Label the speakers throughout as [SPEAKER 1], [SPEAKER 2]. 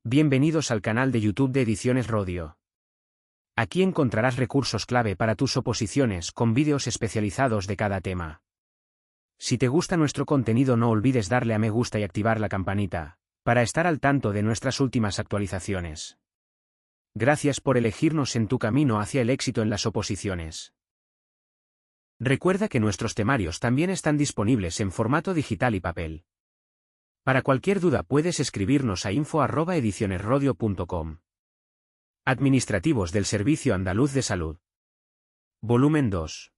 [SPEAKER 1] Bienvenidos al canal de YouTube de Ediciones Rodio. Aquí encontrarás recursos clave para tus oposiciones con vídeos especializados de cada tema. Si te gusta nuestro contenido, no olvides darle a me gusta y activar la campanita, para estar al tanto de nuestras últimas actualizaciones. Gracias por elegirnos en tu camino hacia el éxito en las oposiciones. Recuerda que nuestros temarios también están disponibles en formato digital y papel. Para cualquier duda puedes escribirnos a info@edicionesrodio.com. Administrativos del Servicio Andaluz de Salud. Volumen 2.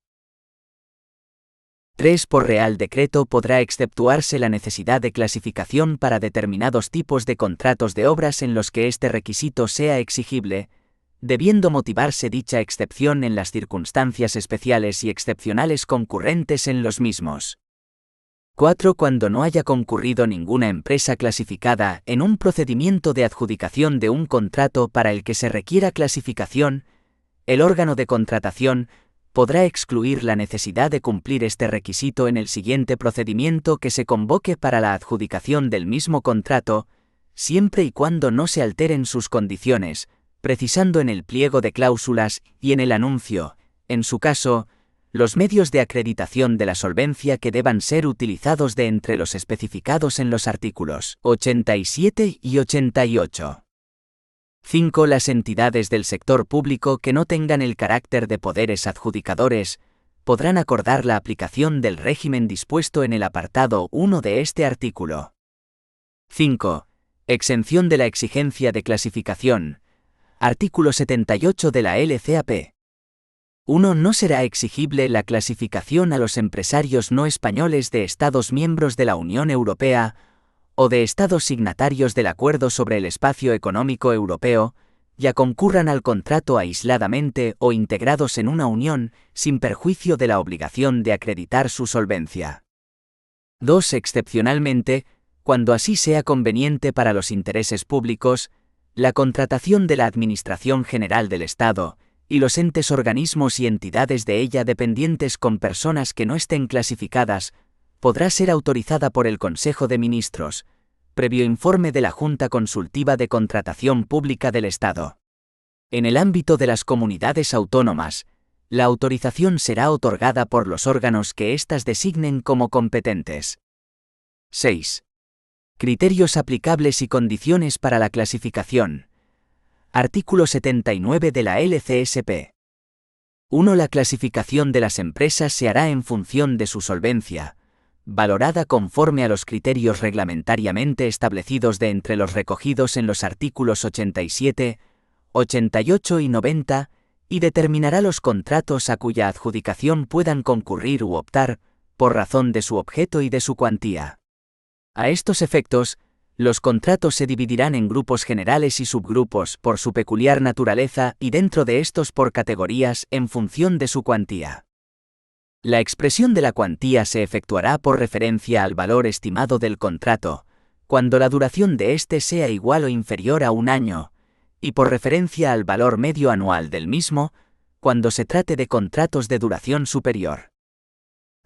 [SPEAKER 2] 3. Por Real Decreto podrá exceptuarse la necesidad de clasificación para determinados tipos de contratos de obras en los que este requisito sea exigible, debiendo motivarse dicha excepción en las circunstancias especiales y excepcionales concurrentes en los mismos. 4. Cuando no haya concurrido ninguna empresa clasificada en un procedimiento de adjudicación de un contrato para el que se requiera clasificación, el órgano de contratación podrá excluir la necesidad de cumplir este requisito en el siguiente procedimiento que se convoque para la adjudicación del mismo contrato, siempre y cuando no se alteren sus condiciones, precisando en el pliego de cláusulas y en el anuncio, en su caso, los medios de acreditación de la solvencia que deban ser utilizados de entre los especificados en los artículos 87 y 88. 5. Las entidades del sector público que no tengan el carácter de poderes adjudicadores podrán acordar la aplicación del régimen dispuesto en el apartado 1 de este artículo. 5. Exención de la exigencia de clasificación. Artículo 78 de la LCAP. 1. No será exigible la clasificación a los empresarios no españoles de Estados miembros de la Unión Europea o de Estados signatarios del Acuerdo sobre el Espacio Económico Europeo, ya concurran al contrato aisladamente o integrados en una unión, sin perjuicio de la obligación de acreditar su solvencia. 2. Excepcionalmente, cuando así sea conveniente para los intereses públicos, la contratación de la Administración General del Estado y los entes, organismos y entidades de ella dependientes con personas que no estén clasificadas, podrá ser autorizada por el Consejo de Ministros, previo informe de la Junta Consultiva de Contratación Pública del Estado. En el ámbito de las comunidades autónomas, la autorización será otorgada por los órganos que éstas designen como competentes. 6. Criterios aplicables y condiciones para la clasificación. Artículo 79 de la LCSP. 1. La clasificación de las empresas se hará en función de su solvencia, valorada conforme a los criterios reglamentariamente establecidos de entre los recogidos en los artículos 87, 88 y 90, y determinará los contratos a cuya adjudicación puedan concurrir u optar, por razón de su objeto y de su cuantía. A estos efectos, los contratos se dividirán en grupos generales y subgrupos por su peculiar naturaleza y dentro de estos por categorías en función de su cuantía. La expresión de la cuantía se efectuará por referencia al valor estimado del contrato, cuando la duración de éste sea igual o inferior a un año, y por referencia al valor medio anual del mismo, cuando se trate de contratos de duración superior.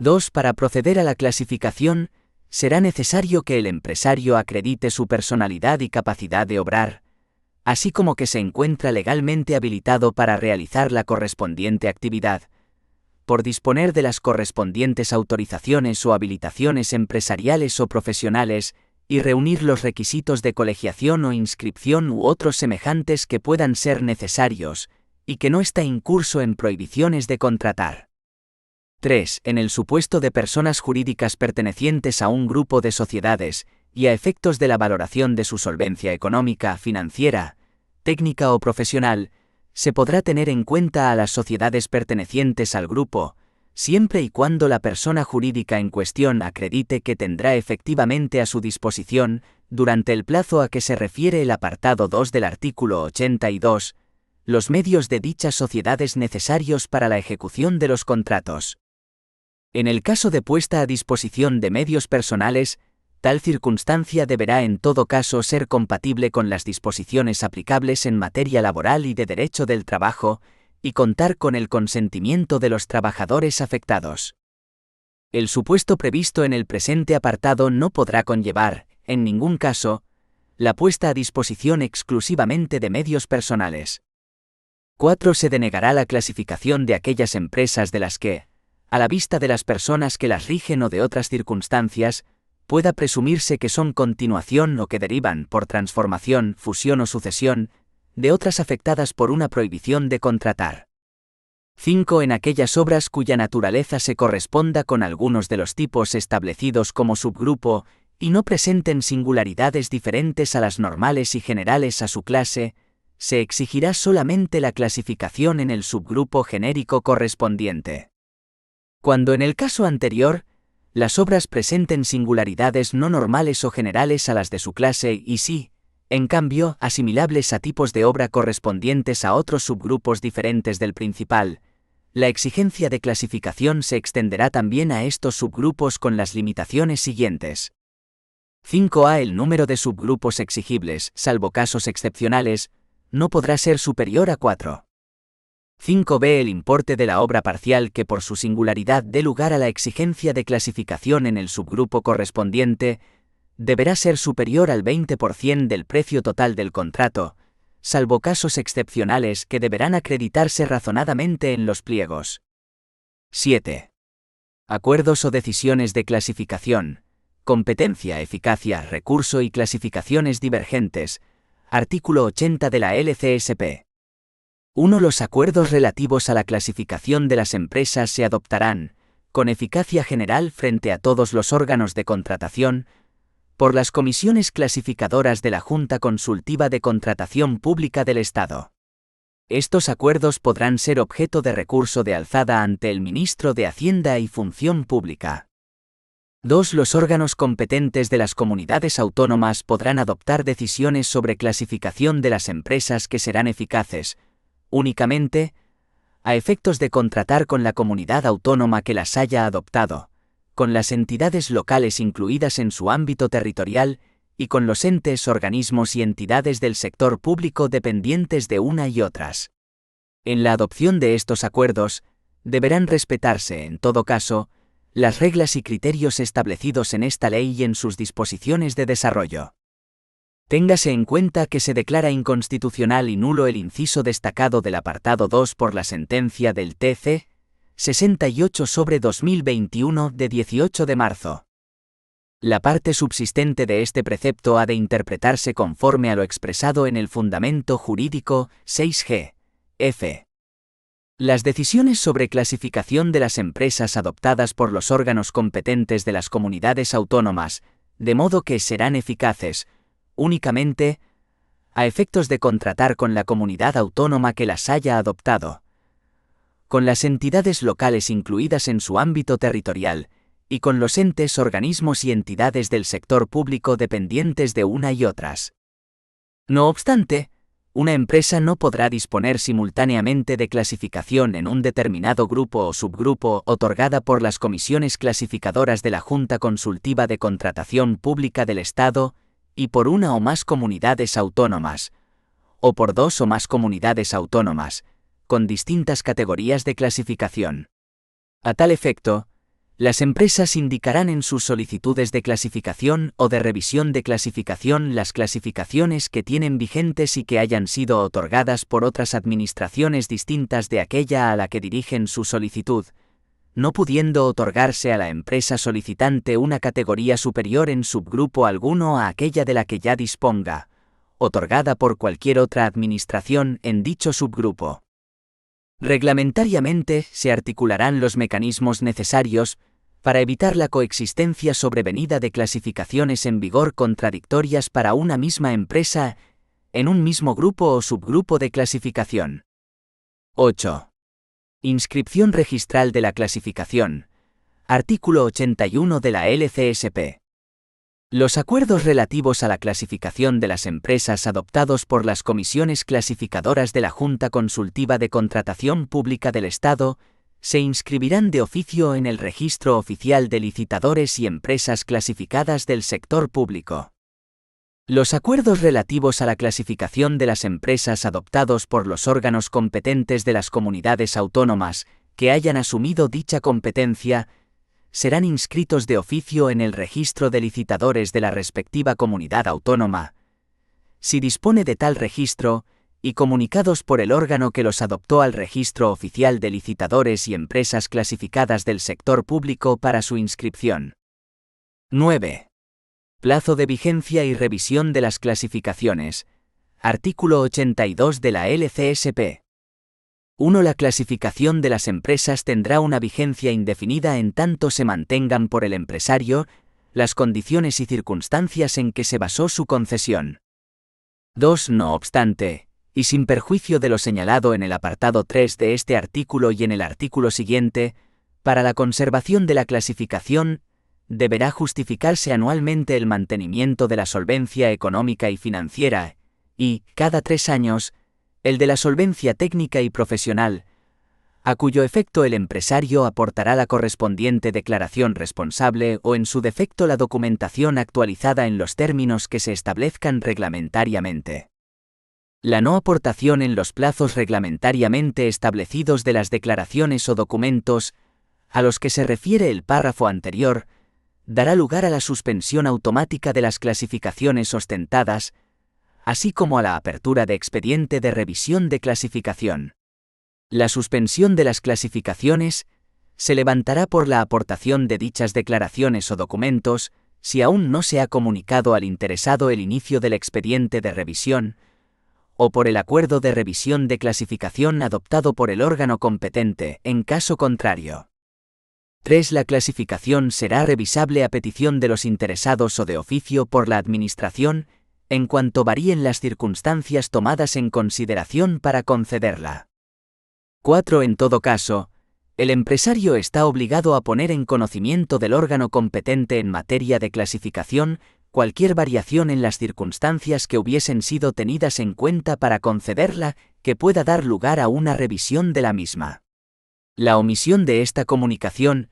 [SPEAKER 2] 2. Para proceder a la clasificación, será necesario que el empresario acredite su personalidad y capacidad de obrar, así como que se encuentra legalmente habilitado para realizar la correspondiente actividad, por disponer de las correspondientes autorizaciones o habilitaciones empresariales o profesionales, y reunir los requisitos de colegiación o inscripción u otros semejantes que puedan ser necesarios, y que no está incurso en prohibiciones de contratar. 3. En el supuesto de personas jurídicas pertenecientes a un grupo de sociedades, y a efectos de la valoración de su solvencia económica, financiera, técnica o profesional, se podrá tener en cuenta a las sociedades pertenecientes al grupo, siempre y cuando la persona jurídica en cuestión acredite que tendrá efectivamente a su disposición, durante el plazo a que se refiere el apartado 2 del artículo 82, los medios de dichas sociedades necesarios para la ejecución de los contratos. En el caso de puesta a disposición de medios personales, tal circunstancia deberá en todo caso ser compatible con las disposiciones aplicables en materia laboral y de derecho del trabajo, y contar con el consentimiento de los trabajadores afectados. El supuesto previsto en el presente apartado no podrá conllevar, en ningún caso, la puesta a disposición exclusivamente de medios personales. 4. Se denegará la clasificación de aquellas empresas de las que, a la vista de las personas que las rigen o de otras circunstancias, pueda presumirse que son continuación o que derivan por transformación, fusión o sucesión, de otras afectadas por una prohibición de contratar. 5. En aquellas obras cuya naturaleza se corresponda con algunos de los tipos establecidos como subgrupo y no presenten singularidades diferentes a las normales y generales a su clase, se exigirá solamente la clasificación en el subgrupo genérico correspondiente. Cuando en el caso anterior, las obras presenten singularidades no normales o generales a las de su clase y sí, en cambio, asimilables a tipos de obra correspondientes a otros subgrupos diferentes del principal, la exigencia de clasificación se extenderá también a estos subgrupos con las limitaciones siguientes. 5a. El número de subgrupos exigibles, salvo casos excepcionales, no podrá ser superior a 4. 5b. El importe de la obra parcial que por su singularidad dé lugar a la exigencia de clasificación en el subgrupo correspondiente, deberá ser superior al 20% del precio total del contrato, salvo casos excepcionales que deberán acreditarse razonadamente en los pliegos. 7. Acuerdos o decisiones de clasificación, competencia, eficacia, recurso y clasificaciones divergentes. Artículo 80 de la LCSP. 1. Los acuerdos relativos a la clasificación de las empresas se adoptarán, con eficacia general frente a todos los órganos de contratación, por las comisiones clasificadoras de la Junta Consultiva de Contratación Pública del Estado. Estos acuerdos podrán ser objeto de recurso de alzada ante el Ministro de Hacienda y Función Pública. 2. Los órganos competentes de las comunidades autónomas podrán adoptar decisiones sobre clasificación de las empresas que serán eficaces, únicamente, a efectos de contratar con la comunidad autónoma que las haya adoptado, con las entidades locales incluidas en su ámbito territorial y con los entes, organismos y entidades del sector público dependientes de una y otras. En la adopción de estos acuerdos, deberán respetarse, en todo caso, las reglas y criterios establecidos en esta ley y en sus disposiciones de desarrollo. Téngase en cuenta que se declara inconstitucional y nulo el inciso destacado del apartado 2 por la sentencia del TC 68/2021 de 18 de marzo. La parte subsistente de este precepto ha de interpretarse conforme a lo expresado en el Fundamento Jurídico 6G, F. Las decisiones sobre clasificación de las empresas adoptadas por los órganos competentes de las comunidades autónomas, de modo que serán eficaces, únicamente, a efectos de contratar con la comunidad autónoma que las haya adoptado, con las entidades locales incluidas en su ámbito territorial, y con los entes, organismos y entidades del sector público dependientes de una y otras. No obstante, una empresa no podrá disponer simultáneamente de clasificación en un determinado grupo o subgrupo otorgada por las comisiones clasificadoras de la Junta Consultiva de Contratación Pública del Estado y por una o más comunidades autónomas, o por dos o más comunidades autónomas, con distintas categorías de clasificación. A tal efecto, las empresas indicarán en sus solicitudes de clasificación o de revisión de clasificación las clasificaciones que tienen vigentes y que hayan sido otorgadas por otras administraciones distintas de aquella a la que dirigen su solicitud, no pudiendo otorgarse a la empresa solicitante una categoría superior en subgrupo alguno a aquella de la que ya disponga, otorgada por cualquier otra administración en dicho subgrupo. Reglamentariamente se articularán los mecanismos necesarios para evitar la coexistencia sobrevenida de clasificaciones en vigor contradictorias para una misma empresa en un mismo grupo o subgrupo de clasificación. 8. Inscripción registral de la clasificación. Artículo 81 de la LCSP. Los acuerdos relativos a la clasificación de las empresas adoptados por las comisiones clasificadoras de la Junta Consultiva de Contratación Pública del Estado se inscribirán de oficio en el Registro Oficial de Licitadores y Empresas Clasificadas del Sector Público. Los acuerdos relativos a la clasificación de las empresas adoptados por los órganos competentes de las comunidades autónomas que hayan asumido dicha competencia serán inscritos de oficio en el registro de licitadores de la respectiva comunidad autónoma, si dispone de tal registro, y comunicados por el órgano que los adoptó al Registro Oficial de Licitadores y Empresas Clasificadas del Sector Público para su inscripción. 9. Plazo de vigencia y revisión de las clasificaciones. Artículo 82 de la LCSP. 1. La clasificación de las empresas tendrá una vigencia indefinida en tanto se mantengan por el empresario las condiciones y circunstancias en que se basó su concesión. 2. No obstante, y sin perjuicio de lo señalado en el apartado 3 de este artículo y en el artículo siguiente, para la conservación de la clasificación, deberá justificarse anualmente el mantenimiento de la solvencia económica y financiera, y, cada 3 años, el de la solvencia técnica y profesional, a cuyo efecto el empresario aportará la correspondiente declaración responsable o en su defecto la documentación actualizada en los términos que se establezcan reglamentariamente. La no aportación en los plazos reglamentariamente establecidos de las declaraciones o documentos, a los que se refiere el párrafo anterior, dará lugar a la suspensión automática de las clasificaciones ostentadas, así como a la apertura de expediente de revisión de clasificación. La suspensión de las clasificaciones se levantará por la aportación de dichas declaraciones o documentos, si aún no se ha comunicado al interesado el inicio del expediente de revisión, o por el acuerdo de revisión de clasificación adoptado por el órgano competente, en caso contrario. 3. La clasificación será revisable a petición de los interesados o de oficio por la Administración, en cuanto varíen las circunstancias tomadas en consideración para concederla. 4. En todo caso, el empresario está obligado a poner en conocimiento del órgano competente en materia de clasificación cualquier variación en las circunstancias que hubiesen sido tenidas en cuenta para concederla, que pueda dar lugar a una revisión de la misma. La omisión de esta comunicación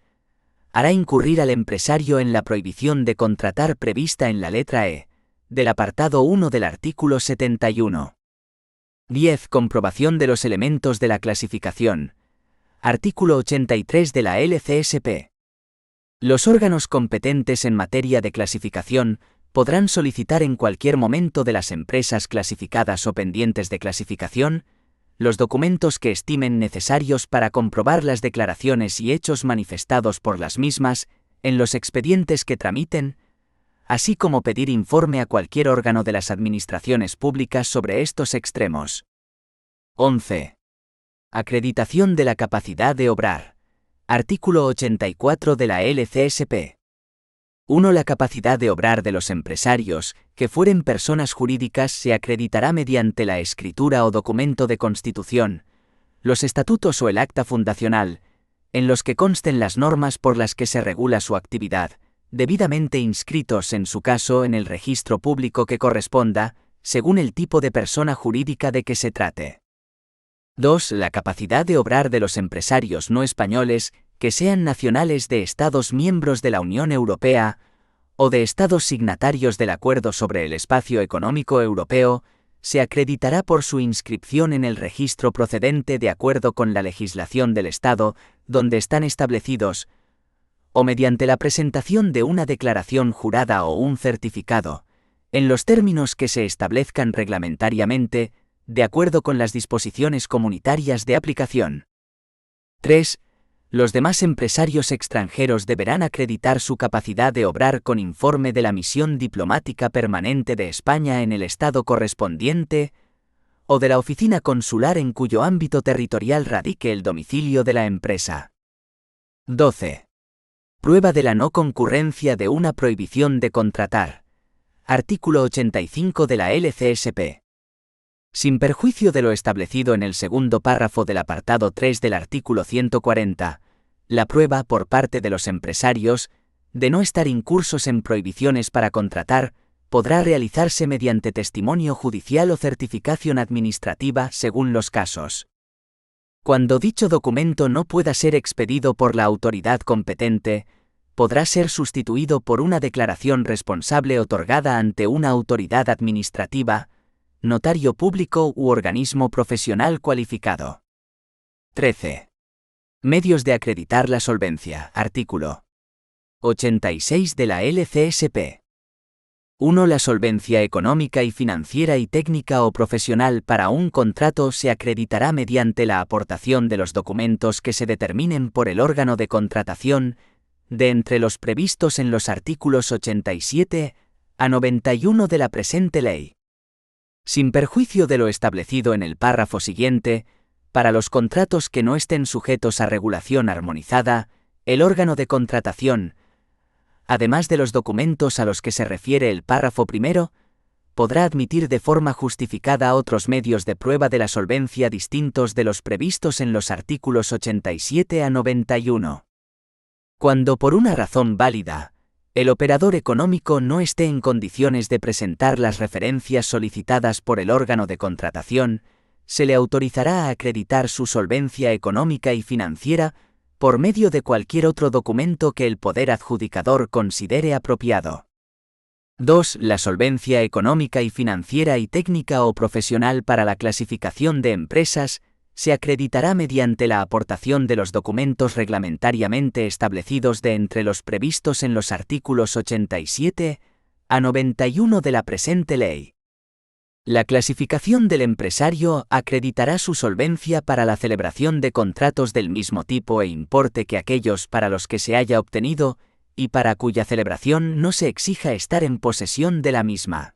[SPEAKER 2] hará incurrir al empresario en la prohibición de contratar prevista en la letra E del apartado 1 del artículo 71. 10. Comprobación de los elementos de la clasificación. Artículo 83 de la LCSP. Los órganos competentes en materia de clasificación podrán solicitar en cualquier momento de las empresas clasificadas o pendientes de clasificación los documentos que estimen necesarios para comprobar las declaraciones y hechos manifestados por las mismas en los expedientes que tramiten, así como pedir informe a cualquier órgano de las administraciones públicas sobre estos extremos. 11. Acreditación de la capacidad de obrar. Artículo 84 de la LCSP. 1. La capacidad de obrar de los empresarios, que fueren personas jurídicas, se acreditará mediante la escritura o documento de constitución, los estatutos o el acta fundacional, en los que consten las normas por las que se regula su actividad, debidamente inscritos en su caso en el registro público que corresponda, según el tipo de persona jurídica de que se trate. 2. La capacidad de obrar de los empresarios no españoles, que sean nacionales de Estados miembros de la Unión Europea, o de Estados signatarios del Acuerdo sobre el Espacio Económico Europeo, se acreditará por su inscripción en el registro procedente de acuerdo con la legislación del Estado, donde están establecidos, o mediante la presentación de una declaración jurada o un certificado, en los términos que se establezcan reglamentariamente, de acuerdo con las disposiciones comunitarias de aplicación. 3. Los demás empresarios extranjeros deberán acreditar su capacidad de obrar con informe de la misión diplomática permanente de España en el estado correspondiente, o de la oficina consular en cuyo ámbito territorial radique el domicilio de la empresa. 12. Prueba de la no concurrencia de una prohibición de contratar. Artículo 85 de la LCSP. Sin perjuicio de lo establecido en el segundo párrafo del apartado 3 del artículo 140, la prueba por parte de los empresarios de no estar incursos en prohibiciones para contratar podrá realizarse mediante testimonio judicial o certificación administrativa según los casos. Cuando dicho documento no pueda ser expedido por la autoridad competente, podrá ser sustituido por una declaración responsable otorgada ante una autoridad administrativa, notario público u organismo profesional cualificado. 13. Medios de acreditar la solvencia. Artículo 86 de la LCSP. 1. La solvencia económica y financiera y técnica o profesional para un contrato se acreditará mediante la aportación de los documentos que se determinen por el órgano de contratación, de entre los previstos en los artículos 87 a 91 de la presente ley. Sin perjuicio de lo establecido en el párrafo siguiente, para los contratos que no estén sujetos a regulación armonizada, el órgano de contratación, además de los documentos a los que se refiere el párrafo primero, podrá admitir de forma justificada otros medios de prueba de la solvencia distintos de los previstos en los artículos 87 a 91. Cuando por una razón válida, el operador económico no esté en condiciones de presentar las referencias solicitadas por el órgano de contratación, se le autorizará a acreditar su solvencia económica y financiera por medio de cualquier otro documento que el poder adjudicador considere apropiado. 2. La solvencia económica y financiera y técnica o profesional para la clasificación de empresas se acreditará mediante la aportación de los documentos reglamentariamente establecidos de entre los previstos en los artículos 87 a 91 de la presente ley. La clasificación del empresario acreditará su solvencia para la celebración de contratos del mismo tipo e importe que aquellos para los que se haya obtenido y para cuya celebración no se exija estar en posesión de la misma.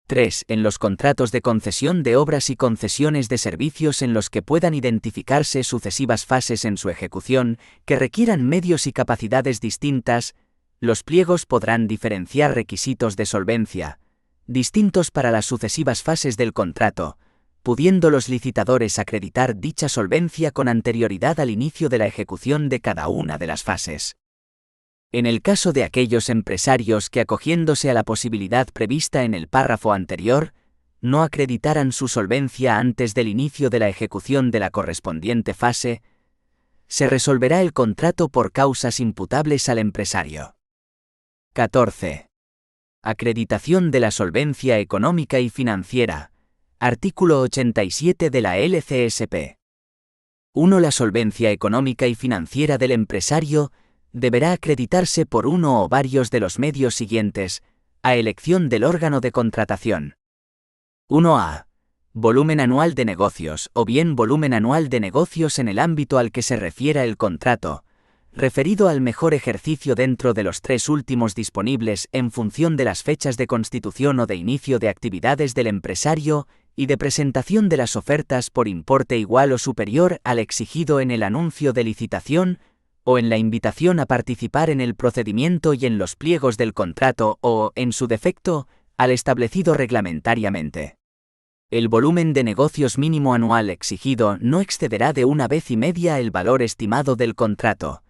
[SPEAKER 2] 3. En los contratos de concesión de obras y concesiones de servicios en los que puedan identificarse sucesivas fases en su ejecución que requieran medios y capacidades distintas, los pliegos podrán diferenciar requisitos de solvencia, distintos para las sucesivas fases del contrato, pudiendo los licitadores acreditar dicha solvencia con anterioridad al inicio de la ejecución de cada una de las fases. En el caso de aquellos empresarios que, acogiéndose a la posibilidad prevista en el párrafo anterior, no acreditaran su solvencia antes del inicio de la ejecución de la correspondiente fase, se resolverá el contrato por causas imputables al empresario. 14. Acreditación de la solvencia económica y financiera. Artículo 87 de la LCSP. 1. La solvencia económica y financiera del empresario deberá acreditarse por uno o varios de los medios siguientes, a elección del órgano de contratación. 1a. Volumen anual de negocios o bien volumen anual de negocios en el ámbito al que se refiera el contrato, referido al mejor ejercicio dentro de los 3 últimos disponibles en función de las fechas de constitución o de inicio de actividades del empresario y de presentación de las ofertas por importe igual o superior al exigido en el anuncio de licitación o en la invitación a participar en el procedimiento y en los pliegos del contrato o, en su defecto, al establecido reglamentariamente. El volumen de negocios mínimo anual exigido no excederá de 1,5 veces el valor estimado del contrato,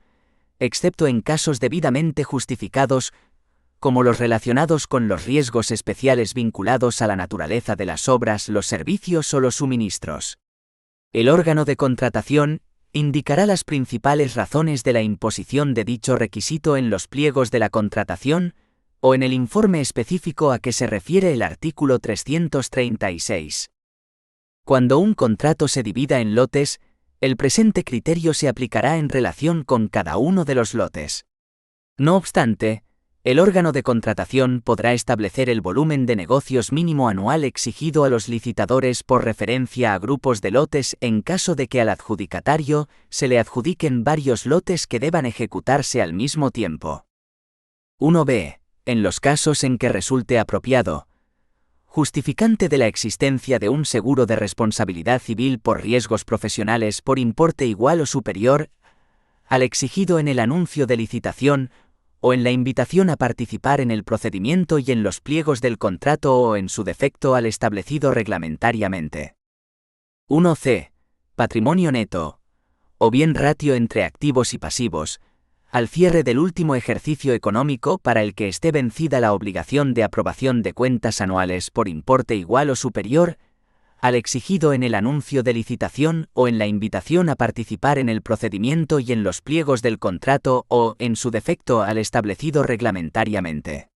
[SPEAKER 2] excepto en casos debidamente justificados, como los relacionados con los riesgos especiales vinculados a la naturaleza de las obras, los servicios o los suministros. El órgano de contratación indicará las principales razones de la imposición de dicho requisito en los pliegos de la contratación o en el informe específico a que se refiere el artículo 336. Cuando un contrato se divida en lotes, el presente criterio se aplicará en relación con cada uno de los lotes. No obstante, el órgano de contratación podrá establecer el volumen de negocios mínimo anual exigido a los licitadores por referencia a grupos de lotes en caso de que al adjudicatario se le adjudiquen varios lotes que deban ejecutarse al mismo tiempo. 1b. En los casos en que resulte apropiado, justificante de la existencia de un seguro de responsabilidad civil por riesgos profesionales por importe igual o superior al exigido en el anuncio de licitación o en la invitación a participar en el procedimiento y en los pliegos del contrato o en su defecto al establecido reglamentariamente. 1c. Patrimonio neto, o bien ratio entre activos y pasivos, al cierre del último ejercicio económico para el que esté vencida la obligación de aprobación de cuentas anuales por importe igual o superior al exigido en el anuncio de licitación o en la invitación a participar en el procedimiento y en los pliegos del contrato o, en su defecto, al establecido reglamentariamente.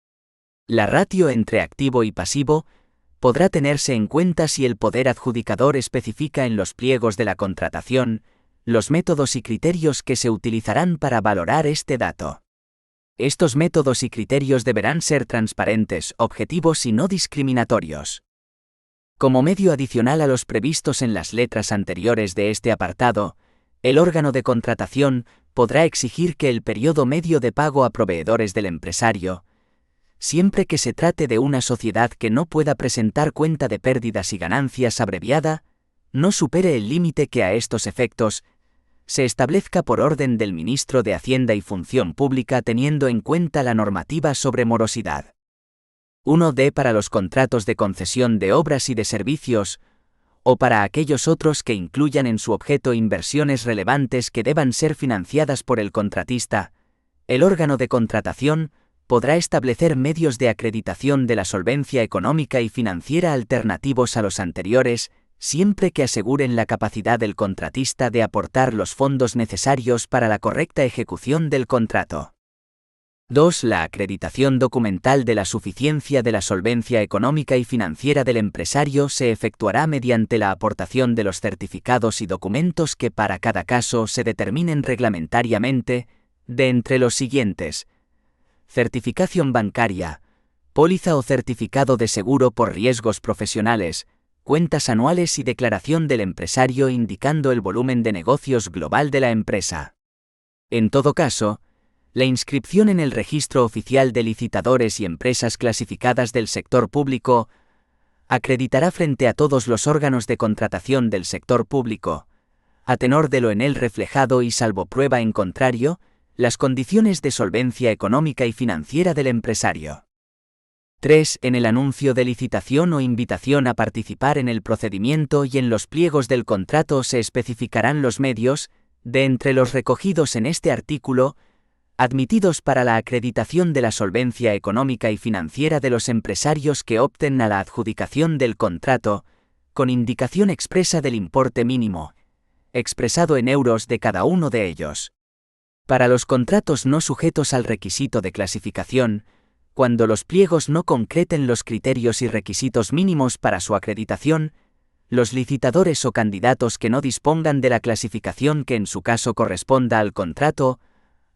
[SPEAKER 2] La ratio entre activo y pasivo podrá tenerse en cuenta si el poder adjudicador especifica en los pliegos de la contratación los métodos y criterios que se utilizarán para valorar este dato. Estos métodos y criterios deberán ser transparentes, objetivos y no discriminatorios. Como medio adicional a los previstos en las letras anteriores de este apartado, el órgano de contratación podrá exigir que el periodo medio de pago a proveedores del empresario, siempre que se trate de una sociedad que no pueda presentar cuenta de pérdidas y ganancias abreviada, no supere el límite que a estos efectos se establezca por orden del Ministro de Hacienda y Función Pública teniendo en cuenta la normativa sobre morosidad. 1D para los contratos de concesión de obras y de servicios, o para aquellos otros que incluyan en su objeto inversiones relevantes que deban ser financiadas por el contratista, el órgano de contratación podrá establecer medios de acreditación de la solvencia económica y financiera alternativos a los anteriores, siempre que aseguren la capacidad del contratista de aportar los fondos necesarios para la correcta ejecución del contrato. 2. La acreditación documental de la suficiencia de la solvencia económica y financiera del empresario se efectuará mediante la aportación de los certificados y documentos que para cada caso se determinen reglamentariamente, de entre los siguientes: certificación bancaria, póliza o certificado de seguro por riesgos profesionales, cuentas anuales y declaración del empresario indicando el volumen de negocios global de la empresa. En todo caso, la inscripción en el Registro Oficial de Licitadores y Empresas Clasificadas del Sector Público acreditará frente a todos los órganos de contratación del sector público, a tenor de lo en él reflejado y salvo prueba en contrario, las condiciones de solvencia económica y financiera del empresario. 3. En el anuncio de licitación o invitación a participar en el procedimiento y en los pliegos del contrato se especificarán los medios, de entre los recogidos en este artículo, admitidos para la acreditación de la solvencia económica y financiera de los empresarios que opten a la adjudicación del contrato, con indicación expresa del importe mínimo, expresado en euros de cada uno de ellos. Para los contratos no sujetos al requisito de clasificación, cuando los pliegos no concreten los criterios y requisitos mínimos para su acreditación, los licitadores o candidatos que no dispongan de la clasificación que en su caso corresponda al contrato,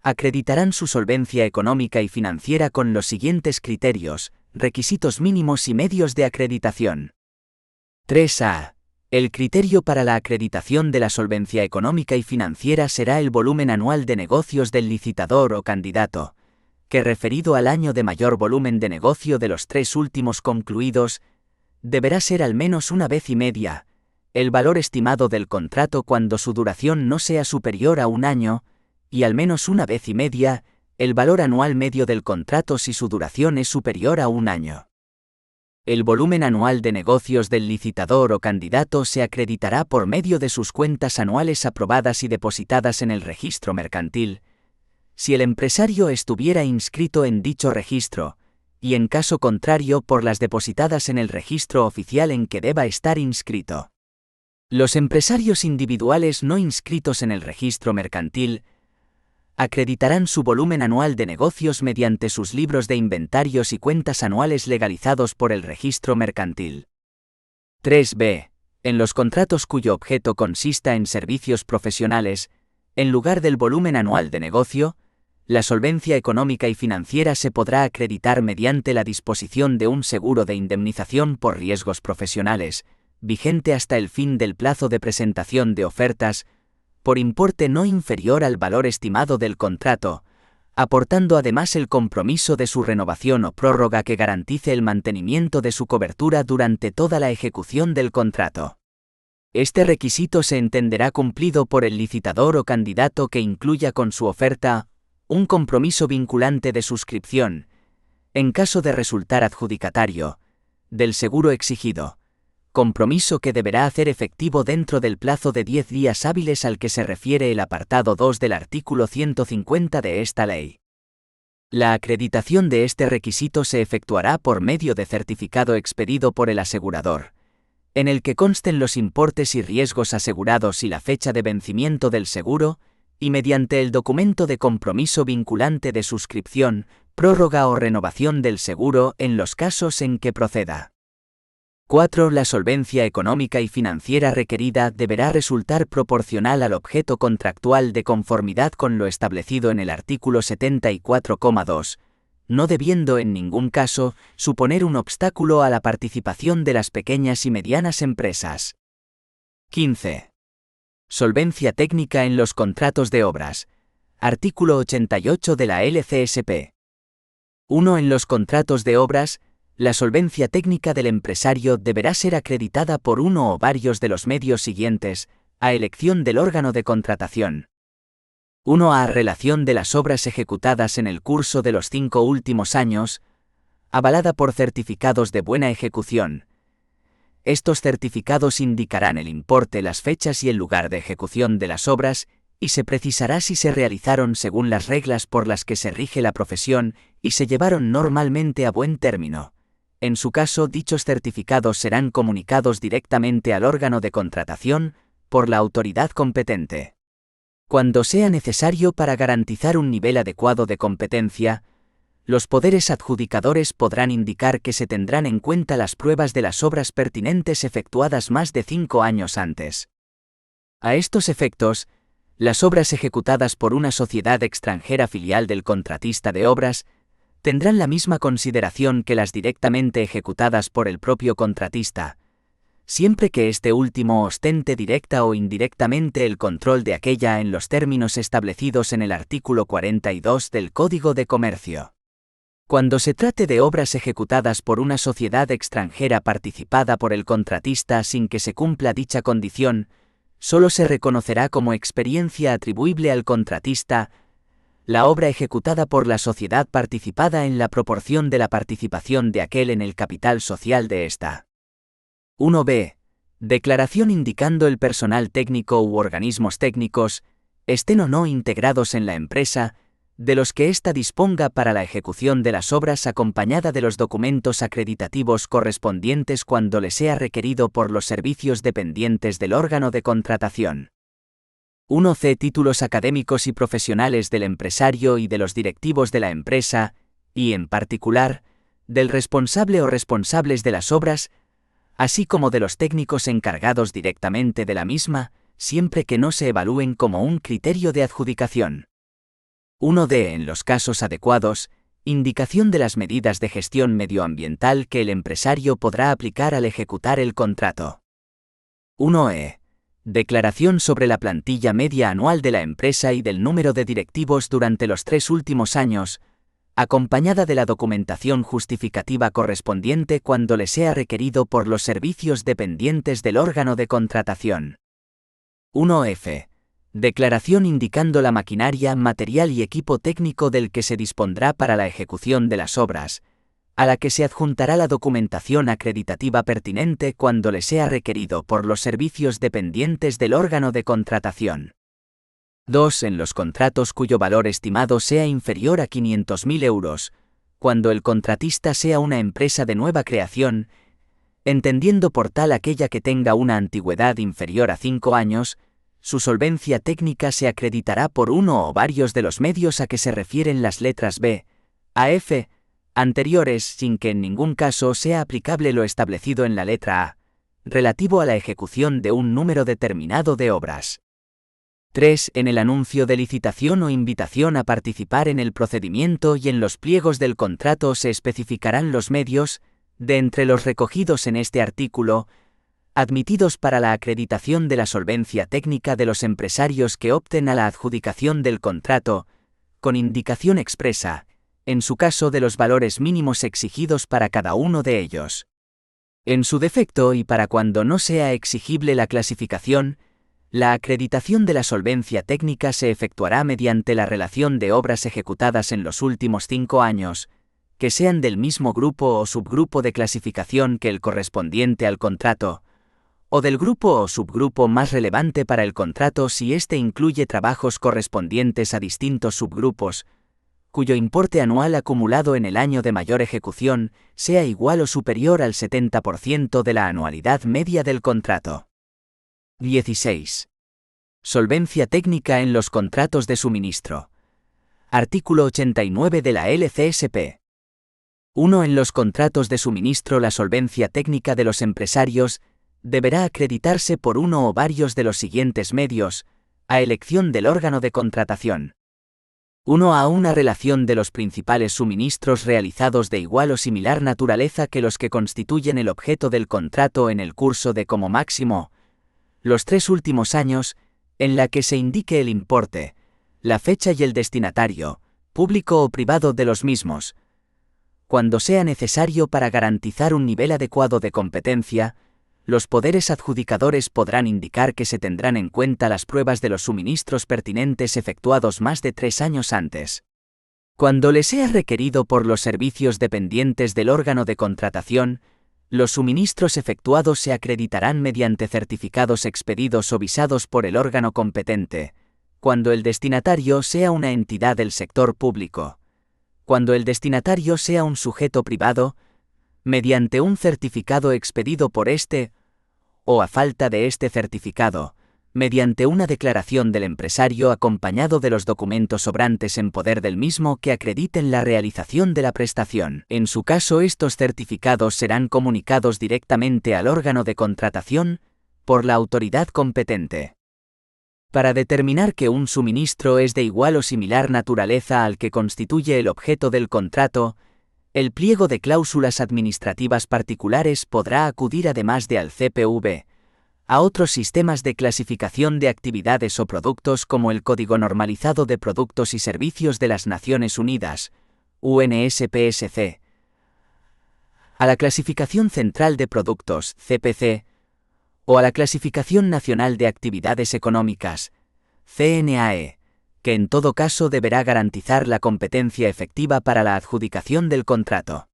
[SPEAKER 2] acreditarán su solvencia económica y financiera con los siguientes criterios, requisitos mínimos y medios de acreditación. 3a. El criterio para la acreditación de la solvencia económica y financiera será el volumen anual de negocios del licitador o candidato, que referido al año de mayor volumen de negocio de los 3 últimos concluidos, deberá ser al menos una vez y media, el valor estimado del contrato cuando su duración no sea superior a un año, y al menos una vez y media, el valor anual medio del contrato si su duración es superior a un año. El volumen anual de negocios del licitador o candidato se acreditará por medio de sus cuentas anuales aprobadas y depositadas en el registro mercantil, si el empresario estuviera inscrito en dicho registro, y en caso contrario por las depositadas en el registro oficial en que deba estar inscrito. Los empresarios individuales no inscritos en el registro mercantil acreditarán su volumen anual de negocios mediante sus libros de inventarios y cuentas anuales legalizados por el registro mercantil. 3b. En los contratos cuyo objeto consista en servicios profesionales, en lugar del volumen anual de negocio, la solvencia económica y financiera se podrá acreditar mediante la disposición de un seguro de indemnización por riesgos profesionales, vigente hasta el fin del plazo de presentación de ofertas, por importe no inferior al valor estimado del contrato, aportando además el compromiso de su renovación o prórroga que garantice el mantenimiento de su cobertura durante toda la ejecución del contrato. Este requisito se entenderá cumplido por el licitador o candidato que incluya con su oferta un compromiso vinculante de suscripción, en caso de resultar adjudicatario, del seguro exigido, compromiso que deberá hacer efectivo dentro del plazo de 10 días hábiles al que se refiere el apartado 2 del artículo 150 de esta ley. La acreditación de este requisito se efectuará por medio de certificado expedido por el asegurador, en el que consten los importes y riesgos asegurados y la fecha de vencimiento del seguro, y mediante el documento de compromiso vinculante de suscripción, prórroga o renovación del seguro en los casos en que proceda. 4. La solvencia económica y financiera requerida deberá resultar proporcional al objeto contractual de conformidad con lo establecido en el artículo 74,2, no debiendo en ningún caso suponer un obstáculo a la participación de las pequeñas y medianas empresas. 15. Solvencia técnica en los contratos de obras. Artículo 88 de la LCSP. 1. En los contratos de obras, la solvencia técnica del empresario deberá ser acreditada por uno o varios de los medios siguientes, a elección del órgano de contratación. 1. A relación de las obras ejecutadas en el curso de los 5 últimos años, avalada por certificados de buena ejecución. Estos certificados indicarán el importe, las fechas y el lugar de ejecución de las obras, y se precisará si se realizaron según las reglas por las que se rige la profesión y se llevaron normalmente a buen término. En su caso, dichos certificados serán comunicados directamente al órgano de contratación por la autoridad competente. Cuando sea necesario para garantizar un nivel adecuado de competencia, los poderes adjudicadores podrán indicar que se tendrán en cuenta las pruebas de las obras pertinentes efectuadas más de 5 años antes. A estos efectos, las obras ejecutadas por una sociedad extranjera filial del contratista de obras tendrán la misma consideración que las directamente ejecutadas por el propio contratista, siempre que este último ostente directa o indirectamente el control de aquella en los términos establecidos en el artículo 42 del Código de Comercio. Cuando se trate de obras ejecutadas por una sociedad extranjera participada por el contratista sin que se cumpla dicha condición, solo se reconocerá como experiencia atribuible al contratista la obra ejecutada por la sociedad participada en la proporción de la participación de aquel en el capital social de ésta. 1b. Declaración indicando el personal técnico u organismos técnicos, estén o no integrados en la empresa, de los que ésta disponga para la ejecución de las obras acompañada de los documentos acreditativos correspondientes cuando le sea requerido por los servicios dependientes del órgano de contratación. 1c. Títulos académicos y profesionales del empresario y de los directivos de la empresa, y en particular, del responsable o responsables de las obras, así como de los técnicos encargados directamente de la misma, siempre que no se evalúen como un criterio de adjudicación. 1d. En los casos adecuados, indicación de las medidas de gestión medioambiental que el empresario podrá aplicar al ejecutar el contrato. 1e. Declaración sobre la plantilla media anual de la empresa y del número de directivos durante los 3 últimos años, acompañada de la documentación justificativa correspondiente cuando le sea requerido por los servicios dependientes del órgano de contratación. 1f. Declaración indicando la maquinaria, material y equipo técnico del que se dispondrá para la ejecución de las obras, a la que se adjuntará la documentación acreditativa pertinente cuando le sea requerido por los servicios dependientes del órgano de contratación. 2. En los contratos cuyo valor estimado sea inferior a 500.000 euros, cuando el contratista sea una empresa de nueva creación, entendiendo por tal aquella que tenga una antigüedad inferior a 5 años, su solvencia técnica se acreditará por uno o varios de los medios a que se refieren las letras B, a F, anteriores sin que en ningún caso sea aplicable lo establecido en la letra A, relativo a la ejecución de un número determinado de obras. 3. En el anuncio de licitación o invitación a participar en el procedimiento y en los pliegos del contrato se especificarán los medios, de entre los recogidos en este artículo, admitidos para la acreditación de la solvencia técnica de los empresarios que opten a la adjudicación del contrato, con indicación expresa, en su caso de los valores mínimos exigidos para cada uno de ellos. En su defecto y para cuando no sea exigible la clasificación, la acreditación de la solvencia técnica se efectuará mediante la relación de obras ejecutadas en los últimos 5 años, que sean del mismo grupo o subgrupo de clasificación que el correspondiente al contrato, o del grupo o subgrupo más relevante para el contrato si éste incluye trabajos correspondientes a distintos subgrupos, cuyo importe anual acumulado en el año de mayor ejecución sea igual o superior al 70% de la anualidad media del contrato. 16. Solvencia técnica en los contratos de suministro. Artículo 89 de la LCSP. 1. En los contratos de suministro, la solvencia técnica de los empresarios deberá acreditarse por uno o varios de los siguientes medios, a elección del órgano de contratación. 1. A una relación de los principales suministros realizados de igual o similar naturaleza que los que constituyen el objeto del contrato en el curso de como máximo los 3 últimos años, en la que se indique el importe, la fecha y el destinatario, público o privado de los mismos, cuando sea necesario para garantizar un nivel adecuado de competencia. Los poderes adjudicadores podrán indicar que se tendrán en cuenta las pruebas de los suministros pertinentes efectuados más de 3 años antes. Cuando les sea requerido por los servicios dependientes del órgano de contratación, los suministros efectuados se acreditarán mediante certificados expedidos o visados por el órgano competente, cuando el destinatario sea una entidad del sector público. Cuando el destinatario sea un sujeto privado, mediante un certificado expedido por éste, o a falta de este certificado, mediante una declaración del empresario acompañado de los documentos sobrantes en poder del mismo que acrediten la realización de la prestación. En su caso, estos certificados serán comunicados directamente al órgano de contratación por la autoridad competente. Para determinar que un suministro es de igual o similar naturaleza al que constituye el objeto del contrato, el pliego de cláusulas administrativas particulares podrá acudir además de al CPV, a otros sistemas de clasificación de actividades o productos como el Código Normalizado de Productos y Servicios de las Naciones Unidas, UNSPSC, a la Clasificación Central de Productos, CPC, o a la Clasificación Nacional de Actividades Económicas, CNAE, que en todo caso deberá garantizar la competencia efectiva para la adjudicación del contrato.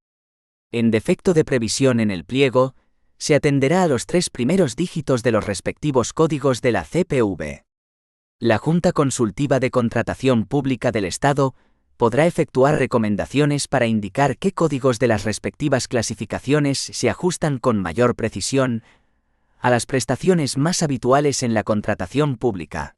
[SPEAKER 2] En defecto de previsión en el pliego, se atenderá a los 3 primeros dígitos de los respectivos códigos de la CPV. La Junta Consultiva de Contratación Pública del Estado podrá efectuar recomendaciones para indicar qué códigos de las respectivas clasificaciones se ajustan con mayor precisión a las prestaciones más habituales en la contratación pública.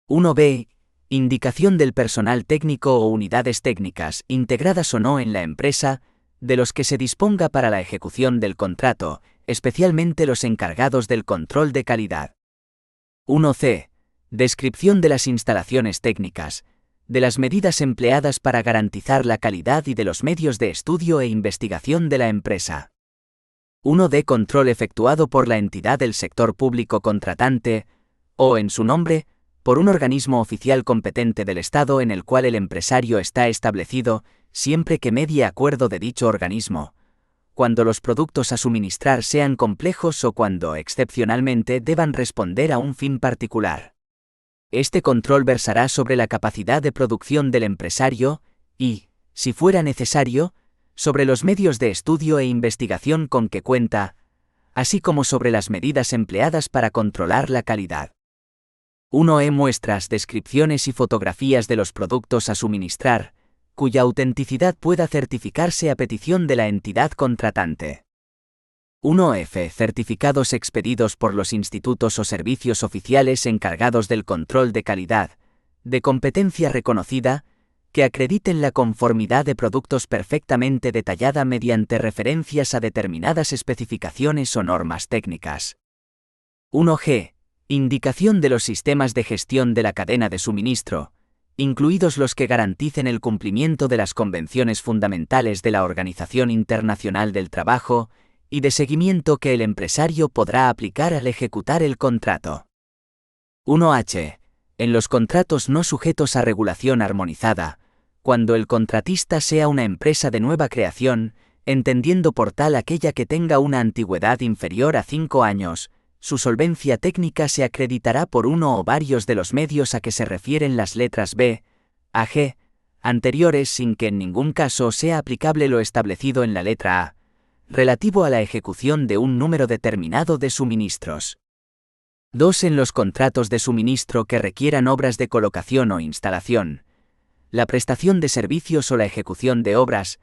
[SPEAKER 2] 1b. Indicación del personal técnico o unidades técnicas, integradas o no en la empresa, de los que se disponga para la ejecución del contrato, especialmente los encargados del control de calidad. 1c. Descripción de las instalaciones técnicas, de las medidas empleadas para garantizar la calidad y de los medios de estudio e investigación de la empresa. 1d. Control efectuado por la entidad del sector público contratante, o en su nombre, por un organismo oficial competente del Estado en el cual el empresario está establecido, siempre que medie acuerdo de dicho organismo, cuando los productos a suministrar sean complejos o cuando, excepcionalmente, deban responder a un fin particular. Este control versará sobre la capacidad de producción del empresario y, si fuera necesario, sobre los medios de estudio e investigación con que cuenta, así como sobre las medidas empleadas para controlar la calidad. 1e. Muestras, descripciones y fotografías de los productos a suministrar, cuya autenticidad pueda certificarse a petición de la entidad contratante. 1f. Certificados expedidos por los institutos o servicios oficiales encargados del control de calidad, de competencia reconocida, que acrediten la conformidad de productos perfectamente detallada mediante referencias a determinadas especificaciones o normas técnicas. 1g. Indicación de los sistemas de gestión de la cadena de suministro, incluidos los que garanticen el cumplimiento de las convenciones fundamentales de la Organización Internacional del Trabajo y de seguimiento que el empresario podrá aplicar al ejecutar el contrato. 1h. En los contratos no sujetos a regulación armonizada, cuando el contratista sea una empresa de nueva creación, entendiendo por tal aquella que tenga una antigüedad inferior a 5 años, su solvencia técnica se acreditará por uno o varios de los medios a que se refieren las letras B a G anteriores sin que en ningún caso sea aplicable lo establecido en la letra A, relativo a la ejecución de un número determinado de suministros. 2. En los contratos de suministro que requieran obras de colocación o instalación, la prestación de servicios o la ejecución de obras,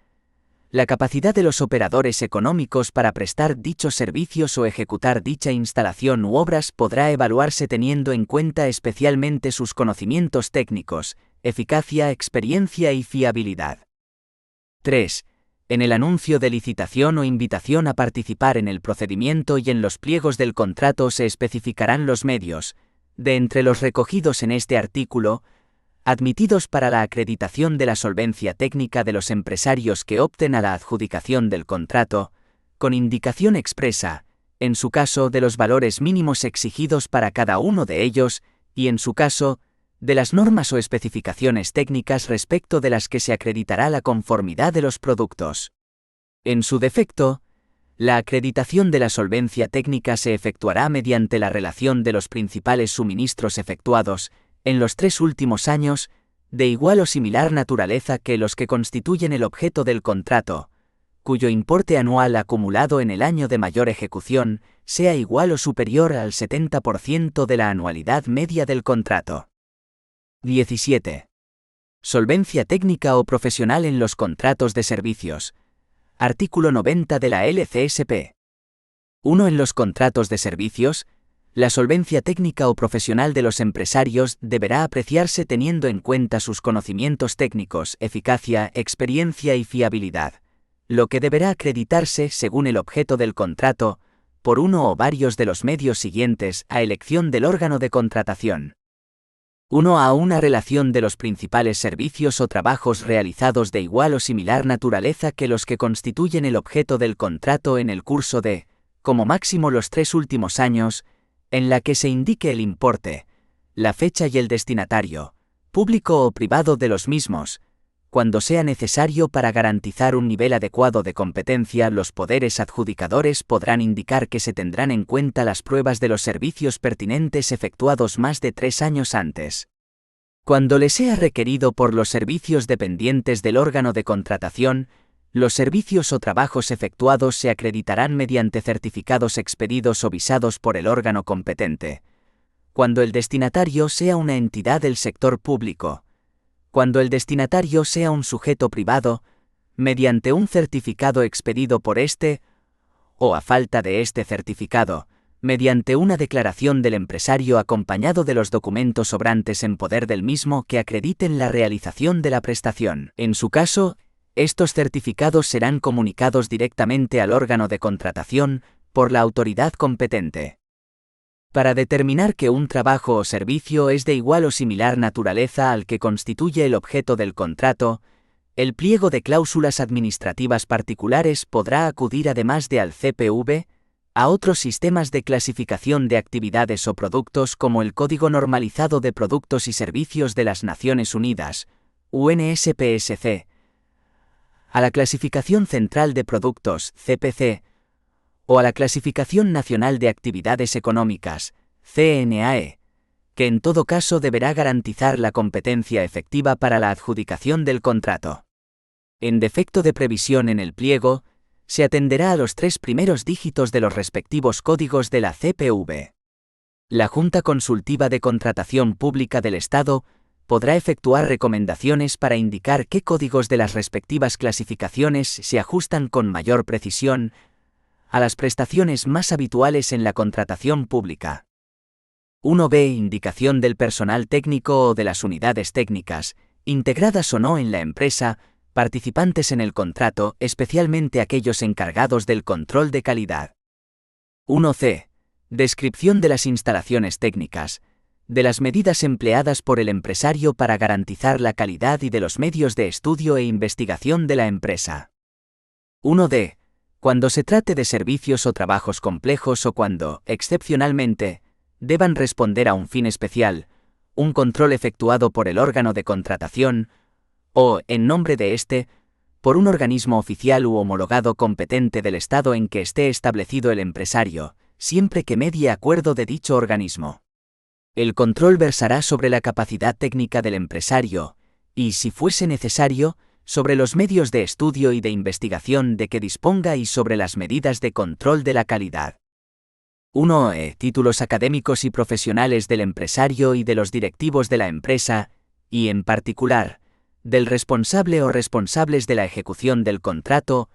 [SPEAKER 2] la capacidad de los operadores económicos para prestar dichos servicios o ejecutar dicha instalación u obras podrá evaluarse teniendo en cuenta especialmente sus conocimientos técnicos, eficacia, experiencia y fiabilidad. 3. En el anuncio de licitación o invitación a participar en el procedimiento y en los pliegos del contrato se especificarán los medios, de entre los recogidos en este artículo, admitidos para la acreditación de la solvencia técnica de los empresarios que opten a la adjudicación del contrato, con indicación expresa, en su caso de los valores mínimos exigidos para cada uno de ellos, y en su caso, de las normas o especificaciones técnicas respecto de las que se acreditará la conformidad de los productos. En su defecto, la acreditación de la solvencia técnica se efectuará mediante la relación de los principales suministros efectuados, en los 3 últimos años, de igual o similar naturaleza que los que constituyen el objeto del contrato, cuyo importe anual acumulado en el año de mayor ejecución sea igual o superior al 70% de la anualidad media del contrato. 17. Solvencia técnica o profesional en los contratos de servicios. Artículo 90 de la LCSP. 1. En los contratos de servicios, la solvencia técnica o profesional de los empresarios deberá apreciarse teniendo en cuenta sus conocimientos técnicos, eficacia, experiencia y fiabilidad, lo que deberá acreditarse según el objeto del contrato, por uno o varios de los medios siguientes a elección del órgano de contratación. 1. A una relación de los principales servicios o trabajos realizados de igual o similar naturaleza que los que constituyen el objeto del contrato en el curso de, como máximo los 3 últimos años, en la que se indique el importe, la fecha y el destinatario, público o privado de los mismos. Cuando sea necesario para garantizar un nivel adecuado de competencia, los poderes adjudicadores podrán indicar que se tendrán en cuenta las pruebas de los servicios pertinentes efectuados más de 3 años antes. Cuando le sea requerido por los servicios dependientes del órgano de contratación, los servicios o trabajos efectuados se acreditarán mediante certificados expedidos o visados por el órgano competente. Cuando el destinatario sea una entidad del sector público. Cuando el destinatario sea un sujeto privado, mediante un certificado expedido por éste, o a falta de este certificado, mediante una declaración del empresario acompañado de los documentos sobrantes en poder del mismo que acrediten la realización de la prestación. En su caso, estos certificados serán comunicados directamente al órgano de contratación por la autoridad competente. Para determinar que un trabajo o servicio es de igual o similar naturaleza al que constituye el objeto del contrato, el pliego de cláusulas administrativas particulares podrá acudir además de al CPV, a otros sistemas de clasificación de actividades o productos como el Código Normalizado de Productos y Servicios de las Naciones Unidas, UNSPSC, a la Clasificación Central de Productos, CPC, o a la Clasificación Nacional de Actividades Económicas, CNAE, que en todo caso deberá garantizar la competencia efectiva para la adjudicación del contrato. En defecto de previsión en el pliego, se atenderá a los 3 primeros dígitos de los respectivos códigos de la CPV. La Junta Consultiva de Contratación Pública del Estado podrá efectuar recomendaciones para indicar qué códigos de las respectivas clasificaciones se ajustan con mayor precisión a las prestaciones más habituales en la contratación pública. 1b. Indicación del personal técnico o de las unidades técnicas, integradas o no en la empresa, participantes en el contrato, especialmente aquellos encargados del control de calidad. 1c. Descripción de las instalaciones técnicas, de las medidas empleadas por el empresario para garantizar la calidad y de los medios de estudio e investigación de la empresa. 1d. Cuando se trate de servicios o trabajos complejos o cuando, excepcionalmente, deban responder a un fin especial, un control efectuado por el órgano de contratación, o, en nombre de éste, por un organismo oficial u homologado competente del Estado en que esté establecido el empresario, siempre que medie acuerdo de dicho organismo. El control versará sobre la capacidad técnica del empresario, y, si fuese necesario, sobre los medios de estudio y de investigación de que disponga y sobre las medidas de control de la calidad. 1. Títulos académicos y profesionales del empresario y de los directivos de la empresa, y en particular, del responsable o responsables de la ejecución del contrato,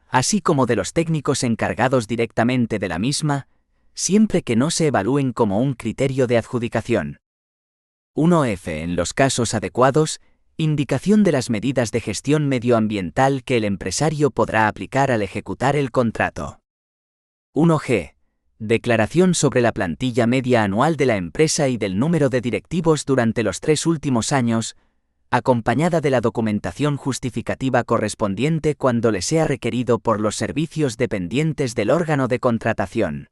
[SPEAKER 2] así como de los técnicos encargados directamente de la misma, siempre que no se evalúen como un criterio de adjudicación. 1. En los casos adecuados, Indicación de las medidas de gestión medioambiental que el empresario podrá aplicar al ejecutar el contrato. 1G. Declaración sobre la plantilla media anual de la empresa y del número de directivos durante los 3 últimos años, acompañada de la documentación justificativa correspondiente cuando le sea requerido por los servicios dependientes del órgano de contratación.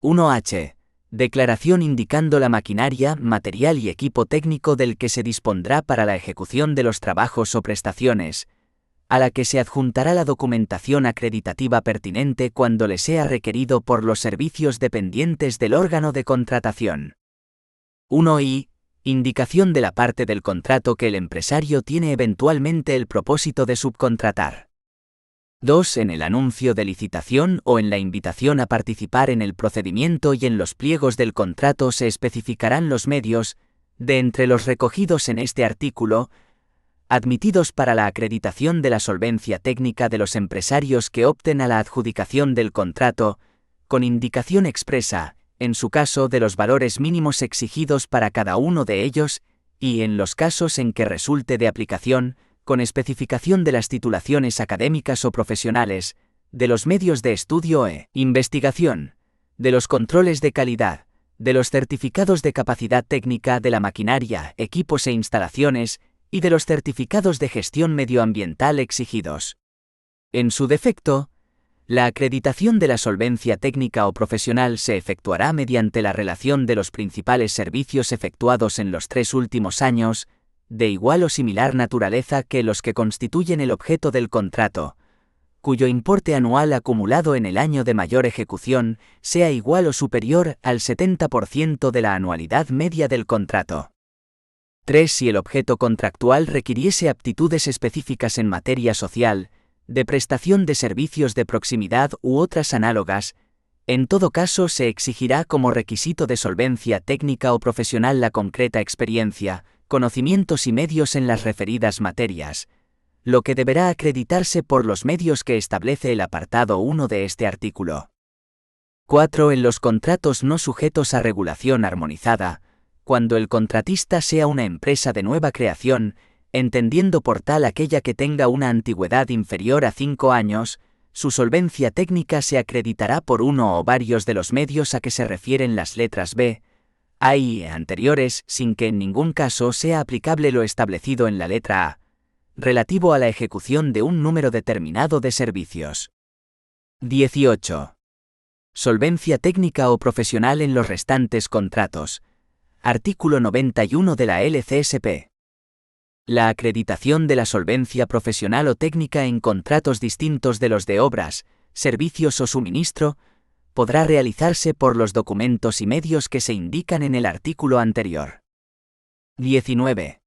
[SPEAKER 2] 1H. Declaración indicando la maquinaria, material y equipo técnico del que se dispondrá para la ejecución de los trabajos o prestaciones, a la que se adjuntará la documentación acreditativa pertinente cuando le sea requerido por los servicios dependientes del órgano de contratación. 1I. Indicación de la parte del contrato que el empresario tiene eventualmente el propósito de subcontratar. 2. En el anuncio de licitación o en la invitación a participar en el procedimiento y en los pliegos del contrato se especificarán los medios, de entre los recogidos en este artículo, admitidos para la acreditación de la solvencia técnica de los empresarios que opten a la adjudicación del contrato, con indicación expresa, en su caso, de los valores mínimos exigidos para cada uno de ellos, y en los casos en que resulte de aplicación, con especificación de las titulaciones académicas o profesionales, de los medios de estudio e investigación, de los controles de calidad, de los certificados de capacidad técnica de la maquinaria, equipos e instalaciones, y de los certificados de gestión medioambiental exigidos. En su defecto, la acreditación de la solvencia técnica o profesional se efectuará mediante la relación de los principales servicios efectuados en los 3 últimos años, de igual o similar naturaleza que los que constituyen el objeto del contrato, cuyo importe anual acumulado en el año de mayor ejecución sea igual o superior al 70% de la anualidad media del contrato. 3. Si el objeto contractual requiriese aptitudes específicas en materia social, de prestación de servicios de proximidad u otras análogas, en todo caso se exigirá como requisito de solvencia técnica o profesional la concreta experiencia, conocimientos y medios en las referidas materias, lo que deberá acreditarse por los medios que establece el apartado 1 de este artículo. 4. En los contratos no sujetos a regulación armonizada, cuando el contratista sea una empresa de nueva creación, entendiendo por tal aquella que tenga una antigüedad inferior a 5 años, su solvencia técnica se acreditará por uno o varios de los medios a que se refieren las letras B, A y E anteriores, sin que en ningún caso sea aplicable lo establecido en la letra A, relativo a la ejecución de un número determinado de servicios. 18. Solvencia técnica o profesional en los restantes contratos. Artículo 91 de la LCSP. La acreditación de la solvencia profesional o técnica en contratos distintos de los de obras, servicios o suministro, podrá realizarse por los documentos y medios que se indican en el artículo anterior. 19.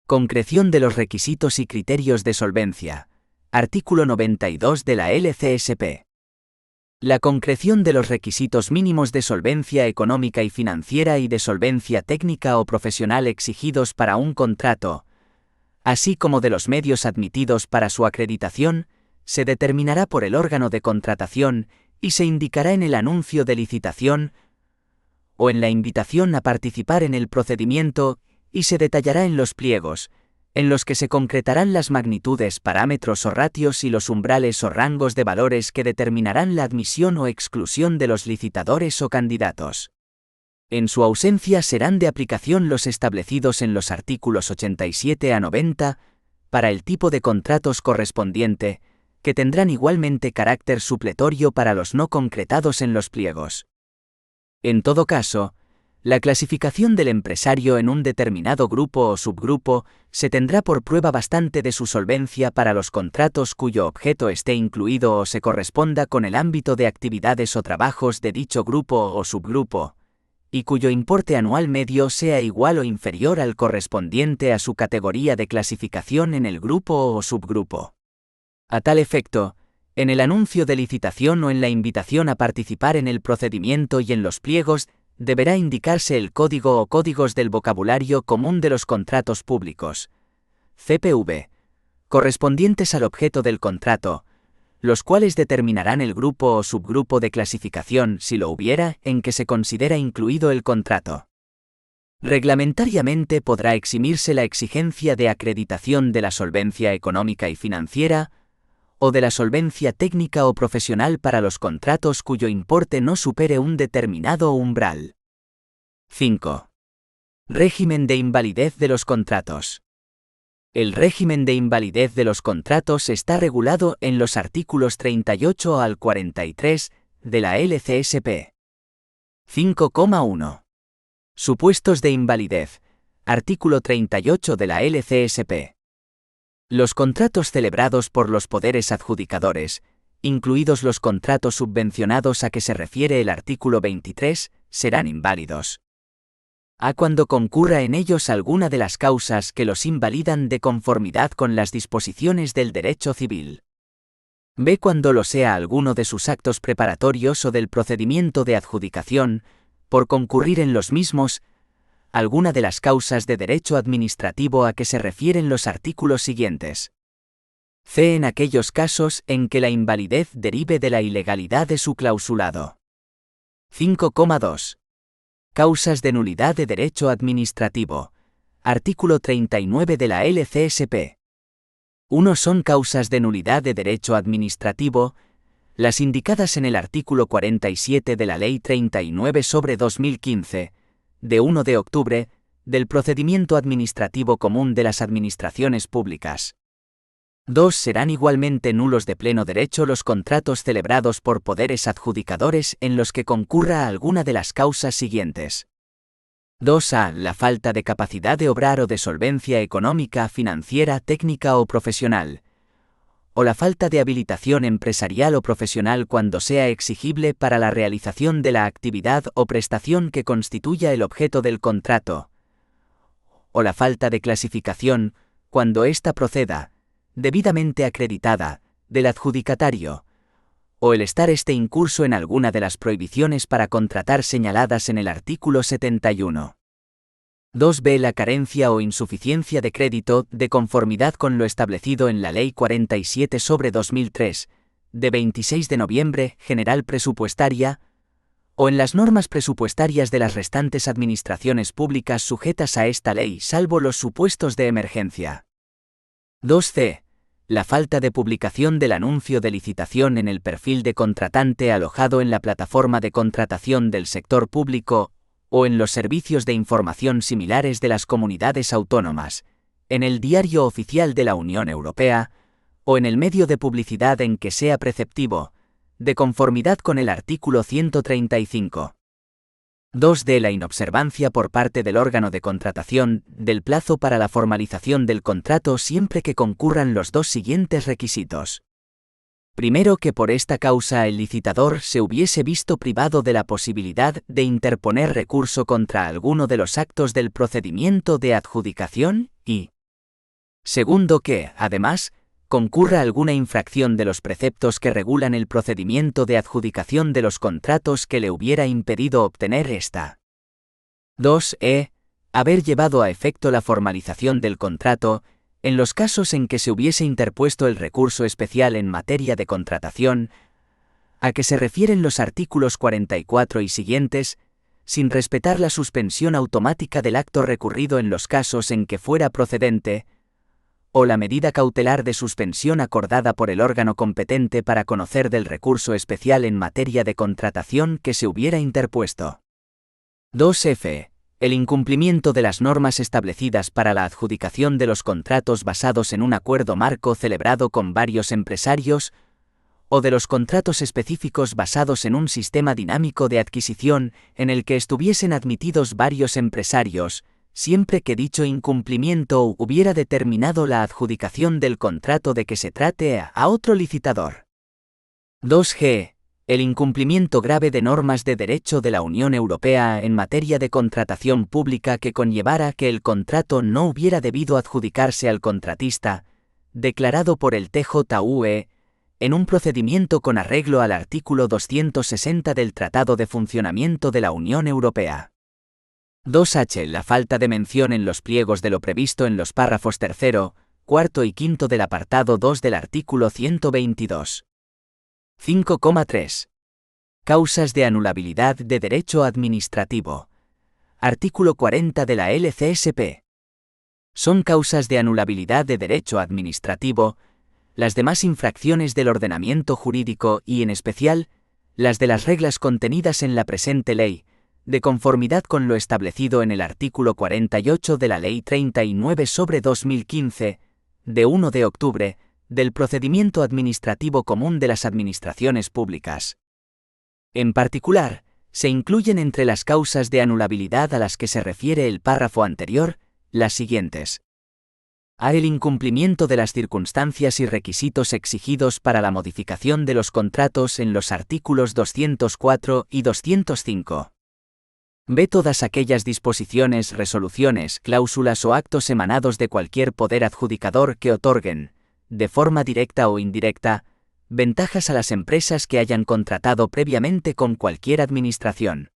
[SPEAKER 2] Concreción de los requisitos y criterios de solvencia. Artículo 92 de la LCSP. La concreción de los requisitos mínimos de solvencia económica y financiera y de solvencia técnica o profesional exigidos para un contrato, así como de los medios admitidos para su acreditación, se determinará por el órgano de contratación y se indicará en el anuncio de licitación o en la invitación a participar en el procedimiento y se detallará en los pliegos, en los que se concretarán las magnitudes, parámetros o ratios y los umbrales o rangos de valores que determinarán la admisión o exclusión de los licitadores o candidatos. En su ausencia serán de aplicación los establecidos en los artículos 87 a 90, para el tipo de contratos correspondiente, que tendrán igualmente carácter supletorio para los no concretados en los pliegos. En todo caso, la clasificación del empresario en un determinado grupo o subgrupo se tendrá por prueba bastante de su solvencia para los contratos cuyo objeto esté incluido o se corresponda con el ámbito de actividades o trabajos de dicho grupo o subgrupo, y cuyo importe anual medio sea igual o inferior al correspondiente a su categoría de clasificación en el grupo o subgrupo. A tal efecto, en el anuncio de licitación o en la invitación a participar en el procedimiento y en los pliegos, deberá indicarse el código o códigos del vocabulario común de los contratos públicos, CPV, correspondientes al objeto del contrato, los cuales determinarán el grupo o subgrupo de clasificación, si lo hubiera, en que se considera incluido el contrato. Reglamentariamente podrá eximirse la exigencia de acreditación de la solvencia económica y financiera, o de la solvencia técnica o profesional para los contratos cuyo importe no supere un determinado umbral. 5. Régimen de invalidez de los contratos. El régimen de invalidez de los contratos está regulado en los artículos 38 al 43 de la LCSP. 5,1. Supuestos de invalidez. Artículo 38 de la LCSP. Los contratos celebrados por los poderes adjudicadores, incluidos los contratos subvencionados a que se refiere el artículo 23, serán inválidos. A cuando concurra en ellos alguna de las causas que los invalidan de conformidad con las disposiciones del derecho civil. B. Cuando lo sea alguno de sus actos preparatorios o del procedimiento de adjudicación, por concurrir en los mismos, alguna de las causas de derecho administrativo a que se refieren los artículos siguientes. C. En aquellos casos en que la invalidez derive de la ilegalidad de su clausulado. 5,2. Causas de nulidad de derecho administrativo. Artículo 39 de la LCSP. 1. Son causas de nulidad de derecho administrativo, las indicadas en el artículo 47 de la Ley 39/2015, de 1 de octubre, del Procedimiento Administrativo Común de las Administraciones Públicas. 2. Serán igualmente nulos de pleno derecho los contratos celebrados por poderes adjudicadores en los que concurra alguna de las causas siguientes. 2a. La falta de capacidad de obrar o de solvencia económica, financiera, técnica o profesional, o la falta de habilitación empresarial o profesional cuando sea exigible para la realización de la actividad o prestación que constituya el objeto del contrato, o la falta de clasificación, cuando ésta proceda, debidamente acreditada, del adjudicatario, o el estar incurso en alguna de las prohibiciones para contratar señaladas en el artículo 71. 2b. La carencia o insuficiencia de crédito, de conformidad con lo establecido en la Ley 47/2003, de 26 de noviembre, general presupuestaria, o en las normas presupuestarias de las restantes administraciones públicas sujetas a esta ley, salvo los supuestos de emergencia. 2c. La falta de publicación del anuncio de licitación en el perfil de contratante alojado en la plataforma de contratación del sector público o en los servicios de información similares de las comunidades autónomas, en el Diario Oficial de la Unión Europea, o en el medio de publicidad en que sea preceptivo, de conformidad con el artículo 135. 2d. La inobservancia por parte del órgano de contratación del plazo para la formalización del contrato siempre que concurran los dos siguientes requisitos. Primero, que por esta causa el licitador se hubiese visto privado de la posibilidad de interponer recurso contra alguno de los actos del procedimiento de adjudicación y, segundo, que, además, concurra alguna infracción de los preceptos que regulan el procedimiento de adjudicación de los contratos que le hubiera impedido obtener esta. 2e. Haber llevado a efecto la formalización del contrato, en los casos en que se hubiese interpuesto el recurso especial en materia de contratación, a que se refieren los artículos 44 y siguientes, sin respetar la suspensión automática del acto recurrido en los casos en que fuera procedente, o la medida cautelar de suspensión acordada por el órgano competente para conocer del recurso especial en materia de contratación que se hubiera interpuesto. 2f. El incumplimiento de las normas establecidas para la adjudicación de los contratos basados en un acuerdo marco celebrado con varios empresarios, o de los contratos específicos basados en un sistema dinámico de adquisición en el que estuviesen admitidos varios empresarios, siempre que dicho incumplimiento hubiera determinado la adjudicación del contrato de que se trate a otro licitador. 2g. El incumplimiento grave de normas de derecho de la Unión Europea en materia de contratación pública que conllevara que el contrato no hubiera debido adjudicarse al contratista, declarado por el TJUE, en un procedimiento con arreglo al artículo 260 del Tratado de Funcionamiento de la Unión Europea. 2h. La falta de mención en los pliegos de lo previsto en los párrafos 3, 4 y 5 del apartado 2 del artículo 122. 5,3. Causas de anulabilidad de derecho administrativo. Artículo 40 de la LCSP. Son causas de anulabilidad de derecho administrativo las demás infracciones del ordenamiento jurídico y, en especial, las de las reglas contenidas en la presente ley, de conformidad con lo establecido en el artículo 48 de la Ley 39/2015, de 1 de octubre, del Procedimiento Administrativo Común de las Administraciones Públicas. En particular, se incluyen entre las causas de anulabilidad a las que se refiere el párrafo anterior, las siguientes. A. El incumplimiento de las circunstancias y requisitos exigidos para la modificación de los contratos en los artículos 204 y 205. B. Todas aquellas disposiciones, resoluciones, cláusulas o actos emanados de cualquier poder adjudicador que otorguen, de forma directa o indirecta, ventajas a las empresas que hayan contratado previamente con cualquier administración.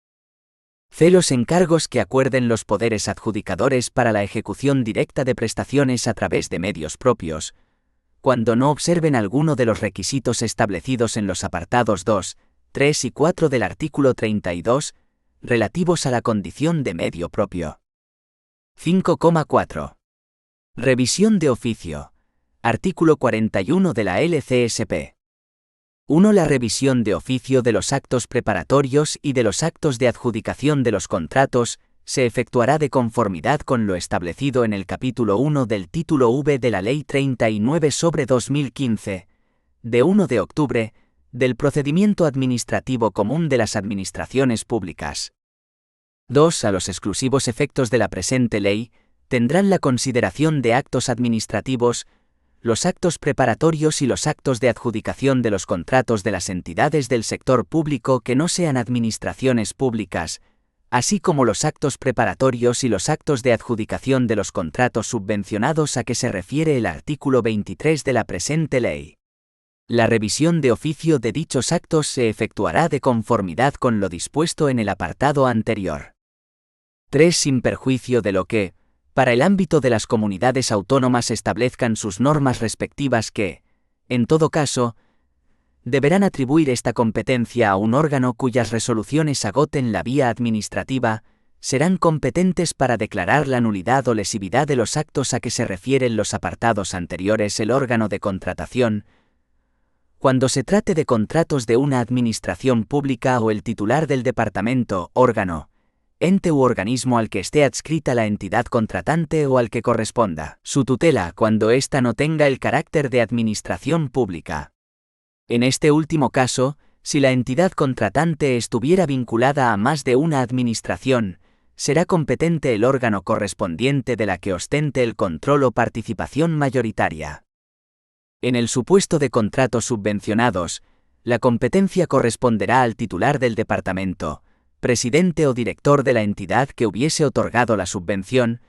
[SPEAKER 2] C. Los encargos que acuerden los poderes adjudicadores para la ejecución directa de prestaciones a través de medios propios, cuando no observen alguno de los requisitos establecidos en los apartados 2, 3 y 4 del artículo 32, relativos a la condición de medio propio. 5,4. Revisión de oficio. Artículo 41 de la LCSP. 1. La revisión de oficio de los actos preparatorios y de los actos de adjudicación de los contratos se efectuará de conformidad con lo establecido en el capítulo 1 del título V de la Ley 39/2015, de 1 de octubre, del Procedimiento Administrativo Común de las Administraciones Públicas. 2. A los exclusivos efectos de la presente ley, tendrán la consideración de actos administrativos los actos preparatorios y los actos de adjudicación de los contratos de las entidades del sector público que no sean administraciones públicas, así como los actos preparatorios y los actos de adjudicación de los contratos subvencionados a que se refiere el artículo 23 de la presente ley. La revisión de oficio de dichos actos se efectuará de conformidad con lo dispuesto en el apartado anterior. 3. Sin perjuicio de lo que, para el ámbito de las comunidades autónomas establezcan sus normas respectivas que, en todo caso, deberán atribuir esta competencia a un órgano cuyas resoluciones agoten la vía administrativa, serán competentes para declarar la nulidad o lesividad de los actos a que se refieren los apartados anteriores el órgano de contratación, cuando se trate de contratos de una administración pública o el titular del departamento, órgano, ente u organismo al que esté adscrita la entidad contratante o al que corresponda su tutela cuando ésta no tenga el carácter de administración pública. En este último caso, si la entidad contratante estuviera vinculada a más de una administración, será competente el órgano correspondiente de la que ostente el control o participación mayoritaria. En el supuesto de contratos subvencionados, la competencia corresponderá al titular del departamento, presidente o director de la entidad que hubiese otorgado la subvención,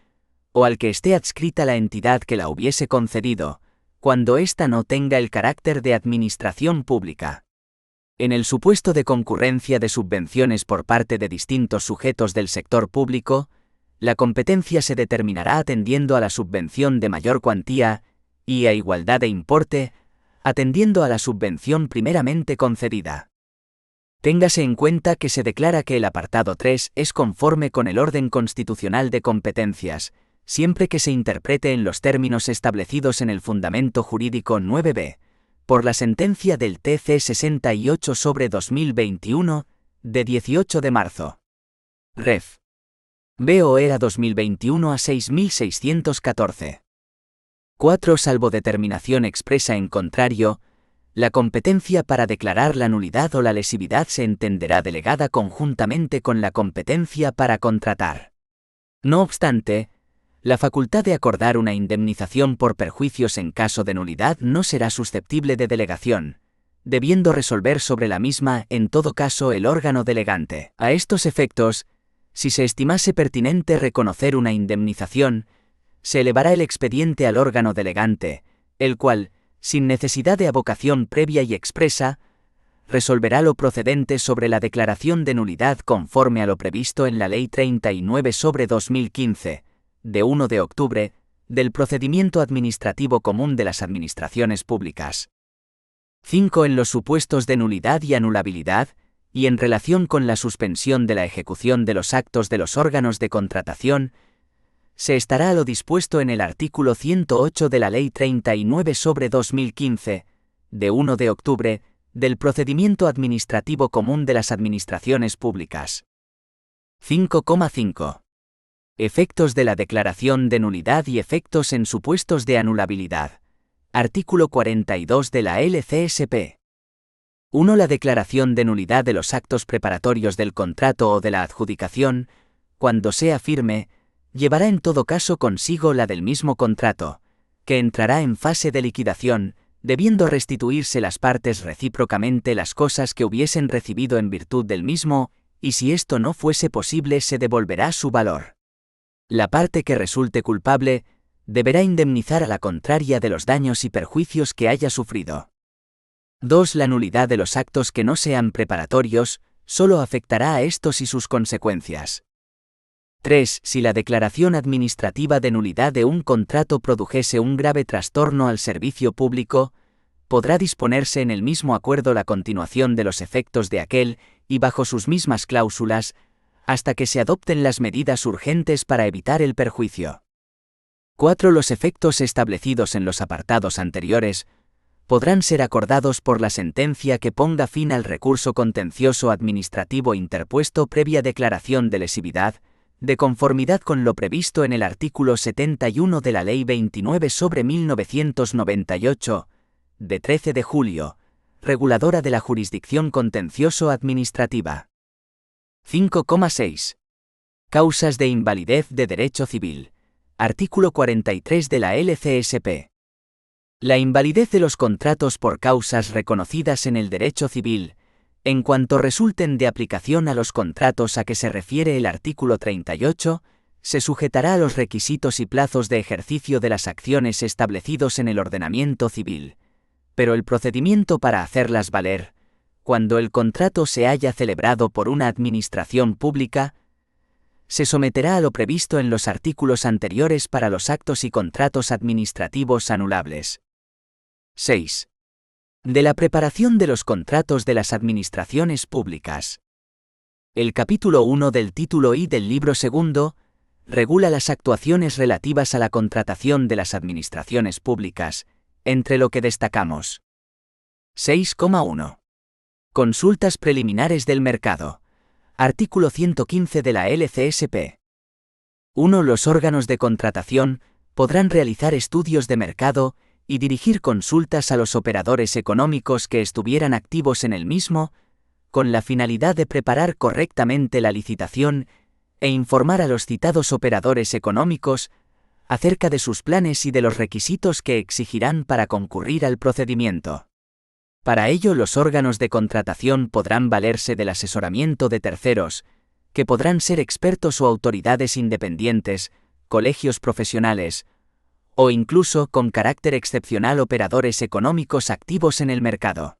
[SPEAKER 2] o al que esté adscrita la entidad que la hubiese concedido, cuando ésta no tenga el carácter de administración pública. En el supuesto de concurrencia de subvenciones por parte de distintos sujetos del sector público, la competencia se determinará atendiendo a la subvención de mayor cuantía y, a igualdad de importe, atendiendo a la subvención primeramente concedida. Téngase en cuenta que se declara que el apartado 3 es conforme con el orden constitucional de competencias, siempre que se interprete en los términos establecidos en el Fundamento Jurídico 9b, por la sentencia del TC 68/2021, de 18 de marzo. Ref. BO era 2021 a 6614. 4. Salvo determinación expresa en contrario, la competencia para declarar la nulidad o la lesividad se entenderá delegada conjuntamente con la competencia para contratar. No obstante, la facultad de acordar una indemnización por perjuicios en caso de nulidad no será susceptible de delegación, debiendo resolver sobre la misma en todo caso el órgano delegante. A estos efectos, si se estimase pertinente reconocer una indemnización, se elevará el expediente al órgano delegante, el cual, sin necesidad de avocación previa y expresa, resolverá lo procedente sobre la declaración de nulidad conforme a lo previsto en la Ley 39/2015, de 1 de octubre, del Procedimiento Administrativo Común de las Administraciones Públicas. 5. En los supuestos de nulidad y anulabilidad, y en relación con la suspensión de la ejecución de los actos de los órganos de contratación, se estará a lo dispuesto en el artículo 108 de la Ley 39/2015, de 1 de octubre, del Procedimiento Administrativo Común de las Administraciones Públicas. 5,5. Efectos de la declaración de nulidad y efectos en supuestos de anulabilidad. Artículo 42 de la LCSP. 1. La declaración de nulidad de los actos preparatorios del contrato o de la adjudicación, cuando sea firme, llevará en todo caso consigo la del mismo contrato, que entrará en fase de liquidación, debiendo restituirse las partes recíprocamente las cosas que hubiesen recibido en virtud del mismo, y si esto no fuese posible se devolverá su valor. La parte que resulte culpable deberá indemnizar a la contraria de los daños y perjuicios que haya sufrido. 2. La nulidad de los actos que no sean preparatorios solo afectará a estos y sus consecuencias. 3. Si la declaración administrativa de nulidad de un contrato produjese un grave trastorno al servicio público, podrá disponerse en el mismo acuerdo la continuación de los efectos de aquel, y bajo sus mismas cláusulas, hasta que se adopten las medidas urgentes para evitar el perjuicio. 4. Los efectos establecidos en los apartados anteriores podrán ser acordados por la sentencia que ponga fin al recurso contencioso administrativo interpuesto previa declaración de lesividad, de conformidad con lo previsto en el artículo 71 de la Ley 29/1998, de 13 de julio, reguladora de la jurisdicción contencioso-administrativa. 5,6. Causas de invalidez de derecho civil. Artículo 43 de la LCSP. La invalidez de los contratos por causas reconocidas en el derecho civil, en cuanto resulten de aplicación a los contratos a que se refiere el artículo 38, se sujetará a los requisitos y plazos de ejercicio de las acciones establecidos en el ordenamiento civil, pero el procedimiento para hacerlas valer, cuando el contrato se haya celebrado por una administración pública, se someterá a lo previsto en los artículos anteriores para los actos y contratos administrativos anulables. 6. De la preparación de los contratos de las administraciones públicas. El capítulo 1 del título I del libro segundo regula las actuaciones relativas a la contratación de las administraciones públicas, entre lo que destacamos. 6,1. Consultas preliminares del mercado. Artículo 115 de la LCSP. 1. Los órganos de contratación podrán realizar estudios de mercado y dirigir consultas a los operadores económicos que estuvieran activos en el mismo, con la finalidad de preparar correctamente la licitación e informar a los citados operadores económicos acerca de sus planes y de los requisitos que exigirán para concurrir al procedimiento. Para ello, los órganos de contratación podrán valerse del asesoramiento de terceros, que podrán ser expertos o autoridades independientes, colegios profesionales, o incluso, con carácter excepcional, operadores económicos activos en el mercado.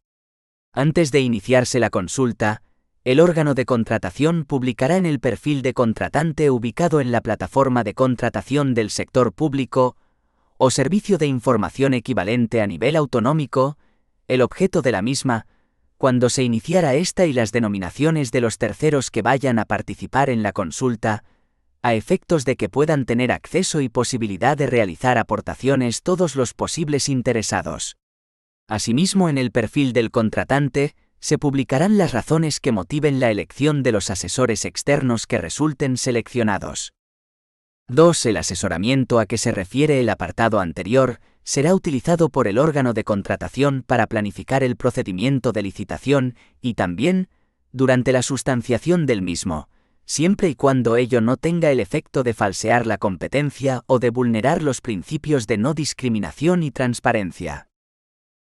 [SPEAKER 2] Antes de iniciarse la consulta, el órgano de contratación publicará en el perfil de contratante ubicado en la plataforma de contratación del sector público o servicio de información equivalente a nivel autonómico, el objeto de la misma, cuando se iniciara esta y las denominaciones de los terceros que vayan a participar en la consulta, a efectos de que puedan tener acceso y posibilidad de realizar aportaciones todos los posibles interesados. Asimismo, en el perfil del contratante, se publicarán las razones que motiven la elección de los asesores externos que resulten seleccionados. 2. El asesoramiento a que se refiere el apartado anterior será utilizado por el órgano de contratación para planificar el procedimiento de licitación y también, durante la sustanciación del mismo, siempre y cuando ello no tenga el efecto de falsear la competencia o de vulnerar los principios de no discriminación y transparencia.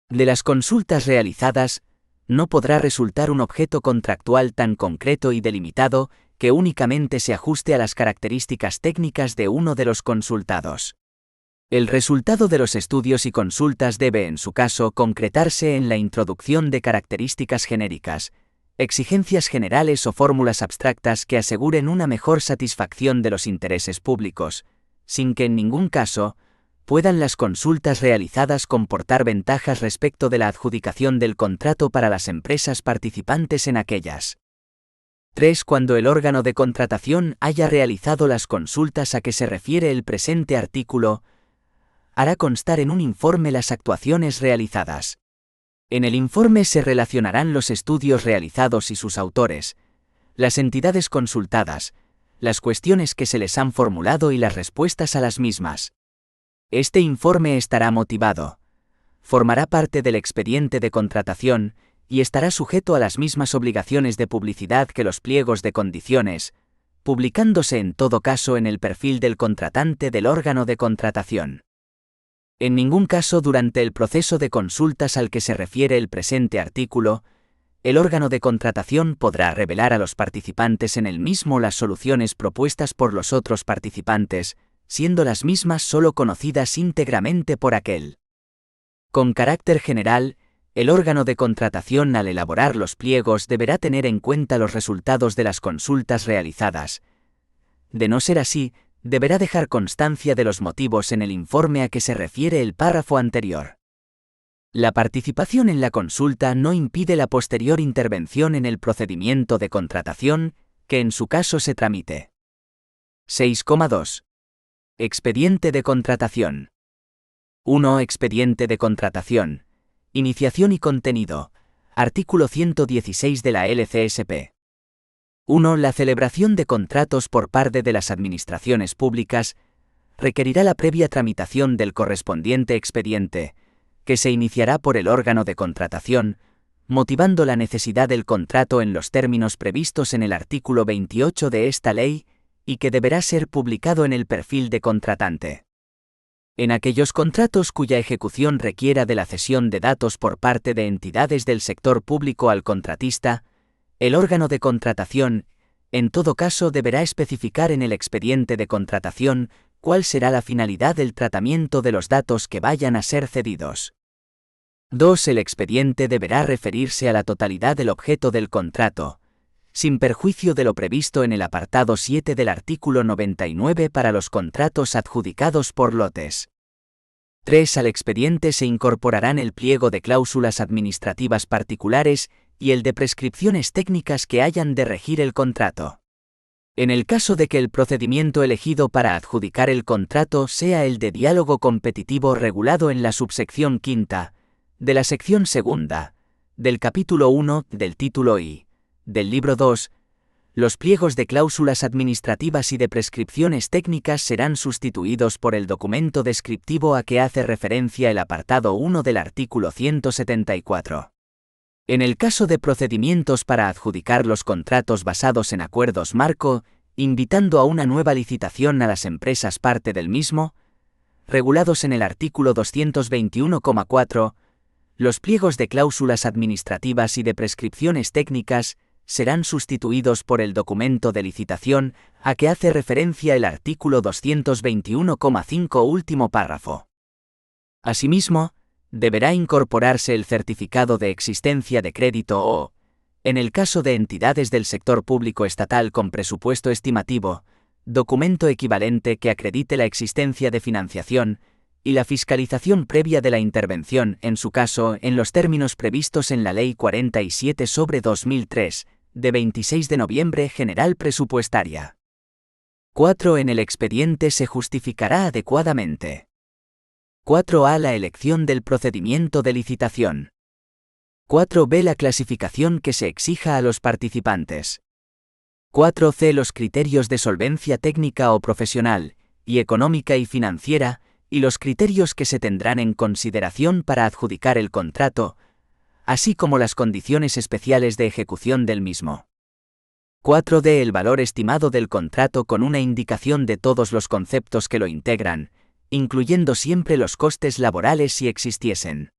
[SPEAKER 2] De las consultas realizadas, no podrá resultar un objeto contractual tan concreto y delimitado que únicamente se ajuste a las características técnicas de uno de los consultados. El resultado de los estudios y consultas debe, en su caso, concretarse en la introducción de características genéricas, exigencias generales o fórmulas abstractas que aseguren una mejor satisfacción de los intereses públicos, sin que en ningún caso puedan las consultas realizadas comportar ventajas respecto de la adjudicación del contrato para las empresas participantes en aquellas. 3. Cuando el órgano de contratación haya realizado las consultas a que se refiere el presente artículo, hará constar en un informe las actuaciones realizadas. En el informe se relacionarán los estudios realizados y sus autores, las entidades consultadas, las cuestiones que se les han formulado y las respuestas a las mismas. Este informe estará motivado, formará parte del expediente de contratación y estará sujeto a las mismas obligaciones de publicidad que los pliegos de condiciones, publicándose en todo caso en el perfil del contratante del órgano de contratación. En ningún caso durante el proceso de consultas al que se refiere el presente artículo, el órgano de contratación podrá revelar a los participantes en el mismo las soluciones propuestas por los otros participantes, siendo las mismas solo conocidas íntegramente por aquel. Con carácter general, el órgano de contratación al elaborar los pliegos deberá tener en cuenta los resultados de las consultas realizadas. De no ser así, deberá dejar constancia de los motivos en el informe a que se refiere el párrafo anterior. La participación en la consulta no impide la posterior intervención en el procedimiento de contratación, que en su caso se tramite. 6,2. Expediente de contratación. 1. Expediente de contratación. Iniciación y contenido. Artículo 116 de la LCSP. 1. La celebración de contratos por parte de las administraciones públicas requerirá la previa tramitación del correspondiente expediente, que se iniciará por el órgano de contratación, motivando la necesidad del contrato en los términos previstos en el artículo 28 de esta ley, y que deberá ser publicado en el perfil de contratante. En aquellos contratos cuya ejecución requiera de la cesión de datos por parte de entidades del sector público al contratista, el órgano de contratación, en todo caso, deberá especificar en el expediente de contratación cuál será la finalidad del tratamiento de los datos que vayan a ser cedidos. 2. El expediente deberá referirse a la totalidad del objeto del contrato, sin perjuicio de lo previsto en el apartado 7 del artículo 99 para los contratos adjudicados por lotes. 3. Al expediente se incorporarán el pliego de cláusulas administrativas particulares y el de prescripciones técnicas que hayan de regir el contrato. En el caso de que el procedimiento elegido para adjudicar el contrato sea el de diálogo competitivo regulado en la subsección quinta, de la sección segunda, del capítulo 1 del título I, del libro 2, los pliegos de cláusulas administrativas y de prescripciones técnicas serán sustituidos por el documento descriptivo a que hace referencia el apartado 1 del artículo 174. En el caso de procedimientos para adjudicar los contratos basados en acuerdos marco, invitando a una nueva licitación a las empresas parte del mismo, regulados en el artículo 221,4, los pliegos de cláusulas administrativas y de prescripciones técnicas serán sustituidos por el documento de licitación a que hace referencia el artículo 221,5 último párrafo. Asimismo, deberá incorporarse el certificado de existencia de crédito o, en el caso de entidades del sector público estatal con presupuesto estimativo, documento equivalente que acredite la existencia de financiación y la fiscalización previa de la intervención, en su caso, en los términos previstos en la Ley 47/2003, de 26 de noviembre general presupuestaria. 4. En el expediente se justificará adecuadamente. 4a. La elección del procedimiento de licitación. 4b. La clasificación que se exija a los participantes. 4c. Los criterios de solvencia técnica o profesional, y económica y financiera, y los criterios que se tendrán en consideración para adjudicar el contrato, así como las condiciones especiales de ejecución del mismo. 4d. El valor estimado del contrato con una indicación de todos los conceptos que lo integran, incluyendo siempre los costes laborales si existiesen.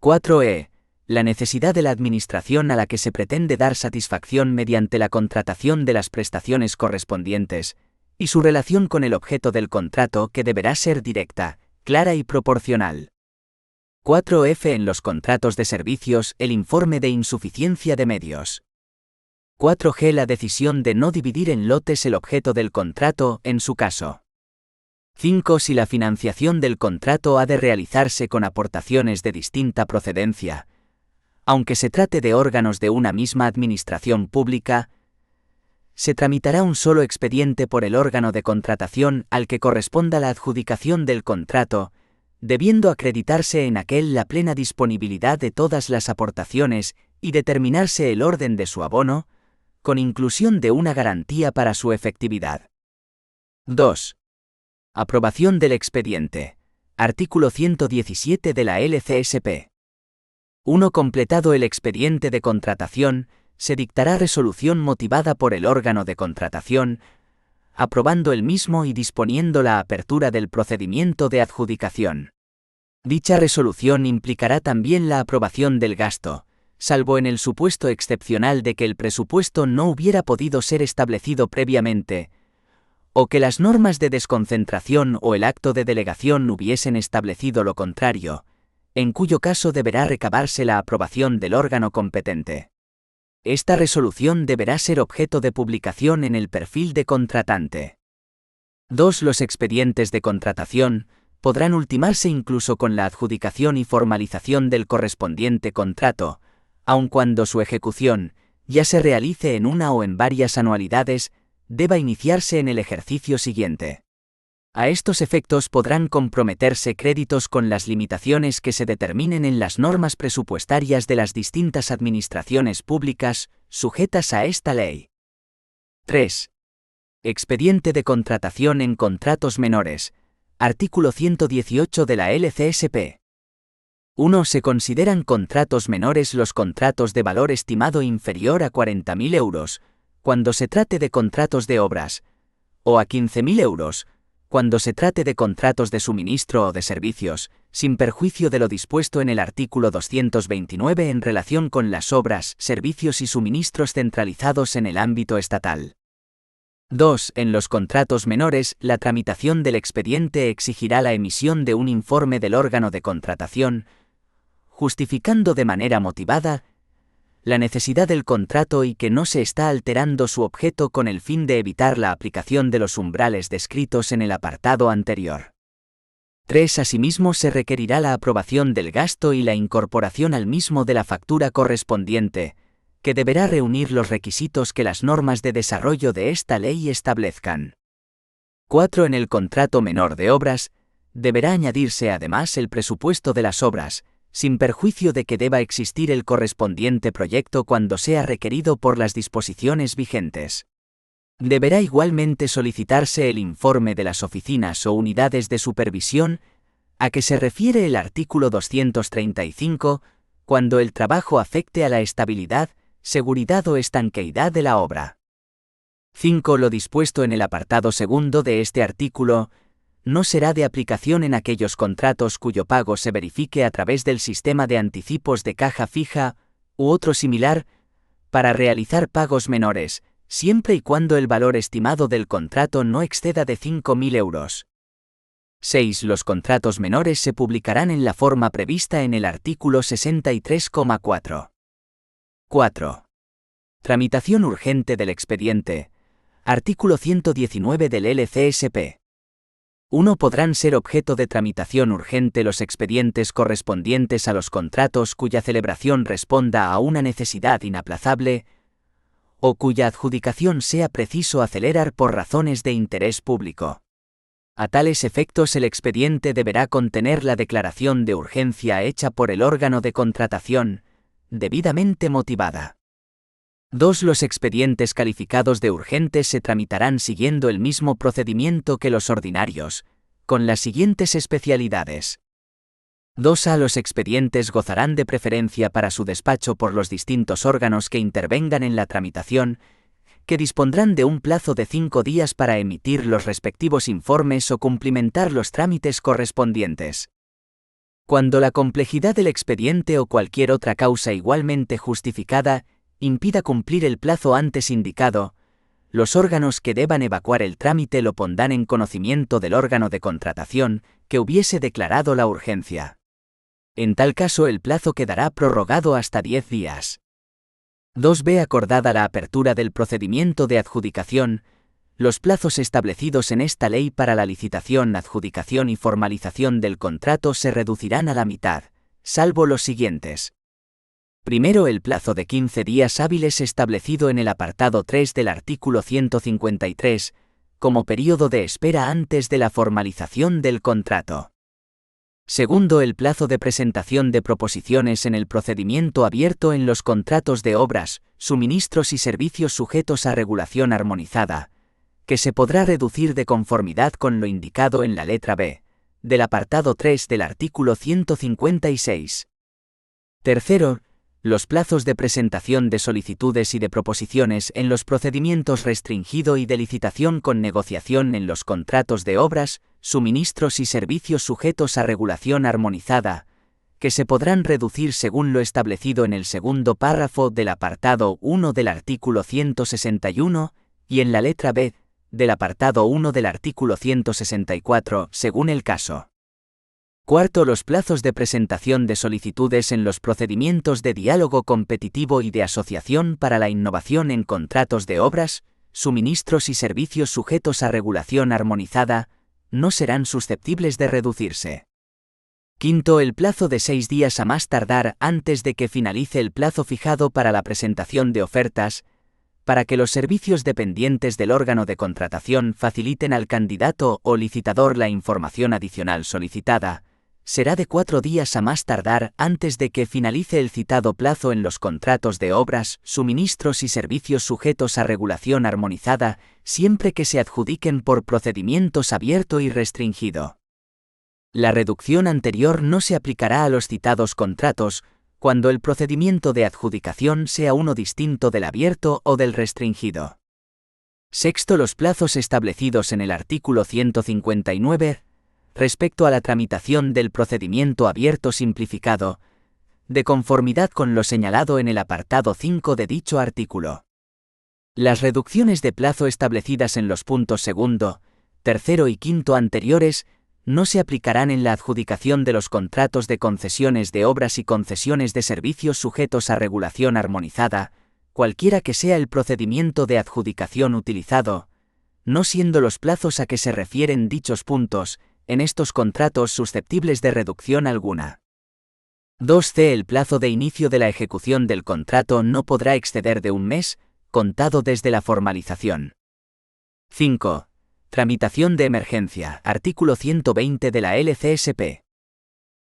[SPEAKER 2] 4e. La necesidad de la administración a la que se pretende dar satisfacción mediante la contratación de las prestaciones correspondientes, y su relación con el objeto del contrato que deberá ser directa, clara y proporcional. 4f. En los contratos de servicios, el informe de insuficiencia de medios. 4g. La decisión de no dividir en lotes el objeto del contrato, en su caso. 5. Si la financiación del contrato ha de realizarse con aportaciones de distinta procedencia, aunque se trate de órganos de una misma administración pública, se tramitará un solo expediente por el órgano de contratación al que corresponda la adjudicación del contrato, debiendo acreditarse en aquel la plena disponibilidad de todas las aportaciones y determinarse el orden de su abono, con inclusión de una garantía para su efectividad. 2. Aprobación del expediente. Artículo 117 de la LCSP. 1. Completado el expediente de contratación, se dictará resolución motivada por el órgano de contratación, aprobando el mismo y disponiendo la apertura del procedimiento de adjudicación. Dicha resolución implicará también la aprobación del gasto, salvo en el supuesto excepcional de que el presupuesto no hubiera podido ser establecido previamente, o que las normas de desconcentración o el acto de delegación hubiesen establecido lo contrario, en cuyo caso deberá recabarse la aprobación del órgano competente. Esta resolución deberá ser objeto de publicación en el perfil de contratante. 2. Los expedientes de contratación podrán ultimarse incluso con la adjudicación y formalización del correspondiente contrato, aun cuando su ejecución, ya se realice en una o en varias anualidades, deba iniciarse en el ejercicio siguiente. A estos efectos podrán comprometerse créditos con las limitaciones que se determinen en las normas presupuestarias de las distintas administraciones públicas sujetas a esta ley. 3. Expediente de contratación en contratos menores. Artículo 118 de la LCSP. 1. Se consideran contratos menores los contratos de valor estimado inferior a 40.000 euros, cuando se trate de contratos de obras, o a 15.000 euros, cuando se trate de contratos de suministro o de servicios, sin perjuicio de lo dispuesto en el artículo 229 en relación con las obras, servicios y suministros centralizados en el ámbito estatal. 2. En los contratos menores, la tramitación del expediente exigirá la emisión de un informe del órgano de contratación, justificando de manera motivada la necesidad del contrato y que no se está alterando su objeto con el fin de evitar la aplicación de los umbrales descritos en el apartado anterior. 3. Asimismo, se requerirá la aprobación del gasto y la incorporación al mismo de la factura correspondiente, que deberá reunir los requisitos que las normas de desarrollo de esta ley establezcan. 4. En el contrato menor de obras, deberá añadirse además el presupuesto de las obras, sin perjuicio de que deba existir el correspondiente proyecto cuando sea requerido por las disposiciones vigentes. Deberá igualmente solicitarse el informe de las oficinas o unidades de supervisión a que se refiere el artículo 235, cuando el trabajo afecte a la estabilidad, seguridad o estanqueidad de la obra. 5. Lo dispuesto en el apartado segundo de este artículo no será de aplicación en aquellos contratos cuyo pago se verifique a través del sistema de anticipos de caja fija u otro similar para realizar pagos menores, siempre y cuando el valor estimado del contrato no exceda de 5.000 euros. 6. Los contratos menores se publicarán en la forma prevista en el artículo 63,4. 4. Tramitación urgente del expediente. Artículo 119 del LCSP. 1. Podrán ser objeto de tramitación urgente los expedientes correspondientes a los contratos cuya celebración responda a una necesidad inaplazable o cuya adjudicación sea preciso acelerar por razones de interés público. A tales efectos, el expediente deberá contener la declaración de urgencia hecha por el órgano de contratación, debidamente motivada. 2. Los expedientes calificados de urgentes se tramitarán siguiendo el mismo procedimiento que los ordinarios, con las siguientes especialidades. 2. Los expedientes gozarán de preferencia para su despacho por los distintos órganos que intervengan en la tramitación, que dispondrán de un plazo de 5 días para emitir los respectivos informes o cumplimentar los trámites correspondientes. Cuando la complejidad del expediente o cualquier otra causa igualmente justificada impida cumplir el plazo antes indicado, los órganos que deban evacuar el trámite lo pondrán en conocimiento del órgano de contratación que hubiese declarado la urgencia. En tal caso, el plazo quedará prorrogado hasta 10 días. 2. Acordada la apertura del procedimiento de adjudicación, Los plazos establecidos en esta ley para la licitación, adjudicación y formalización del contrato se reducirán a la mitad, salvo los siguientes. Primero, el plazo de 15 días hábiles establecido en el apartado 3 del artículo 153, como período de espera antes de la formalización del contrato. Segundo, el plazo de presentación de proposiciones en el procedimiento abierto en los contratos de obras, suministros y servicios sujetos a regulación armonizada, que se podrá reducir de conformidad con lo indicado en la letra B, del apartado 3 del artículo 156. Tercero, los plazos de presentación de solicitudes y de proposiciones en los procedimientos restringido y de licitación con negociación en los contratos de obras, suministros y servicios sujetos a regulación armonizada, que se podrán reducir según lo establecido en el segundo párrafo del apartado 1 del artículo 161 y en la letra B del apartado 1 del artículo 164, según el caso. Cuarto, los plazos de presentación de solicitudes en los procedimientos de diálogo competitivo y de asociación para la innovación en contratos de obras, suministros y servicios sujetos a regulación armonizada, no serán susceptibles de reducirse. Quinto, el plazo de 6 días a más tardar antes de que finalice el plazo fijado para la presentación de ofertas, para que los servicios dependientes del órgano de contratación faciliten al candidato o licitador la información adicional solicitada, será de 4 días a más tardar antes de que finalice el citado plazo en los contratos de obras, suministros y servicios sujetos a regulación armonizada, siempre que se adjudiquen por procedimientos abierto y restringido. La reducción anterior no se aplicará a los citados contratos, cuando el procedimiento de adjudicación sea uno distinto del abierto o del restringido. Sexto, los plazos establecidos en el artículo 159, respecto a la tramitación del procedimiento abierto simplificado, de conformidad con lo señalado en el apartado 5 de dicho artículo. Las reducciones de plazo establecidas en los puntos segundo, tercero y quinto anteriores no se aplicarán en la adjudicación de los contratos de concesiones de obras y concesiones de servicios sujetos a regulación armonizada, cualquiera que sea el procedimiento de adjudicación utilizado, no siendo los plazos a que se refieren dichos puntos, en estos contratos susceptibles de reducción alguna. 2c. El plazo de inicio de la ejecución del contrato no podrá exceder de un mes, contado desde la formalización. 5. Tramitación de emergencia, artículo 120 de la LCSP.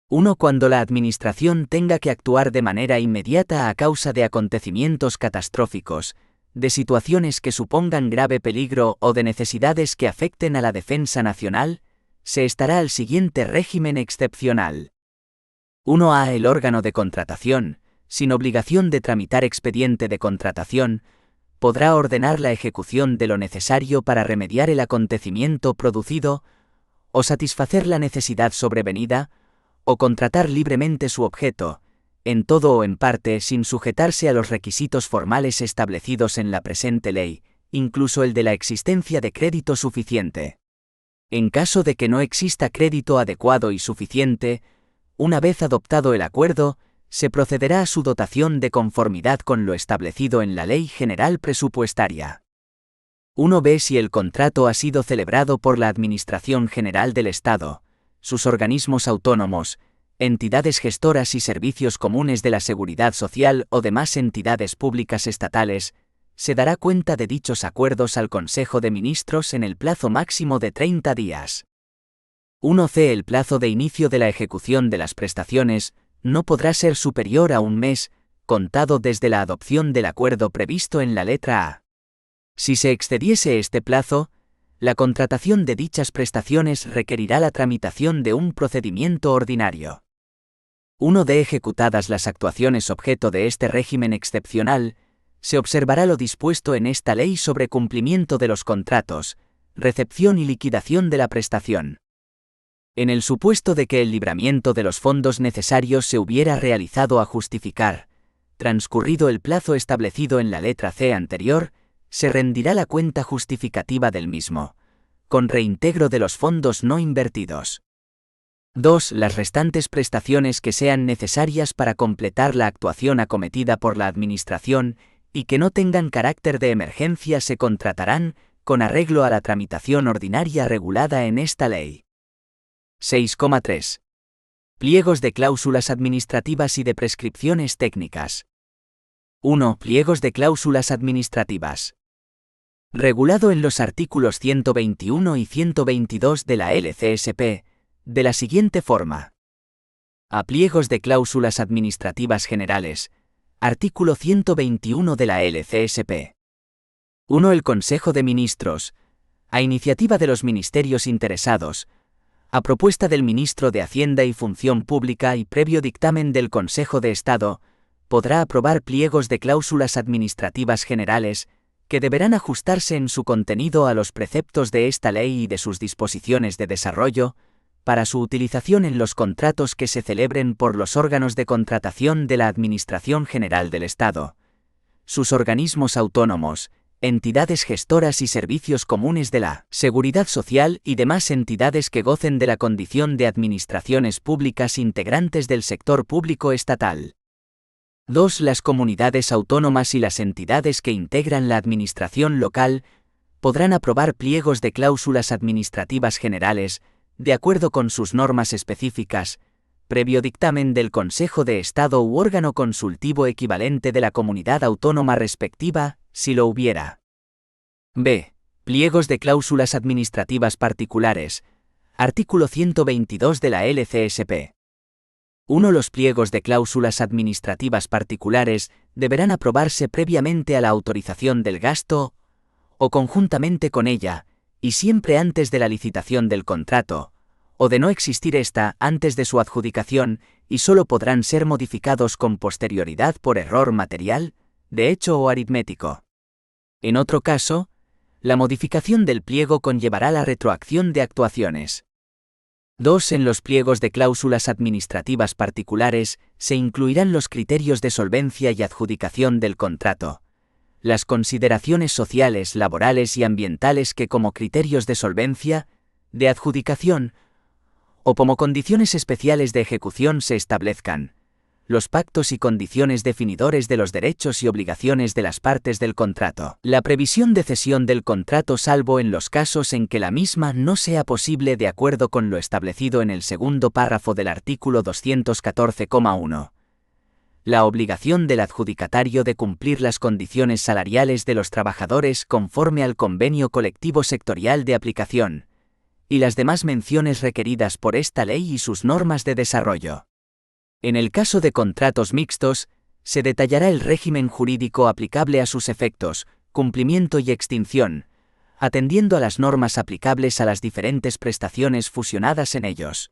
[SPEAKER 2] 1. Cuando la Administración tenga que actuar de manera inmediata a causa de acontecimientos catastróficos, de situaciones que supongan grave peligro o de necesidades que afecten a la defensa nacional, se estará al siguiente régimen excepcional. 1a. El órgano de contratación, sin obligación de tramitar expediente de contratación, podrá ordenar la ejecución de lo necesario para remediar el acontecimiento producido, o satisfacer la necesidad sobrevenida, o contratar libremente su objeto, en todo o en parte sin sujetarse a los requisitos formales establecidos en la presente ley, incluso el de la existencia de crédito suficiente. En caso de que no exista crédito adecuado y suficiente, una vez adoptado el acuerdo, se procederá a su dotación de conformidad con lo establecido en la Ley General Presupuestaria. 1b. Si el contrato ha sido celebrado por la Administración General del Estado, sus organismos autónomos, entidades gestoras y servicios comunes de la Seguridad Social o demás entidades públicas estatales, se dará cuenta de dichos acuerdos al Consejo de Ministros en el plazo máximo de 30 días. 1c. El plazo de inicio de la ejecución de las prestaciones no podrá ser superior a un mes, contado desde la adopción del acuerdo previsto en la letra A. Si se excediese este plazo, la contratación de dichas prestaciones requerirá la tramitación de un procedimiento ordinario. 1d. Ejecutadas las actuaciones objeto de este régimen excepcional, se observará lo dispuesto en esta ley sobre cumplimiento de los contratos, recepción y liquidación de la prestación. En el supuesto de que el libramiento de los fondos necesarios se hubiera realizado a justificar, transcurrido el plazo establecido en la letra C anterior, se rendirá la cuenta justificativa del mismo, con reintegro de los fondos no invertidos. 2. Las restantes prestaciones que sean necesarias para completar la actuación acometida por la Administración y que no tengan carácter de emergencia se contratarán, con arreglo a la tramitación ordinaria regulada en esta ley. 6,3. Pliegos de cláusulas administrativas y de prescripciones técnicas. 1. Pliegos de cláusulas administrativas. Regulado en los artículos 121 y 122 de la LCSP, de la siguiente forma. A pliegos de cláusulas administrativas generales. Artículo 121 de la LCSP. 1. El Consejo de Ministros, a iniciativa de los ministerios interesados, a propuesta del Ministro de Hacienda y Función Pública y previo dictamen del Consejo de Estado, podrá aprobar pliegos de cláusulas administrativas generales, que deberán ajustarse en su contenido a los preceptos de esta ley y de sus disposiciones de desarrollo, para su utilización en los contratos que se celebren por los órganos de contratación de la Administración General del Estado, sus organismos autónomos, entidades gestoras y servicios comunes de la Seguridad Social y demás entidades que gocen de la condición de administraciones públicas integrantes del sector público estatal. 2. Las comunidades autónomas y las entidades que integran la administración local podrán aprobar pliegos de cláusulas administrativas generales, de acuerdo con sus normas específicas, previo dictamen del Consejo de Estado u órgano consultivo equivalente de la comunidad autónoma respectiva, si lo hubiera. B. Pliegos de cláusulas administrativas particulares. Artículo 122 de la LCSP. 1. Los pliegos de cláusulas administrativas particulares deberán aprobarse previamente a la autorización del gasto, o conjuntamente con ella, y siempre antes de la licitación del contrato, o de no existir esta antes de su adjudicación, y sólo podrán ser modificados con posterioridad por error material, de hecho o aritmético. En otro caso, la modificación del pliego conllevará la retroacción de actuaciones. 2. En los pliegos de cláusulas administrativas particulares se incluirán los criterios de solvencia y adjudicación del contrato, las consideraciones sociales, laborales y ambientales que como criterios de solvencia, de adjudicación, o como condiciones especiales de ejecución se establezcan, los pactos y condiciones definidores de los derechos y obligaciones de las partes del contrato, la previsión de cesión del contrato salvo en los casos en que la misma no sea posible de acuerdo con lo establecido en el segundo párrafo del artículo 214,1. La obligación del adjudicatario de cumplir las condiciones salariales de los trabajadores conforme al convenio colectivo sectorial de aplicación, y las demás menciones requeridas por esta ley y sus normas de desarrollo. En el caso de contratos mixtos, se detallará el régimen jurídico aplicable a sus efectos, cumplimiento y extinción, atendiendo a las normas aplicables a las diferentes prestaciones fusionadas en ellos.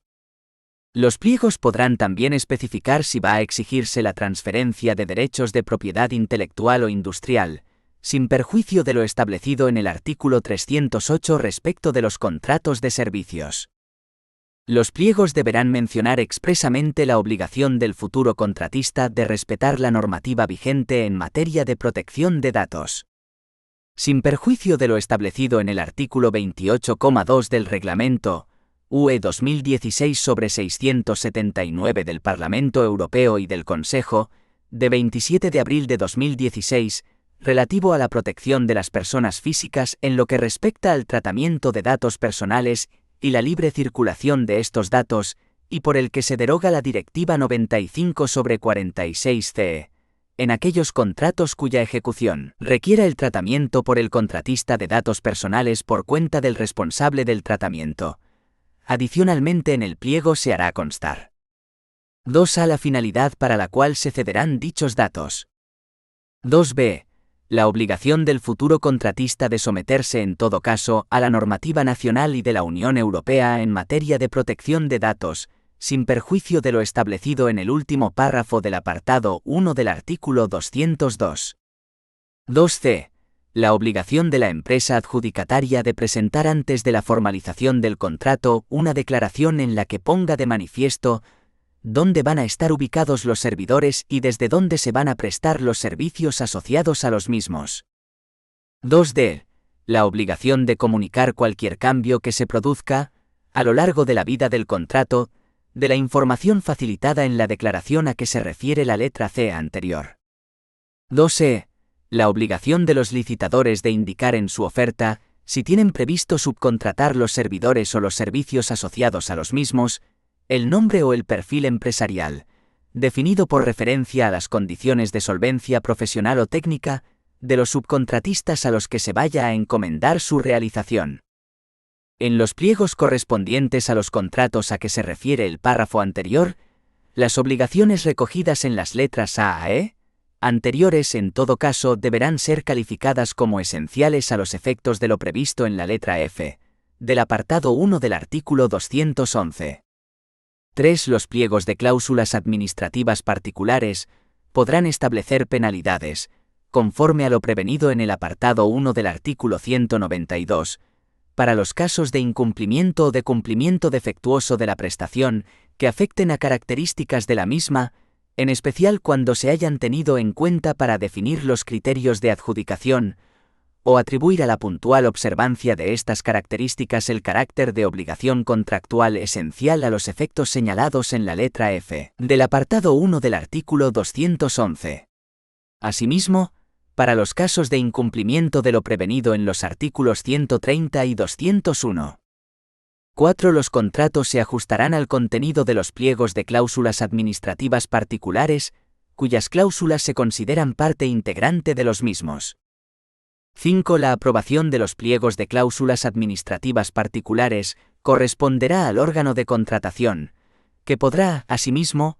[SPEAKER 2] Los pliegos podrán también especificar si va a exigirse la transferencia de derechos de propiedad intelectual o industrial, sin perjuicio de lo establecido en el artículo 308 respecto de los contratos de servicios. Los pliegos deberán mencionar expresamente la obligación del futuro contratista de respetar la normativa vigente en materia de protección de datos. Sin perjuicio de lo establecido en el artículo 28,2 del Reglamento UE 2016/679 del Parlamento Europeo y del Consejo, de 27 de abril de 2016, relativo a la protección de las personas físicas en lo que respecta al tratamiento de datos personales y la libre circulación de estos datos, y por el que se deroga la Directiva 95/46/CE, en aquellos contratos cuya ejecución requiera el tratamiento por el contratista de datos personales por cuenta del responsable del tratamiento. Adicionalmente en el pliego se hará constar. 2. La finalidad para la cual se cederán dichos datos. 2b. La obligación del futuro contratista de someterse en todo caso a la normativa nacional y de la Unión Europea en materia de protección de datos, sin perjuicio de lo establecido en el último párrafo del apartado 1 del artículo 202. 2c. La obligación de la empresa adjudicataria de presentar antes de la formalización del contrato una declaración en la que ponga de manifiesto dónde van a estar ubicados los servidores y desde dónde se van a prestar los servicios asociados a los mismos. 2d. La obligación de comunicar cualquier cambio que se produzca, a lo largo de la vida del contrato, de la información facilitada en la declaración a que se refiere la letra C anterior. 2e. La obligación de los licitadores de indicar en su oferta, si tienen previsto subcontratar los servidores o los servicios asociados a los mismos, el nombre o el perfil empresarial, definido por referencia a las condiciones de solvencia profesional o técnica de los subcontratistas a los que se vaya a encomendar su realización. En los pliegos correspondientes a los contratos a que se refiere el párrafo anterior, las obligaciones recogidas en las letras A a E anteriores en todo caso deberán ser calificadas como esenciales a los efectos de lo previsto en la letra F, del apartado 1 del artículo 211. 3. Los pliegos de cláusulas administrativas particulares podrán establecer penalidades, conforme a lo prevenido en el apartado 1 del artículo 192, para los casos de incumplimiento o de cumplimiento defectuoso de la prestación que afecten a características de la misma, en especial cuando se hayan tenido en cuenta para definir los criterios de adjudicación, o atribuir a la puntual observancia de estas características el carácter de obligación contractual esencial a los efectos señalados en la letra F del apartado 1 del artículo 211. Asimismo, para los casos de incumplimiento de lo prevenido en los artículos 130 y 201. 4. Los contratos se ajustarán al contenido de los pliegos de cláusulas administrativas particulares, cuyas cláusulas se consideran parte integrante de los mismos. 5. La aprobación de los pliegos de cláusulas administrativas particulares corresponderá al órgano de contratación, que podrá, asimismo,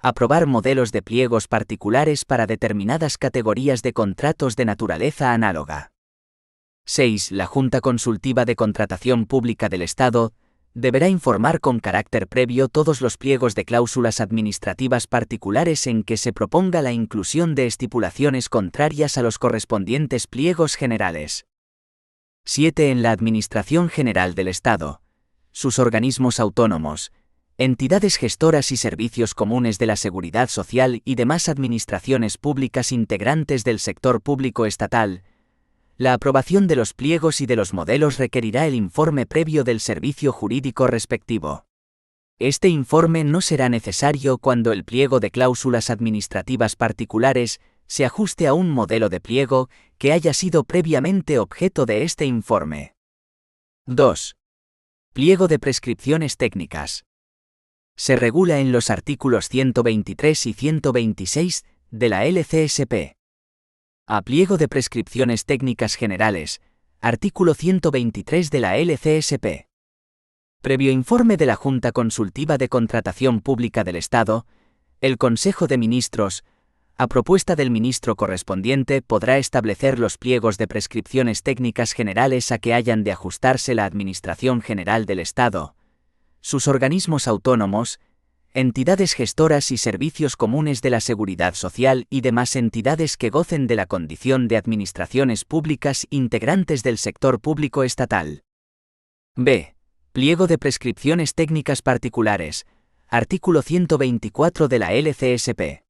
[SPEAKER 2] aprobar modelos de pliegos particulares para determinadas categorías de contratos de naturaleza análoga. 6. La Junta Consultiva de Contratación Pública del Estado deberá informar con carácter previo todos los pliegos de cláusulas administrativas particulares en que se proponga la inclusión de estipulaciones contrarias a los correspondientes pliegos generales. 7. En la Administración General del Estado, sus organismos autónomos, entidades gestoras y servicios comunes de la Seguridad Social y demás administraciones públicas integrantes del sector público estatal, la aprobación de los pliegos y de los modelos requerirá el informe previo del servicio jurídico respectivo. Este informe no será necesario cuando el pliego de cláusulas administrativas particulares se ajuste a un modelo de pliego que haya sido previamente objeto de este informe. 2. Pliego de prescripciones técnicas. Se regula en los artículos 123 y 126 de la LCSP. A. Pliego de prescripciones técnicas generales, artículo 123 de la LCSP. Previo informe de la Junta Consultiva de Contratación Pública del Estado, el Consejo de Ministros, a propuesta del ministro correspondiente, podrá establecer los pliegos de prescripciones técnicas generales a que hayan de ajustarse la Administración General del Estado, sus organismos autónomos, entidades gestoras y servicios comunes de la Seguridad Social y demás entidades que gocen de la condición de administraciones públicas integrantes del sector público estatal. B. Pliego de prescripciones técnicas particulares, artículo 124 de la LCSP.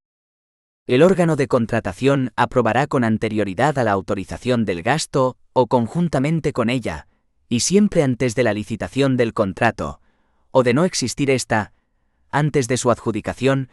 [SPEAKER 2] El órgano de contratación aprobará con anterioridad a la autorización del gasto, o conjuntamente con ella, y siempre antes de la licitación del contrato, o de no existir esta, antes de su adjudicación,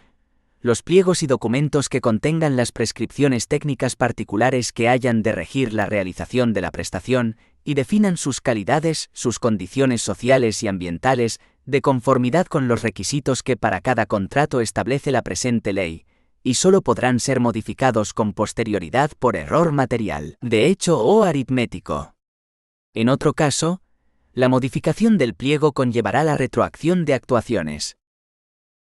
[SPEAKER 2] los pliegos y documentos que contengan las prescripciones técnicas particulares que hayan de regir la realización de la prestación y definan sus calidades, sus condiciones sociales y ambientales, de conformidad con los requisitos que para cada contrato establece la presente ley, y sólo podrán ser modificados con posterioridad por error material, de hecho o aritmético. En otro caso, la modificación del pliego conllevará la retroacción de actuaciones.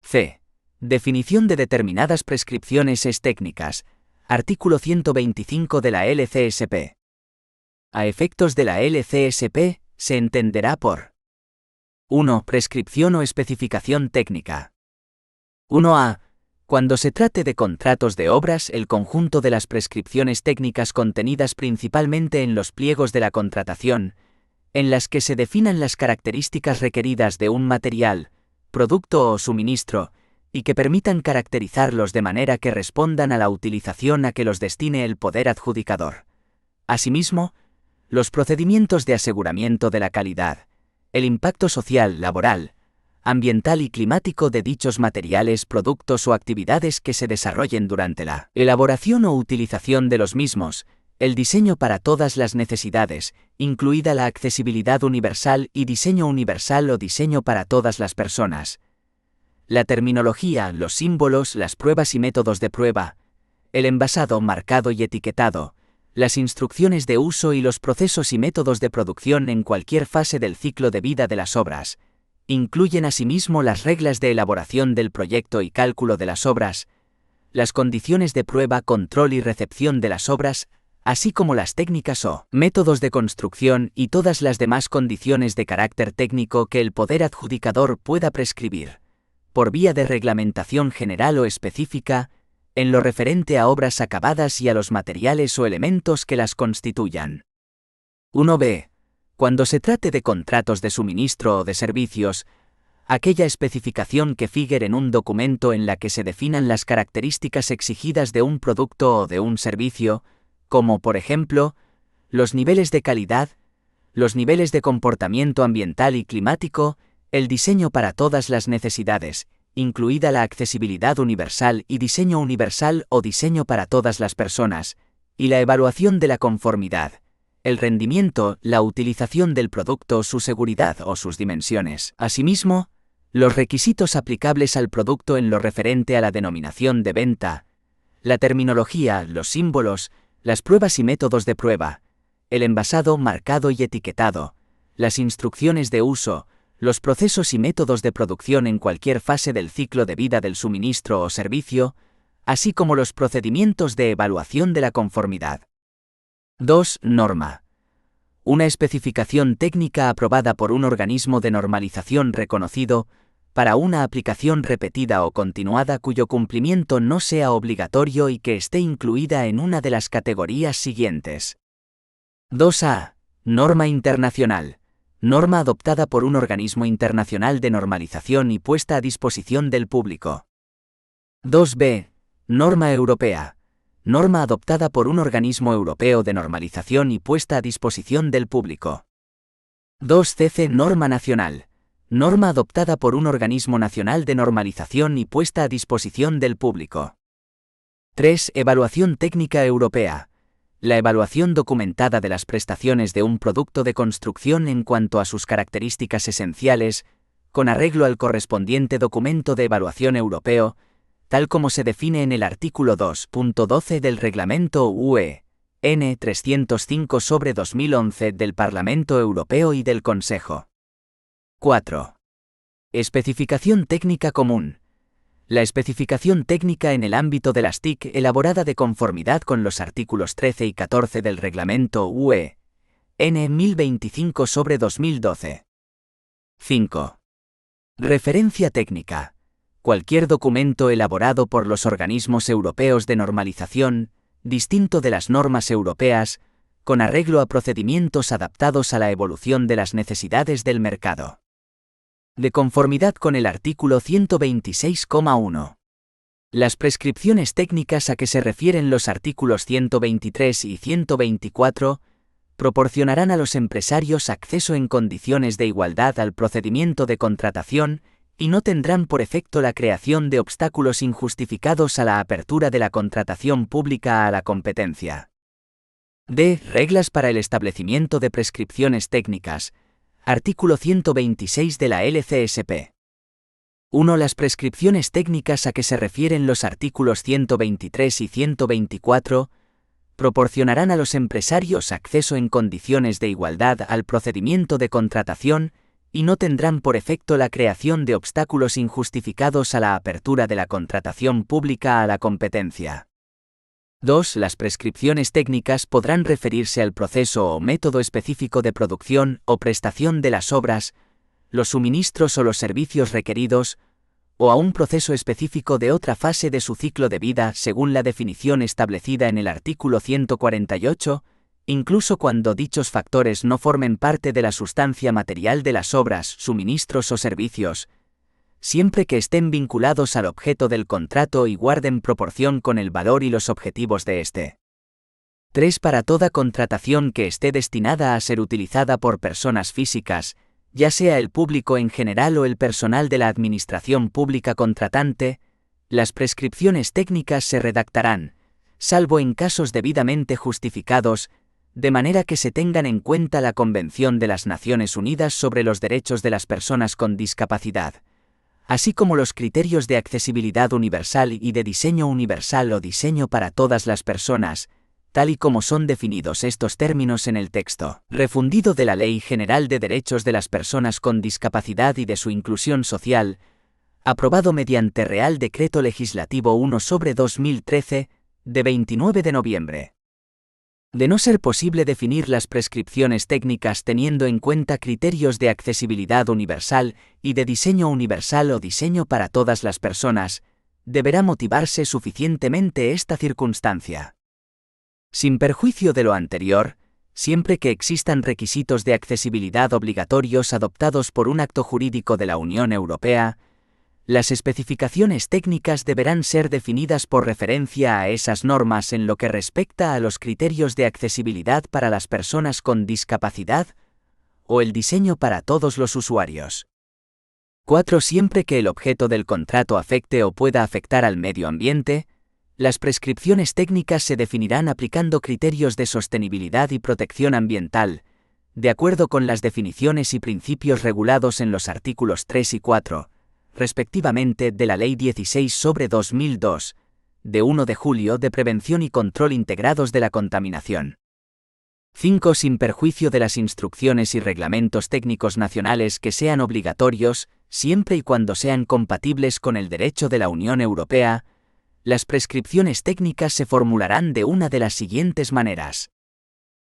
[SPEAKER 2] C. Definición de determinadas prescripciones técnicas, artículo 125 de la LCSP. A efectos de la LCSP, se entenderá por 1. Prescripción o especificación técnica. 1a. Cuando se trate de contratos de obras, el conjunto de las prescripciones técnicas contenidas principalmente en los pliegos de la contratación, en las que se definan las características requeridas de un material, producto o suministro, y que permitan caracterizarlos de manera que respondan a la utilización a que los destine el poder adjudicador. Asimismo, los procedimientos de aseguramiento de la calidad, el impacto social, laboral, ambiental y climático de dichos materiales, productos o actividades que se desarrollen durante la elaboración o utilización de los mismos, El diseño para todas las necesidades, incluida la accesibilidad universal y diseño universal o diseño para todas las personas. La terminología, los símbolos, las pruebas y métodos de prueba, el envasado, marcado y etiquetado, las instrucciones de uso y los procesos y métodos de producción en cualquier fase del ciclo de vida de las obras. Incluyen asimismo las reglas de elaboración del proyecto y cálculo de las obras, las condiciones de prueba, control y recepción de las obras, así como las técnicas o métodos de construcción y todas las demás condiciones de carácter técnico que el poder adjudicador pueda prescribir, por vía de reglamentación general o específica, en lo referente a obras acabadas y a los materiales o elementos que las constituyan. 1b. Cuando se trate de contratos de suministro o de servicios, aquella especificación que figure en un documento en la que se definan las características exigidas de un producto o de un servicio, como por ejemplo, los niveles de calidad, los niveles de comportamiento ambiental y climático, el diseño para todas las necesidades, incluida la accesibilidad universal y diseño universal o diseño para todas las personas, y la evaluación de la conformidad, el rendimiento, la utilización del producto, su seguridad o sus dimensiones. Asimismo, los requisitos aplicables al producto en lo referente a la denominación de venta, la terminología, los símbolos, las pruebas y métodos de prueba, el envasado, marcado y etiquetado, las instrucciones de uso, los procesos y métodos de producción en cualquier fase del ciclo de vida del suministro o servicio, así como los procedimientos de evaluación de la conformidad. 2. Norma. Una especificación técnica aprobada por un organismo de normalización reconocido, para una aplicación repetida o continuada cuyo cumplimiento no sea obligatorio y que esté incluida en una de las categorías siguientes. 2a. Norma internacional. Norma adoptada por un organismo internacional de normalización y puesta a disposición del público. 2b. Norma europea. Norma adoptada por un organismo europeo de normalización y puesta a disposición del público. 2cc. Norma nacional. Norma adoptada por un organismo nacional de normalización y puesta a disposición del público. 3. Evaluación técnica europea. La evaluación documentada de las prestaciones de un producto de construcción en cuanto a sus características esenciales, con arreglo al correspondiente documento de evaluación europeo, tal como se define en el artículo 2.12 del Reglamento UE N 305/2011 del Parlamento Europeo y del Consejo. 4. Especificación técnica común. La especificación técnica en el ámbito de las TIC elaborada de conformidad con los artículos 13 y 14 del Reglamento UE N 1025/2012. 5. Referencia técnica. Cualquier documento elaborado por los organismos europeos de normalización, distinto de las normas europeas, con arreglo a procedimientos adaptados a la evolución de las necesidades del mercado. De conformidad con el artículo 126,1. Las prescripciones técnicas a que se refieren los artículos 123 y 124 proporcionarán a los empresarios acceso en condiciones de igualdad al procedimiento de contratación y no tendrán por efecto la creación de obstáculos injustificados a la apertura de la contratación pública a la competencia. D. Reglas para el establecimiento de prescripciones técnicas. Artículo 126 de la LCSP. 1. Las prescripciones técnicas a que se refieren los artículos 123 y 124 proporcionarán a los empresarios acceso en condiciones de igualdad al procedimiento de contratación y no tendrán por efecto la creación de obstáculos injustificados a la apertura de la contratación pública a la competencia. 2. Las prescripciones técnicas podrán referirse al proceso o método específico de producción o prestación de las obras, los suministros o los servicios requeridos, o a un proceso específico de otra fase de su ciclo de vida según la definición establecida en el artículo 148, incluso cuando dichos factores no formen parte de la sustancia material de las obras, suministros o servicios, siempre que estén vinculados al objeto del contrato y guarden proporción con el valor y los objetivos de éste. 3. Para toda contratación que esté destinada a ser utilizada por personas físicas, ya sea el público en general o el personal de la administración pública contratante, las prescripciones técnicas se redactarán, salvo en casos debidamente justificados, de manera que se tengan en cuenta la Convención de las Naciones Unidas sobre los Derechos de las Personas con Discapacidad, así como los criterios de accesibilidad universal y de diseño universal o diseño para todas las personas, tal y como son definidos estos términos en el texto refundido de la Ley General de Derechos de las Personas con Discapacidad y de su Inclusión Social, aprobado mediante Real Decreto Legislativo 1/2013, de 29 de noviembre. De no ser posible definir las prescripciones técnicas teniendo en cuenta criterios de accesibilidad universal y de diseño universal o diseño para todas las personas, deberá motivarse suficientemente esta circunstancia. Sin perjuicio de lo anterior, siempre que existan requisitos de accesibilidad obligatorios adoptados por un acto jurídico de la Unión Europea, las especificaciones técnicas deberán ser definidas por referencia a esas normas en lo que respecta a los criterios de accesibilidad para las personas con discapacidad o el diseño para todos los usuarios. 4. Siempre que el objeto del contrato afecte o pueda afectar al medio ambiente, las prescripciones técnicas se definirán aplicando criterios de sostenibilidad y protección ambiental, de acuerdo con las definiciones y principios regulados en los artículos 3 y 4, respectivamente, de la Ley 16/2002, de 1 de julio de Prevención y Control Integrados de la Contaminación. 5. Sin perjuicio de las instrucciones y reglamentos técnicos nacionales que sean obligatorios, siempre y cuando sean compatibles con el derecho de la Unión Europea, las prescripciones técnicas se formularán de una de las siguientes maneras.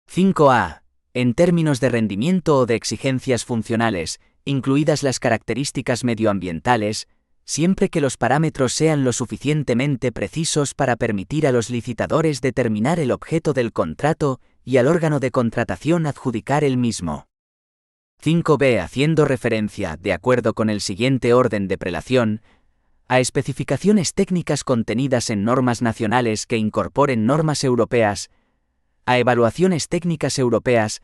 [SPEAKER 2] 5a. En términos de rendimiento o de exigencias funcionales, incluidas las características medioambientales, siempre que los parámetros sean lo suficientemente precisos para permitir a los licitadores determinar el objeto del contrato y al órgano de contratación adjudicar el mismo. 5b. Haciendo referencia, de acuerdo con el siguiente orden de prelación, a especificaciones técnicas contenidas en normas nacionales que incorporen normas europeas, a evaluaciones técnicas europeas,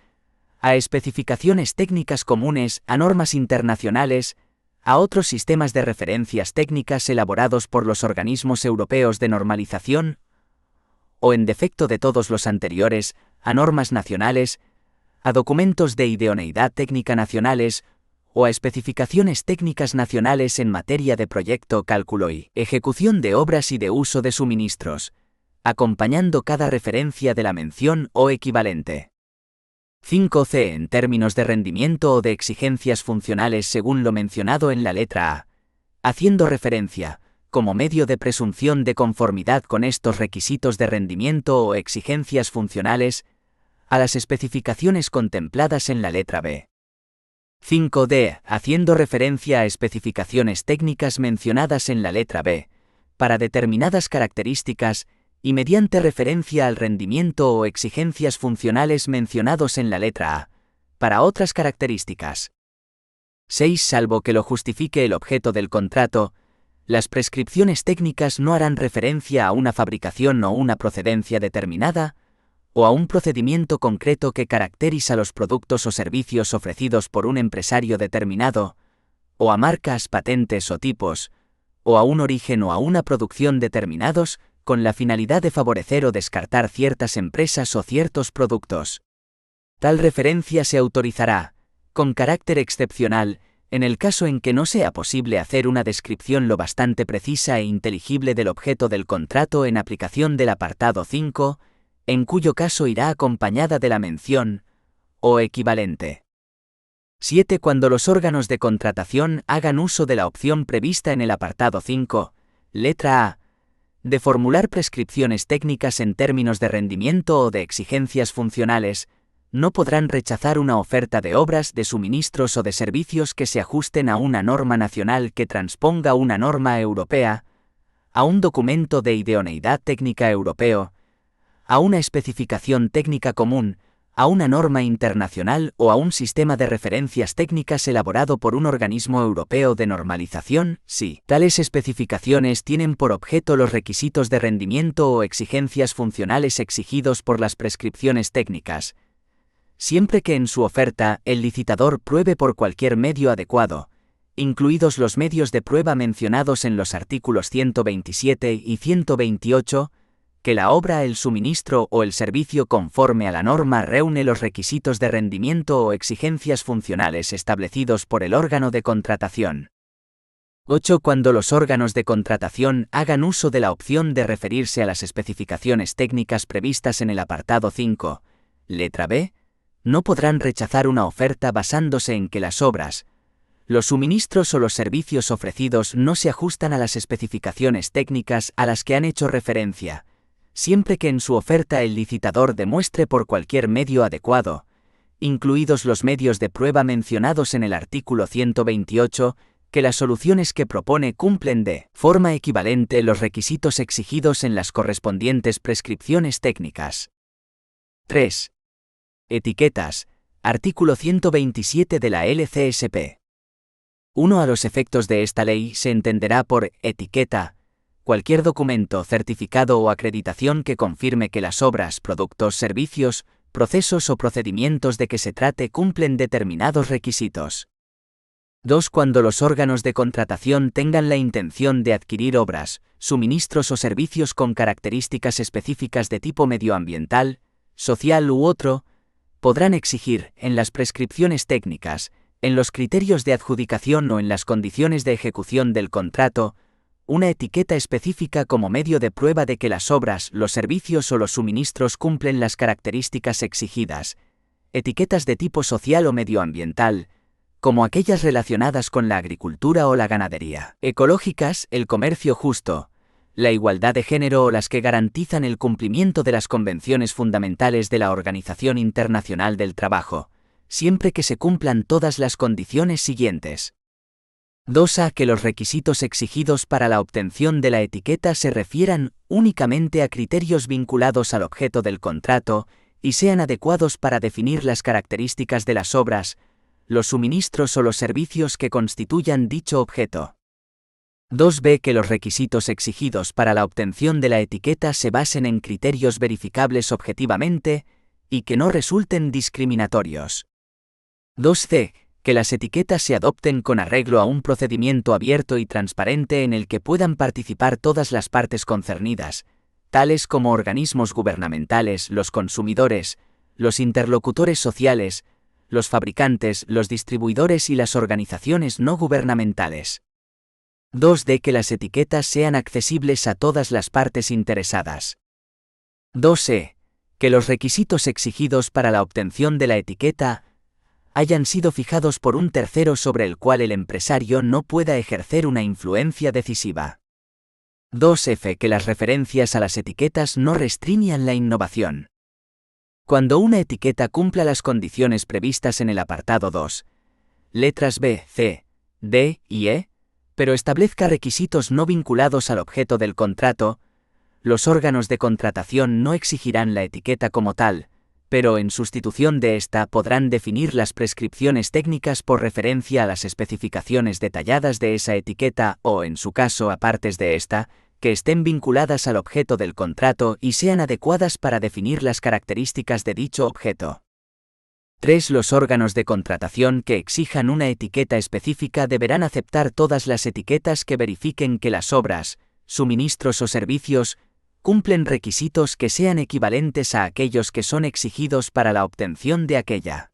[SPEAKER 2] a especificaciones técnicas comunes, a normas internacionales, a otros sistemas de referencias técnicas elaborados por los organismos europeos de normalización, o en defecto de todos los anteriores, a normas nacionales, a documentos de idoneidad técnica nacionales, o a especificaciones técnicas nacionales en materia de proyecto, cálculo y ejecución de obras y de uso de suministros, acompañando cada referencia de la mención o equivalente. 5c. En términos de rendimiento o de exigencias funcionales según lo mencionado en la letra A, haciendo referencia, como medio de presunción de conformidad con estos requisitos de rendimiento o exigencias funcionales, a las especificaciones contempladas en la letra B. 5d. Haciendo referencia a especificaciones técnicas mencionadas en la letra B, para determinadas características, y mediante referencia al rendimiento o exigencias funcionales mencionados en la letra A, para otras características. 6. Salvo que lo justifique el objeto del contrato, las prescripciones técnicas no harán referencia a una fabricación o una procedencia determinada, o a un procedimiento concreto que caracteriza los productos o servicios ofrecidos por un empresario determinado, o a marcas, patentes o tipos, o a un origen o a una producción determinados, con la finalidad de favorecer o descartar ciertas empresas o ciertos productos. Tal referencia se autorizará, con carácter excepcional, en el caso en que no sea posible hacer una descripción lo bastante precisa e inteligible del objeto del contrato en aplicación del apartado 5, en cuyo caso irá acompañada de la mención o equivalente. 7. Cuando los órganos de contratación hagan uso de la opción prevista en el apartado 5, letra A, de formular prescripciones técnicas en términos de rendimiento o de exigencias funcionales, no podrán rechazar una oferta de obras, de suministros o de servicios que se ajusten a una norma nacional que transponga una norma europea, a un documento de idoneidad técnica europeo, a una especificación técnica común, a una norma internacional o a un sistema de referencias técnicas elaborado por un organismo europeo de normalización, si tales especificaciones tienen por objeto los requisitos de rendimiento o exigencias funcionales exigidos por las prescripciones técnicas, siempre que en su oferta el licitador pruebe por cualquier medio adecuado, incluidos los medios de prueba mencionados en los artículos 127 y 128, que la obra, el suministro o el servicio conforme a la norma reúne los requisitos de rendimiento o exigencias funcionales establecidos por el órgano de contratación. 8. Cuando los órganos de contratación hagan uso de la opción de referirse a las especificaciones técnicas previstas en el apartado 5, letra B, no podrán rechazar una oferta basándose en que las obras, los suministros o los servicios ofrecidos no se ajustan a las especificaciones técnicas a las que han hecho referencia, siempre que en su oferta el licitador demuestre por cualquier medio adecuado, incluidos los medios de prueba mencionados en el artículo 128, que las soluciones que propone cumplen de forma equivalente los requisitos exigidos en las correspondientes prescripciones técnicas. 3. Etiquetas. Artículo 127 de la LCSP. 1. A los efectos de esta ley se entenderá por etiqueta cualquier documento, certificado o acreditación que confirme que las obras, productos, servicios, procesos o procedimientos de que se trate cumplen determinados requisitos. 2. Cuando los órganos de contratación tengan la intención de adquirir obras, suministros o servicios con características específicas de tipo medioambiental, social u otro, podrán exigir, en las prescripciones técnicas, en los criterios de adjudicación o en las condiciones de ejecución del contrato, una etiqueta específica como medio de prueba de que las obras, los servicios o los suministros cumplen las características exigidas, etiquetas de tipo social o medioambiental, como aquellas relacionadas con la agricultura o la ganadería, ecológicas, el comercio justo, la igualdad de género o las que garantizan el cumplimiento de las convenciones fundamentales de la Organización Internacional del Trabajo, siempre que se cumplan todas las condiciones siguientes. 2. Que los requisitos exigidos para la obtención de la etiqueta se refieran únicamente a criterios vinculados al objeto del contrato y sean adecuados para definir las características de las obras, los suministros o los servicios que constituyan dicho objeto. 2b. Que los requisitos exigidos para la obtención de la etiqueta se basen en criterios verificables objetivamente y que no resulten discriminatorios. 2c. Que las etiquetas se adopten con arreglo a un procedimiento abierto y transparente en el que puedan participar todas las partes concernidas, tales como organismos gubernamentales, los consumidores, los interlocutores sociales, los fabricantes, los distribuidores y las organizaciones no gubernamentales. 2d. Que las etiquetas sean accesibles a todas las partes interesadas. 2e. Que los requisitos exigidos para la obtención de la etiqueta hayan sido fijados por un tercero sobre el cual el empresario no pueda ejercer una influencia decisiva. 2f. Que las referencias a las etiquetas no restrinjan la innovación. Cuando una etiqueta cumpla las condiciones previstas en el apartado 2, letras B, C, D y E, pero establezca requisitos no vinculados al objeto del contrato, los órganos de contratación no exigirán la etiqueta como tal, pero en sustitución de esta podrán definir las prescripciones técnicas por referencia a las especificaciones detalladas de esa etiqueta o, en su caso, a partes de esta, que estén vinculadas al objeto del contrato y sean adecuadas para definir las características de dicho objeto. 3. Los órganos de contratación que exijan una etiqueta específica deberán aceptar todas las etiquetas que verifiquen que las obras, suministros o servicios cumplen requisitos que sean equivalentes a aquellos que son exigidos para la obtención de aquella.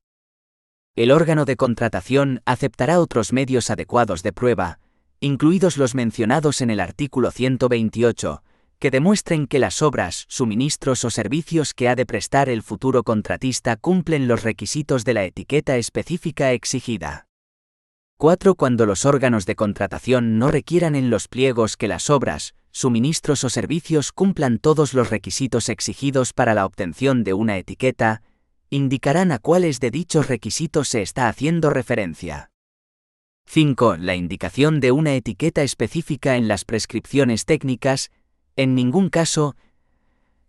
[SPEAKER 2] El órgano de contratación aceptará otros medios adecuados de prueba, incluidos los mencionados en el artículo 128, que demuestren que las obras, suministros o servicios que ha de prestar el futuro contratista cumplen los requisitos de la etiqueta específica exigida. 4. Cuando los órganos de contratación no requieran en los pliegos que las obras, suministros o servicios cumplan todos los requisitos exigidos para la obtención de una etiqueta, indicarán a cuáles de dichos requisitos se está haciendo referencia. 5. La indicación de una etiqueta específica en las prescripciones técnicas, en ningún caso,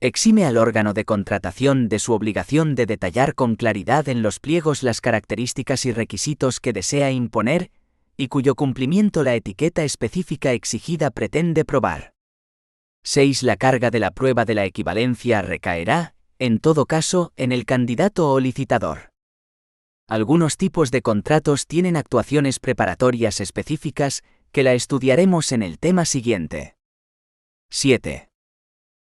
[SPEAKER 2] exime al órgano de contratación de su obligación de detallar con claridad en los pliegos las características y requisitos que desea imponer, y cuyo cumplimiento la etiqueta específica exigida pretende probar. 6. La carga de la prueba de la equivalencia recaerá, en todo caso, en el candidato o licitador. Algunos tipos de contratos tienen actuaciones preparatorias específicas, que la estudiaremos en el tema siguiente. 7.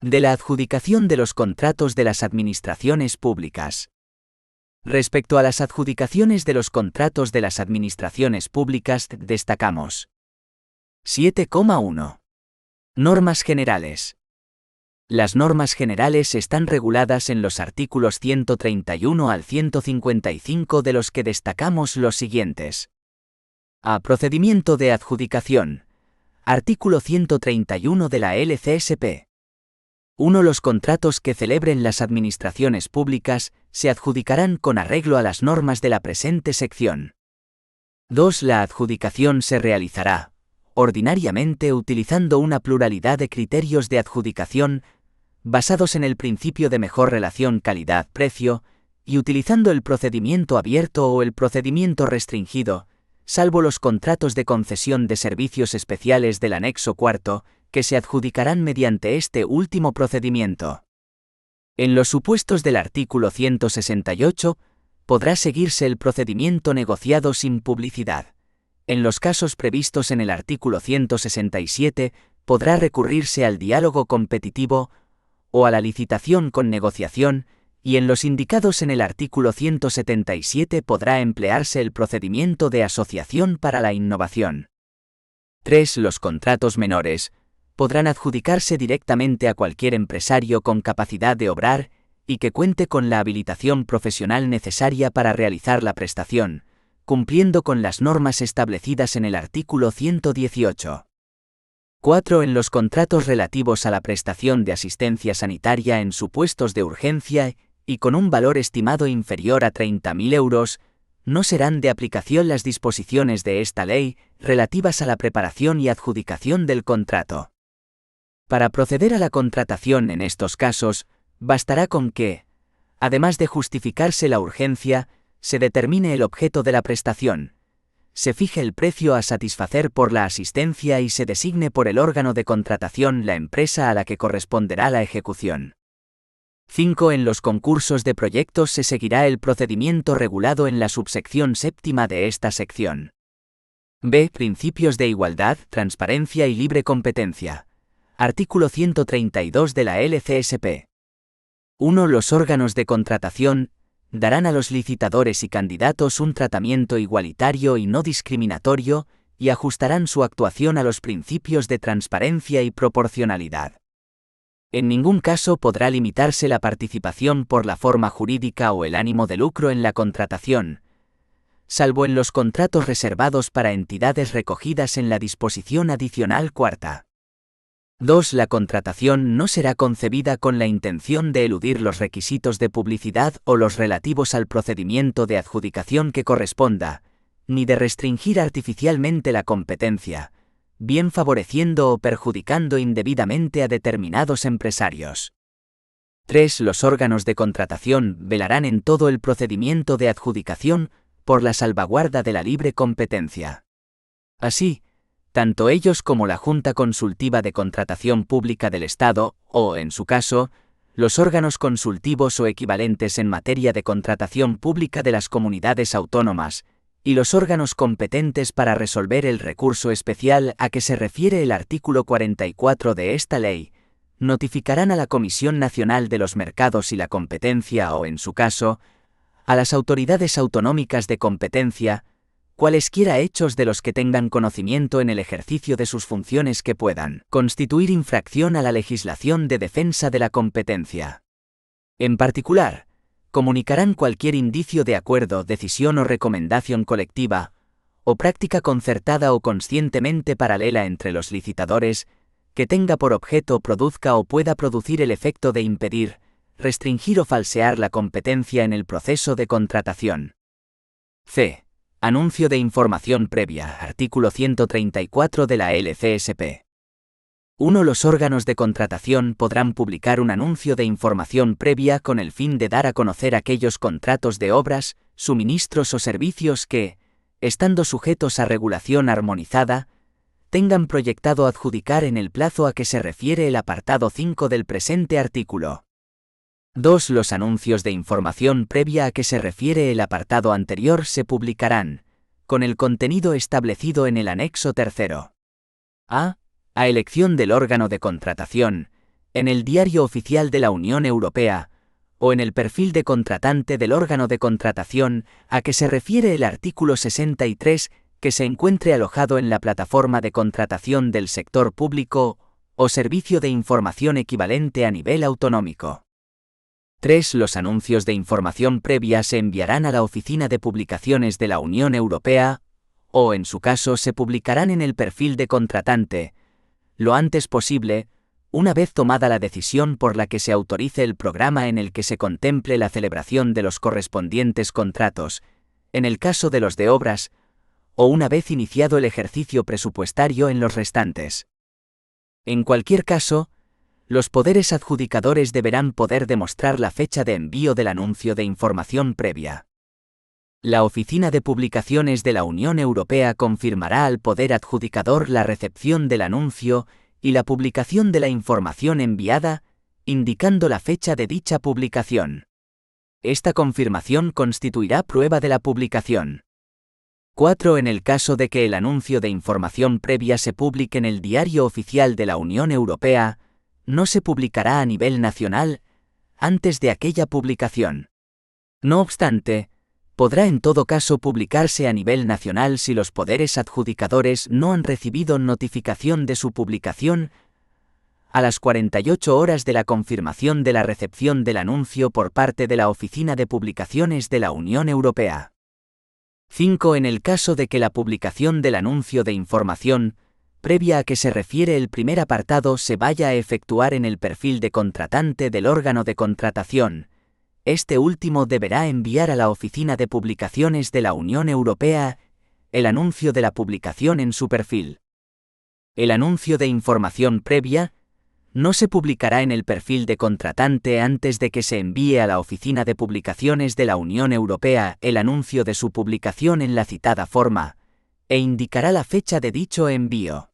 [SPEAKER 2] De la adjudicación de los contratos de las administraciones públicas. Respecto a las adjudicaciones de los contratos de las administraciones públicas, destacamos 7,1. Normas generales. Las normas generales están reguladas en los artículos 131 al 155, de los que destacamos los siguientes. A. Procedimiento de adjudicación. Artículo 131 de la LCSP. 1. Los contratos que celebren las administraciones públicas se adjudicarán con arreglo a las normas de la presente sección. 2. La adjudicación se realizará, ordinariamente utilizando una pluralidad de criterios de adjudicación basados en el principio de mejor relación calidad-precio y utilizando el procedimiento abierto o el procedimiento restringido, salvo los contratos de concesión de servicios especiales del anexo cuarto, que se adjudicarán mediante este último procedimiento. En los supuestos del artículo 168, podrá seguirse el procedimiento negociado sin publicidad. En los casos previstos en el artículo 167, podrá recurrirse al diálogo competitivo o a la licitación con negociación, y en los indicados en el artículo 177 podrá emplearse el procedimiento de asociación para la innovación. 3. Los contratos menores podrán adjudicarse directamente a cualquier empresario con capacidad de obrar y que cuente con la habilitación profesional necesaria para realizar la prestación, cumpliendo con las normas establecidas en el artículo 118. 4. En los contratos relativos a la prestación de asistencia sanitaria en supuestos de urgencia y con un valor estimado inferior a 30.000 euros, no serán de aplicación las disposiciones de esta ley relativas a la preparación y adjudicación del contrato. Para proceder a la contratación en estos casos, bastará con que, además de justificarse la urgencia, se determine el objeto de la prestación, se fije el precio a satisfacer por la asistencia y se designe por el órgano de contratación la empresa a la que corresponderá la ejecución. 5. En los concursos de proyectos se seguirá el procedimiento regulado en la subsección séptima de esta sección. B. Principios de igualdad, transparencia y libre competencia. Artículo 132 de la LCSP. 1. Los órganos de contratación darán a los licitadores y candidatos un tratamiento igualitario y no discriminatorio, y ajustarán su actuación a los principios de transparencia y proporcionalidad. En ningún caso podrá limitarse la participación por la forma jurídica o el ánimo de lucro en la contratación, salvo en los contratos reservados para entidades recogidas en la disposición adicional cuarta. 2. La contratación no será concebida con la intención de eludir los requisitos de publicidad o los relativos al procedimiento de adjudicación que corresponda, ni de restringir artificialmente la competencia, bien favoreciendo o perjudicando indebidamente a determinados empresarios. 3. Los órganos de contratación velarán en todo el procedimiento de adjudicación por la salvaguarda de la libre competencia. Así, tanto ellos como la Junta Consultiva de Contratación Pública del Estado, o, en su caso, los órganos consultivos o equivalentes en materia de contratación pública de las comunidades autónomas, y los órganos competentes para resolver el recurso especial a que se refiere el artículo 44 de esta ley, notificarán a la Comisión Nacional de los Mercados y la Competencia o, en su caso, a las autoridades autonómicas de competencia, cualesquiera hechos de los que tengan conocimiento en el ejercicio de sus funciones que puedan constituir infracción a la legislación de defensa de la competencia. En particular, comunicarán cualquier indicio de acuerdo, decisión o recomendación colectiva, o práctica concertada o conscientemente paralela entre los licitadores, que tenga por objeto, produzca o pueda producir el efecto de impedir, restringir o falsear la competencia en el proceso de contratación. C. Anuncio de información previa, artículo 134 de la LCSP. 1. Los órganos de contratación podrán publicar un anuncio de información previa con el fin de dar a conocer aquellos contratos de obras, suministros o servicios que, estando sujetos a regulación armonizada, tengan proyectado adjudicar en el plazo a que se refiere el apartado 5 del presente artículo. 2. Los anuncios de información previa a que se refiere el apartado anterior se publicarán, con el contenido establecido en el anexo tercero. A elección del órgano de contratación, en el Diario Oficial de la Unión Europea, o en el perfil de contratante del órgano de contratación a que se refiere el artículo 63, que se encuentre alojado en la plataforma de contratación del sector público o servicio de información equivalente a nivel autonómico. 3. Los anuncios de información previa se enviarán a la Oficina de Publicaciones de la Unión Europea, o en su caso se publicarán en el perfil de contratante, lo antes posible, una vez tomada la decisión por la que se autorice el programa en el que se contemple la celebración de los correspondientes contratos, en el caso de los de obras, o una vez iniciado el ejercicio presupuestario en los restantes. En cualquier caso, los poderes adjudicadores deberán poder demostrar la fecha de envío del anuncio de información previa. La Oficina de Publicaciones de la Unión Europea confirmará al poder adjudicador la recepción del anuncio y la publicación de la información enviada, indicando la fecha de dicha publicación. Esta confirmación constituirá prueba de la publicación. 4. En el caso de que el anuncio de información previa se publique en el Diario Oficial de la Unión Europea, no se publicará a nivel nacional antes de aquella publicación. No obstante, podrá en todo caso publicarse a nivel nacional si los poderes adjudicadores no han recibido notificación de su publicación a las 48 horas de la confirmación de la recepción del anuncio por parte de la Oficina de Publicaciones de la Unión Europea. 5. En el caso de que la publicación del anuncio de información, previa a que se refiere el primer apartado, se vaya a efectuar en el perfil de contratante del órgano de contratación, este último deberá enviar a la Oficina de Publicaciones de la Unión Europea el anuncio de la publicación en su perfil. El anuncio de información previa no se publicará en el perfil de contratante antes de que se envíe a la Oficina de Publicaciones de la Unión Europea el anuncio de su publicación en la citada forma, e indicará la fecha de dicho envío.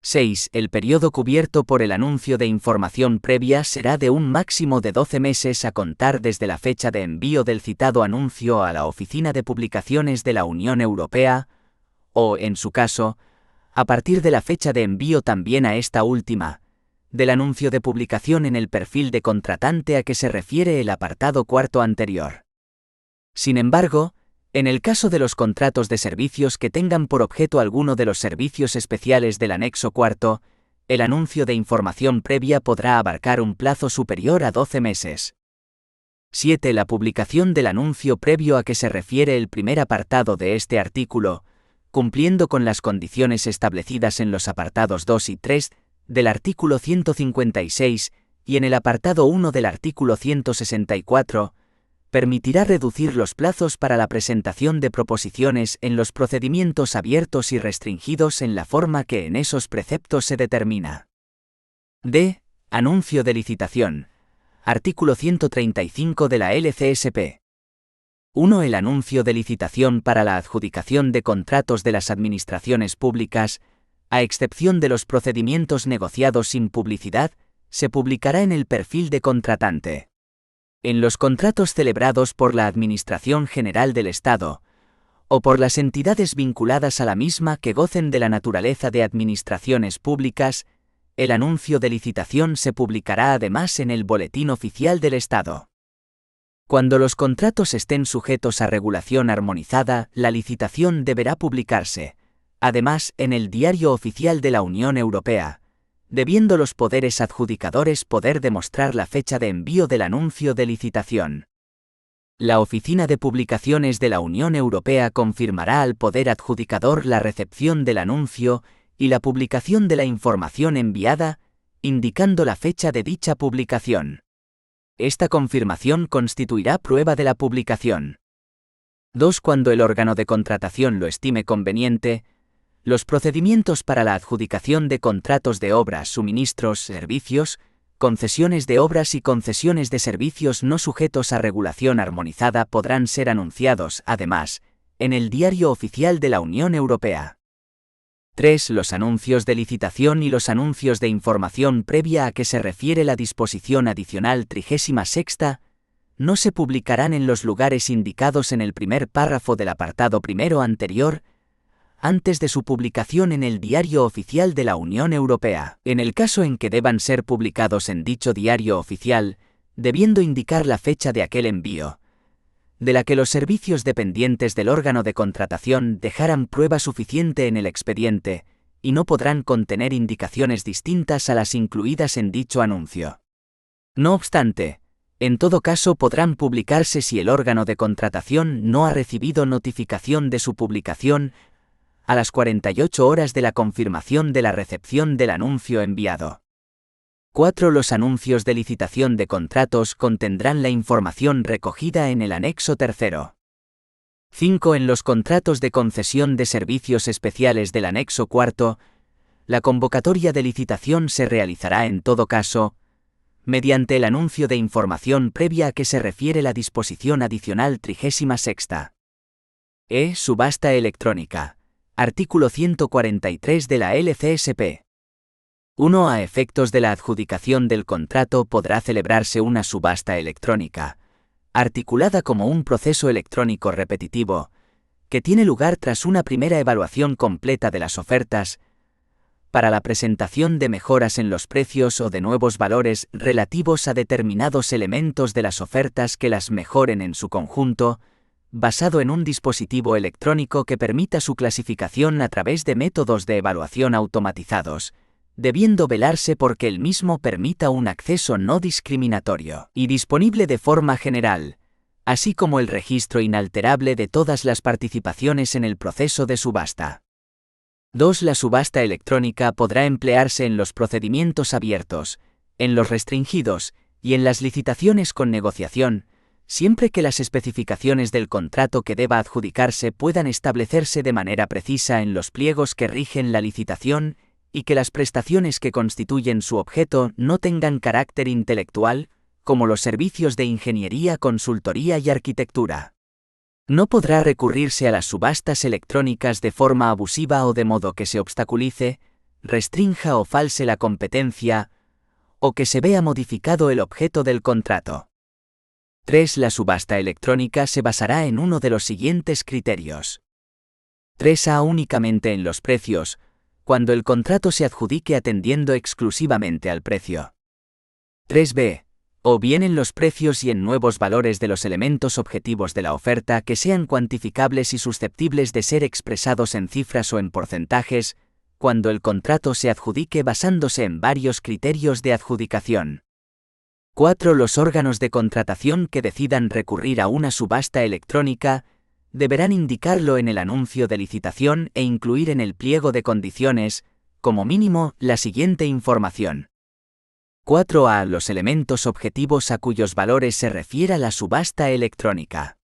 [SPEAKER 2] 6. El periodo cubierto por el anuncio de información previa será de un máximo de 12 meses a contar desde la fecha de envío del citado anuncio a la Oficina de Publicaciones de la Unión Europea, o, en su caso, a partir de la fecha de envío también a esta última, del anuncio de publicación en el perfil de contratante a que se refiere el apartado cuarto anterior. Sin embargo, en el caso de los contratos de servicios que tengan por objeto alguno de los servicios especiales del anexo cuarto, el anuncio de información previa podrá abarcar un plazo superior a 12 meses. 7. La publicación del anuncio previo a que se refiere el primer apartado de este artículo, cumpliendo con las condiciones establecidas en los apartados 2 y 3 del artículo 156 y en el apartado 1 del artículo 164, permitirá reducir los plazos para la presentación de proposiciones en los procedimientos abiertos y restringidos en la forma que en esos preceptos se determina. D. Anuncio de licitación. Artículo 135 de la LCSP. 1. El anuncio de licitación para la adjudicación de contratos de las administraciones públicas, a excepción de los procedimientos negociados sin publicidad, se publicará en el perfil de contratante. En los contratos celebrados por la Administración General del Estado, o por las entidades vinculadas a la misma que gocen de la naturaleza de administraciones públicas, el anuncio de licitación se publicará además en el Boletín Oficial del Estado. Cuando los contratos estén sujetos a regulación armonizada, la licitación deberá publicarse, además, en el Diario Oficial de la Unión Europea, debiendo los poderes adjudicadores poder demostrar la fecha de envío del anuncio de licitación. La Oficina de Publicaciones de la Unión Europea confirmará al poder adjudicador la recepción del anuncio y la publicación de la información enviada, indicando la fecha de dicha publicación. Esta confirmación constituirá prueba de la publicación. 2. Cuando el órgano de contratación lo estime conveniente, los procedimientos para la adjudicación de contratos de obras, suministros, servicios, concesiones de obras y concesiones de servicios no sujetos a regulación armonizada podrán ser anunciados, además, en el Diario Oficial de la Unión Europea. 3. Los anuncios de licitación y los anuncios de información previa a que se refiere la disposición adicional 36ª no se publicarán en los lugares indicados en el primer párrafo del apartado primero anterior, antes de su publicación en el Diario Oficial de la Unión Europea. En el caso en que deban ser publicados en dicho diario oficial, debiendo indicar la fecha de aquel envío, de la que los servicios dependientes del órgano de contratación dejaran prueba suficiente en el expediente, y no podrán contener indicaciones distintas a las incluidas en dicho anuncio. No obstante, en todo caso podrán publicarse si el órgano de contratación no ha recibido notificación de su publicación a las 48 horas de la confirmación de la recepción del anuncio enviado. 4. Los anuncios de licitación de contratos contendrán la información recogida en el anexo tercero. 5. En los contratos de concesión de servicios especiales del anexo cuarto, la convocatoria de licitación se realizará en todo caso mediante el anuncio de información previa a que se refiere la disposición adicional 36. Subasta electrónica. Artículo 143 de la LCSP. 1. A efectos de la adjudicación del contrato podrá celebrarse una subasta electrónica, articulada como un proceso electrónico repetitivo, que tiene lugar tras una primera evaluación completa de las ofertas, para la presentación de mejoras en los precios o de nuevos valores relativos a determinados elementos de las ofertas que las mejoren en su conjunto, basado en un dispositivo electrónico que permita su clasificación a través de métodos de evaluación automatizados, debiendo velarse porque el mismo permita un acceso no discriminatorio y disponible de forma general, así como el registro inalterable de todas las participaciones en el proceso de subasta. 2. La subasta electrónica podrá emplearse en los procedimientos abiertos, en los restringidos y en las licitaciones con negociación, siempre que las especificaciones del contrato que deba adjudicarse puedan establecerse de manera precisa en los pliegos que rigen la licitación y que las prestaciones que constituyen su objeto no tengan carácter intelectual, como los servicios de ingeniería, consultoría y arquitectura. No podrá recurrirse a las subastas electrónicas de forma abusiva o de modo que se obstaculice, restrinja o false la competencia, o que se vea modificado el objeto del contrato. 3. La subasta electrónica se basará en uno de los siguientes criterios. 3a. Únicamente en los precios, cuando el contrato se adjudique atendiendo exclusivamente al precio. 3b. O bien en los precios y en nuevos valores de los elementos objetivos de la oferta que sean cuantificables y susceptibles de ser expresados en cifras o en porcentajes, cuando el contrato se adjudique basándose en varios criterios de adjudicación. 4. Los órganos de contratación que decidan recurrir a una subasta electrónica deberán indicarlo en el anuncio de licitación e incluir en el pliego de condiciones, como mínimo, la siguiente información. 4a. Los elementos objetivos a cuyos valores se refiera la subasta electrónica.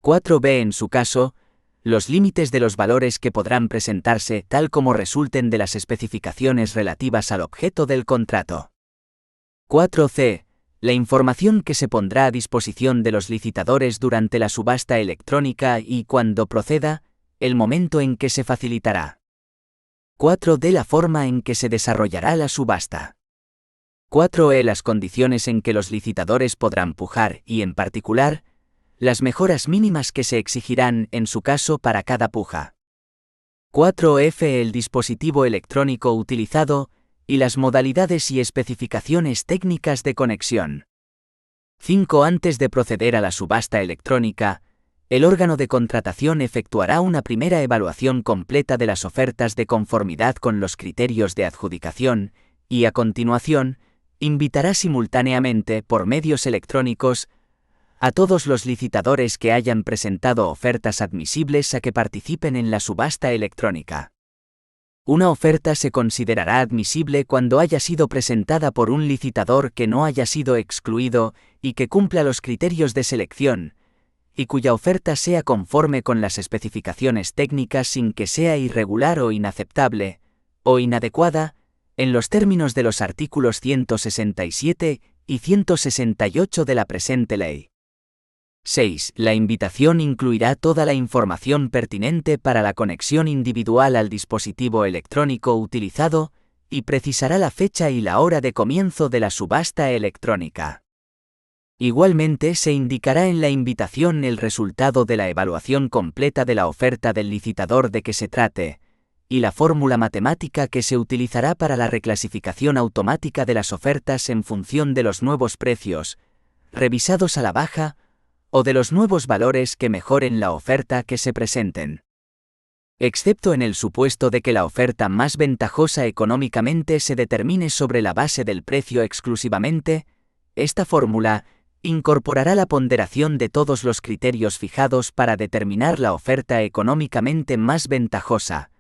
[SPEAKER 2] 4b. En su caso, los límites de los valores que podrán presentarse tal como resulten de las especificaciones relativas al objeto del contrato. 4c. La información que se pondrá a disposición de los licitadores durante la subasta electrónica y, cuando proceda, el momento en que se facilitará. 4d. La forma en que se desarrollará la subasta. 4e. Las condiciones en que los licitadores podrán pujar y, en particular, las mejoras mínimas que se exigirán en su caso para cada puja. 4f. El dispositivo electrónico utilizado y las modalidades y especificaciones técnicas de conexión. 5. Antes de proceder a la subasta electrónica, el órgano de contratación efectuará una primera evaluación completa de las ofertas de conformidad con los criterios de adjudicación y, a continuación, invitará simultáneamente, por medios electrónicos, a todos los licitadores que hayan presentado ofertas admisibles a que participen en la subasta electrónica. Una oferta se considerará admisible cuando haya sido presentada por un licitador que no haya sido excluido y que cumpla los criterios de selección, y cuya oferta sea conforme con las especificaciones técnicas sin que sea irregular o inaceptable, o inadecuada, en los términos de los artículos 167 y 168 de la presente ley. 6. La invitación incluirá toda la información pertinente para la conexión individual al dispositivo electrónico utilizado y precisará la fecha y la hora de comienzo de la subasta electrónica. Igualmente se indicará en la invitación el resultado de la evaluación completa de la oferta del licitador de que se trate, y la fórmula matemática que se utilizará para la reclasificación automática de las ofertas en función de los nuevos precios, revisados a la baja, o de los nuevos valores que mejoren la oferta que se presenten. Excepto en el supuesto de que la oferta más ventajosa económicamente se determine sobre la base del precio exclusivamente, esta fórmula incorporará la ponderación de todos los criterios fijados para determinar la oferta económicamente más ventajosa,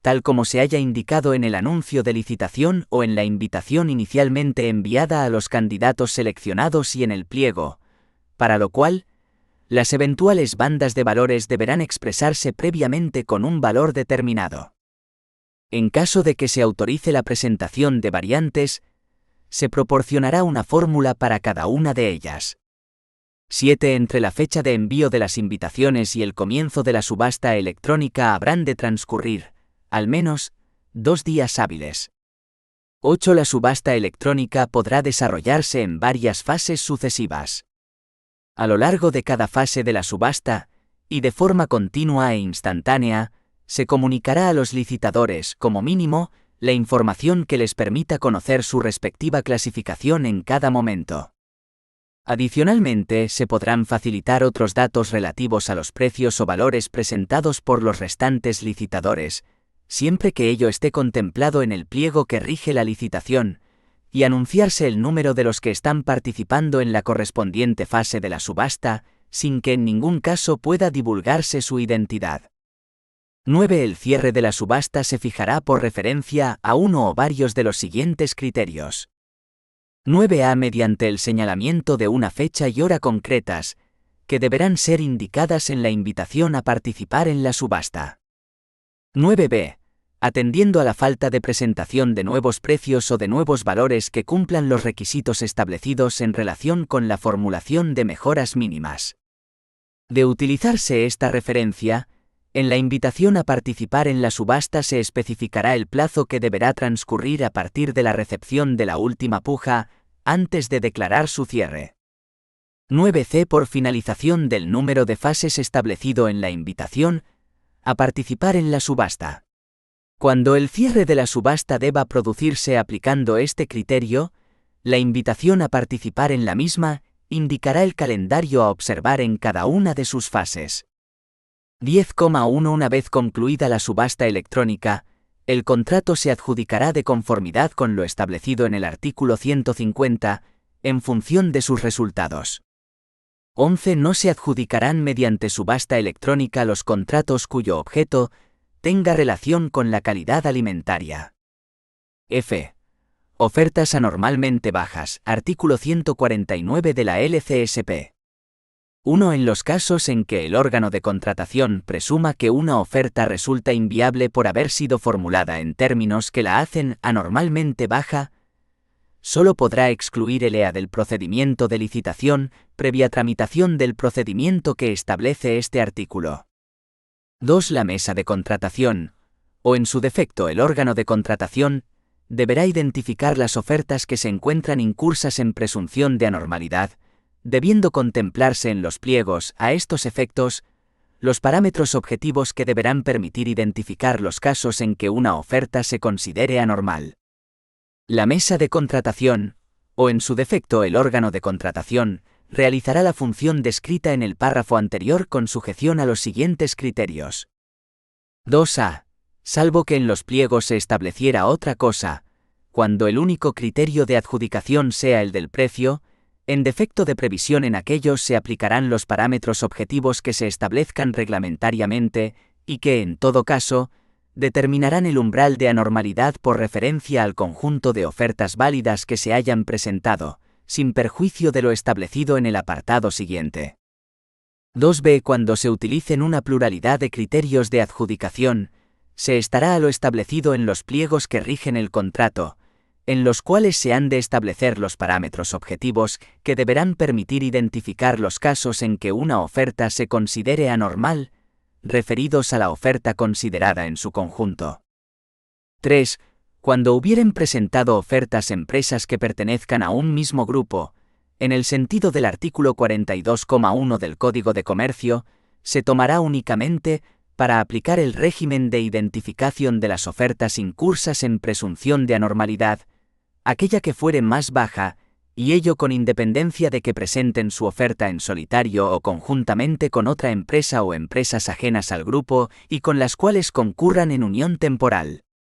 [SPEAKER 2] tal como se haya indicado en el anuncio de licitación o en la invitación inicialmente enviada a los candidatos seleccionados y en el pliego, para lo cual, las eventuales bandas de valores deberán expresarse previamente con un valor determinado. En caso de que se autorice la presentación de variantes, se proporcionará una fórmula para cada una de ellas. 7. Entre la fecha de envío de las invitaciones y el comienzo de la subasta electrónica habrán de transcurrir, al menos, 2 días hábiles. 8. La subasta electrónica podrá desarrollarse en varias fases sucesivas. A lo largo de cada fase de la subasta, y de forma continua e instantánea, se comunicará a los licitadores, como mínimo, la información que les permita conocer su respectiva clasificación en cada momento. Adicionalmente, se podrán facilitar otros datos relativos a los precios o valores presentados por los restantes licitadores, siempre que ello esté contemplado en el pliego que rige la licitación, y anunciarse el número de los que están participando en la correspondiente fase de la subasta, sin que en ningún caso pueda divulgarse su identidad. 9. El cierre de la subasta se fijará por referencia a uno o varios de los siguientes criterios. 9a. Mediante el señalamiento de una fecha y hora concretas, que deberán ser indicadas en la invitación a participar en la subasta. 9b. Atendiendo a la falta de presentación de nuevos precios o de nuevos valores que cumplan los requisitos establecidos en relación con la formulación de mejoras mínimas. De utilizarse esta referencia, en la invitación a participar en la subasta se especificará el plazo que deberá transcurrir a partir de la recepción de la última puja, antes de declarar su cierre. 9c. Por finalización del número de fases establecido en la invitación a participar en la subasta. Cuando el cierre de la subasta deba producirse aplicando este criterio, la invitación a participar en la misma indicará el calendario a observar en cada una de sus fases. 10,1. Una vez concluida la subasta electrónica, el contrato se adjudicará de conformidad con lo establecido en el artículo 150, en función de sus resultados. 11. No se adjudicarán mediante subasta electrónica los contratos cuyo objeto tenga relación con la calidad alimentaria. F. Ofertas anormalmente bajas, artículo 149 de la LCSP. 1. En los casos en que el órgano de contratación presuma que una oferta resulta inviable por haber sido formulada en términos que la hacen anormalmente baja, solo podrá excluir el EA del procedimiento de licitación previa tramitación del procedimiento que establece este artículo. 2. La mesa de contratación, o en su defecto el órgano de contratación, deberá identificar las ofertas que se encuentran incursas en presunción de anormalidad, debiendo contemplarse en los pliegos, a estos efectos, los parámetros objetivos que deberán permitir identificar los casos en que una oferta se considere anormal. La mesa de contratación, o en su defecto el órgano de contratación, realizará la función descrita en el párrafo anterior con sujeción a los siguientes criterios. 2a. Salvo que en los pliegos se estableciera otra cosa, cuando el único criterio de adjudicación sea el del precio, en defecto de previsión en aquellos se aplicarán los parámetros objetivos que se establezcan reglamentariamente y que, en todo caso, determinarán el umbral de anormalidad por referencia al conjunto de ofertas válidas que se hayan presentado, sin perjuicio de lo establecido en el apartado siguiente. 2b. Cuando se utilicen una pluralidad de criterios de adjudicación, se estará a lo establecido en los pliegos que rigen el contrato, en los cuales se han de establecer los parámetros objetivos que deberán permitir identificar los casos en que una oferta se considere anormal, referidos a la oferta considerada en su conjunto. 3. Cuando hubieren presentado ofertas empresas que pertenezcan a un mismo grupo, En el sentido del artículo 42,1 del Código de Comercio, se tomará únicamente para aplicar el régimen de identificación de las ofertas incursas en presunción de anormalidad, aquella que fuere más baja, y ello con independencia de que presenten su oferta en solitario o conjuntamente con otra empresa o empresas ajenas al grupo y con las cuales concurran en unión temporal.